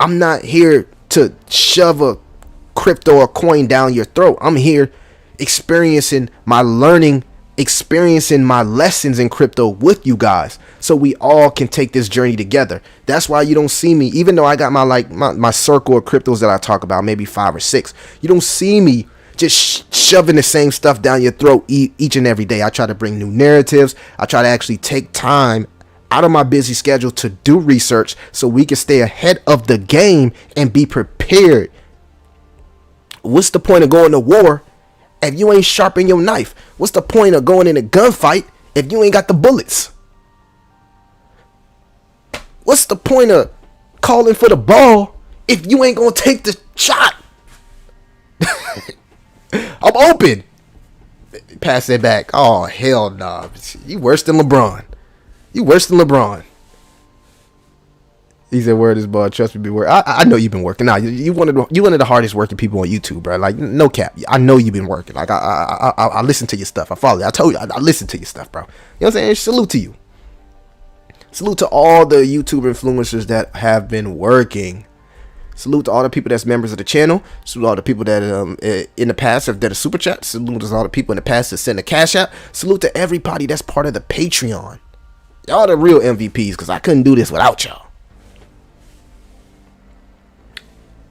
Speaker 1: I'm not here to shove a crypto or coin down your throat. I'm here experiencing my learning, experiencing my lessons in crypto with you guys, so we all can take this journey together. That's why you don't see me, even though I got my circle of cryptos that I talk about, maybe 5 or 6, you don't see me just shoving the same stuff down your throat each and every day. I try to bring new narratives. I try to actually take time out of my busy schedule to do research so we can stay ahead of the game and be prepared. What's the point of going to war if you ain't sharpen your knife? What's the point of going in a gunfight if you ain't got the bullets? What's the point of calling for the ball if you ain't gonna take the shot? I'm open. Pass it back. Oh, hell no. You worse than LeBron. You worse than LeBron. He said, word is ball. Trust me, be working. I know you've been working. Nah, you one of the hardest working people on YouTube, bro. Like, no cap. I know you've been working. Like, I listen to your stuff. I follow you. I told you, I listen to your stuff, bro. You know what I'm saying? Salute to you. Salute to all the YouTube influencers that have been working. Salute to all the people that's members of the channel. Salute to all the people that in the past have done a super chat. Salute to all the people in the past that sent a cash out. Salute to everybody that's part of the Patreon. Y'all the real MVPs, because I couldn't do this without y'all.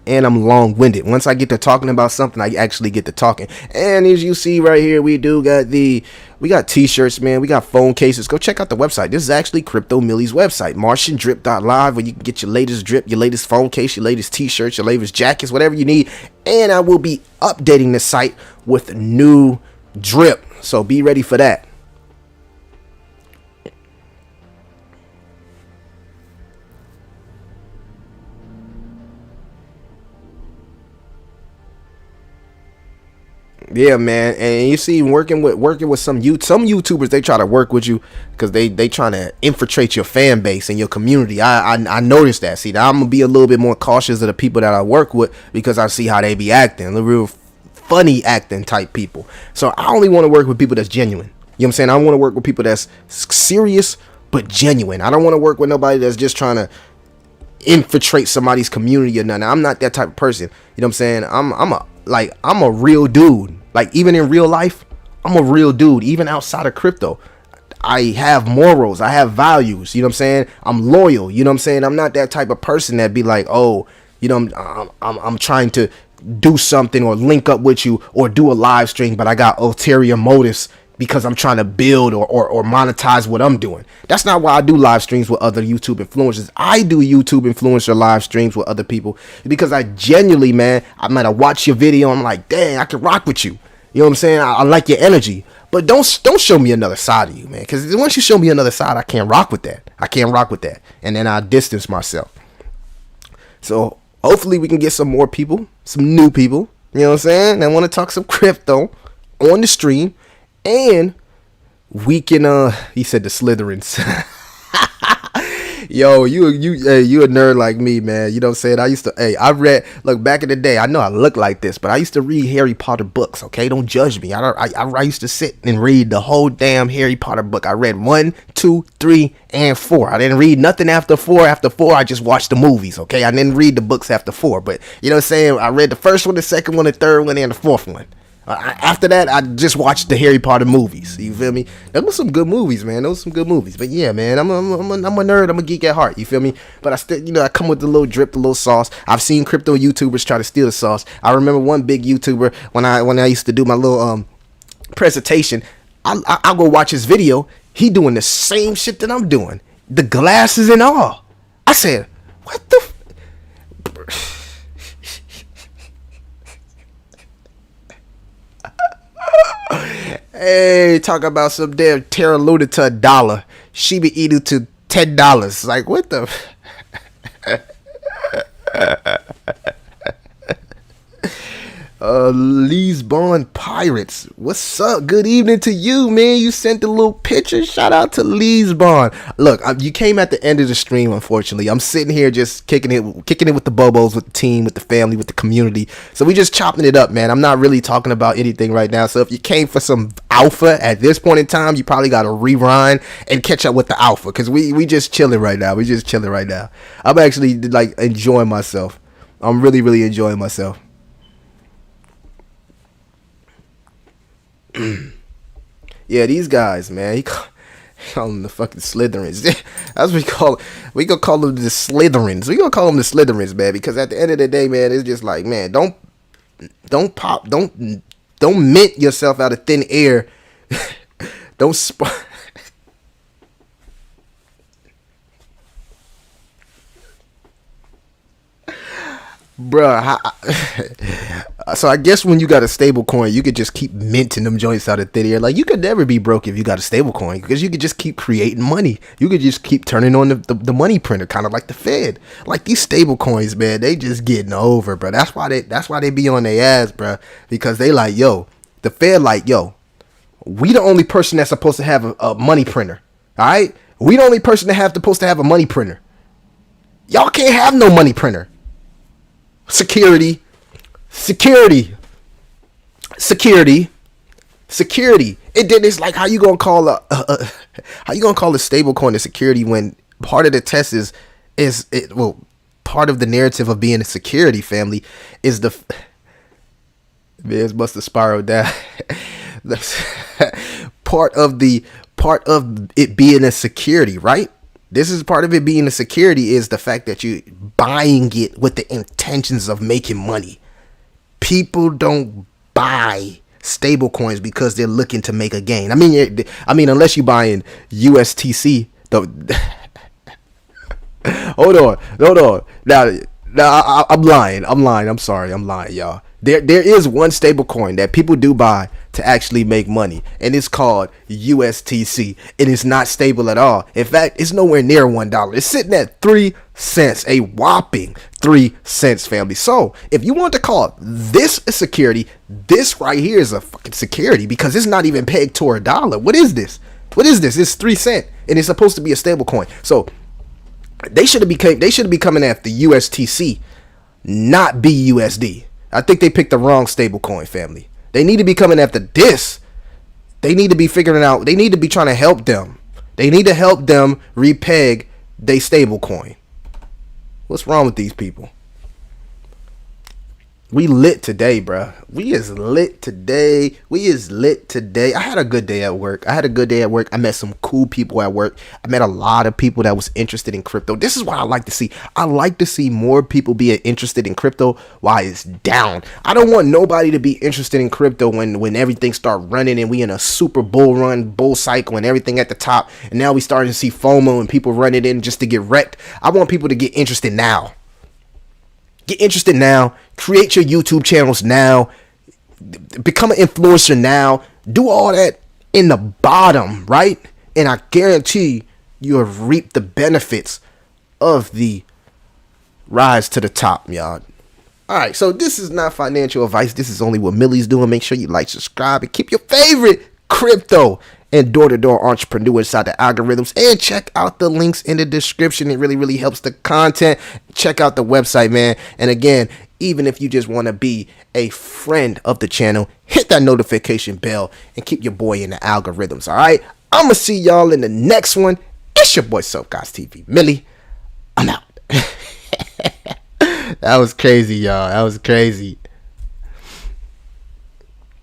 Speaker 1: And I'm long-winded. Once I get to talking about something, I actually get to talking. And as you see right here, we got t-shirts, man. We got phone cases. Go check out the website. This is actually Crypto Millie's website, martiandrip.live, where you can get your latest drip, your latest phone case, your latest t-shirts, your latest jackets, whatever you need. And I will be updating the site with new drip, so be ready for that. Yeah, man, and you see, working with some YouTubers, they try to work with you because they trying to infiltrate your fan base and your community. I noticed that. See, now I'm gonna be a little bit more cautious of the people that I work with, because I see how they be acting, the real funny acting type people. So I only want to work with people that's genuine. You know what I'm saying? I want to work with people that's serious but genuine. I don't want to work with nobody that's just trying to infiltrate somebody's community or nothing. I'm not that type of person. You know what I'm saying? I'm a real dude. Like, even in real life, I'm a real dude. Even outside of crypto, I have morals. I have values. You know what I'm saying? I'm loyal. You know what I'm saying? I'm not that type of person that be like, oh, you know, I'm trying to do something or link up with you or do a live stream, but I got ulterior motives because I'm trying to build or monetize what I'm doing. That's not why I do live streams with other YouTube influencers. I do YouTube influencer live streams with other people because I genuinely, man, I might have watched your video. I'm like, dang, I can rock with you. You know what I'm saying? I like your energy. But don't show me another side of you, man. Because once you show me another side, I can't rock with that. And then I distance myself. So Hopefully we can get some more people, some new people, you know what I'm saying, that want to talk some crypto on the stream. And we can he said the Slytherins. Yo, you a nerd like me, man. You know what I'm saying? I read, look, back in the day, I know I look like this, but I used to read Harry Potter books, okay? Don't judge me. I used to sit and read the whole damn Harry Potter book. I read 1, 2, 3, and 4. I didn't read nothing after 4. After 4, I just watched the movies, okay? I didn't read the books after 4, but you know what I'm saying? I read the first one, the second one, the third one, and the fourth one. After that, I just watched the Harry Potter movies. You feel me? Those were some good movies, man. Those were some good movies. But yeah, man, I'm a nerd. I'm a geek at heart. You feel me? But I still, you know, I come with the little drip, the little sauce. I've seen crypto YouTubers try to steal the sauce. I remember one big YouTuber when I used to do my little presentation. I'll go watch his video. He doing the same shit that I'm doing. The glasses and all. I said, what the? Hey, talk about some damn Terra Luna to $1. She be eating to $10. Like, what the? Lisbon Pirates. What's up? Good evening to you, man. You sent the little picture. Shout out to Lisbon. Look, you came at the end of the stream, unfortunately. I'm sitting here just kicking it with the bobos, with the team, with the family, with the community. So we just chopping it up, man. I'm not really talking about anything right now. So if you came for some alpha at this point in time, you probably got to rewind and catch up with the alpha, because we just chilling right now. I'm actually like enjoying myself. I'm really, really enjoying myself. Yeah, these guys, man. He call them the fucking Slytherins. That's what we call it. We gonna call them the Slytherins. We gonna call them the Slytherins, man. Because at the end of the day, man, it's just like, man, don't mint yourself out of thin air. Don't Bruh, so I guess when you got a stable coin, you could just keep minting them joints out of thin air. Like, you could never be broke if you got a stable coin, because you could just keep creating money. You could just keep turning on the money printer, kind of like the Fed. Like, these stable coins, man, they just getting over, bro. That's why they be on their ass, bro, because they like, yo, the Fed like, yo, we the only person that's supposed to have a money printer. All right, we the only person that supposed to have a money printer. Y'all can't have no money printer. Security. And then it's like, how you gonna call a stable coin a security when part of the test part of the narrative of being a security, family, is the man must have spiraled down. part of it being a security, right? This is part of it being a security, is the fact that you buying it with the intentions of making money. People don't buy stable coins because they're looking to make a gain. I mean, unless you're buying USTC. Hold on. Now I'm lying. I'm sorry. I'm lying, y'all. There is one stable coin that people do buy to actually make money, and it's called USTC. It is not stable at all. In fact, it's nowhere near $1. It's sitting at 3 cents, a whopping 3 cents, family. So if you want to call this a security, this right here is a fucking security, because it's not even pegged to $1. What is this? It's 3 cents, and it's supposed to be a stable coin. So they should be coming after USTC, not BUSD. I think they picked the wrong stable coin, family. They need to be coming after this. They need to be figuring out. They need to be trying to help them. They need to help them repeg they stable coin. What's wrong with these people? We lit today, bro. We is lit today. I had a good day at work. I met some cool people at work. I met a lot of people that was interested in crypto. This is what I like to see. I like to see more people being interested in crypto while it's down. I don't want nobody to be interested in crypto when everything start running and we in a super bull cycle and everything at the top. And now we starting to see FOMO and people running in just to get wrecked. I want people to get interested now. Get interested now. Create your YouTube channels now. Become an influencer now. Do all that in the bottom, right? And I guarantee you have reaped the benefits of the rise to the top, y'all. All right, so this is not financial advice. This is only what Millie's doing. Make sure you like, subscribe, and keep your favorite crypto and door-to-door entrepreneur inside the algorithms. And check out the links in the description. It really, really helps the content. Check out the website, man. And again, even if you just want to be a friend of the channel, hit that notification bell and keep your boy in the algorithms, all right? I'm going to see y'all in the next one. It's your boy, Soap Guys TV. Millie, I'm out. That was crazy, y'all. That was crazy.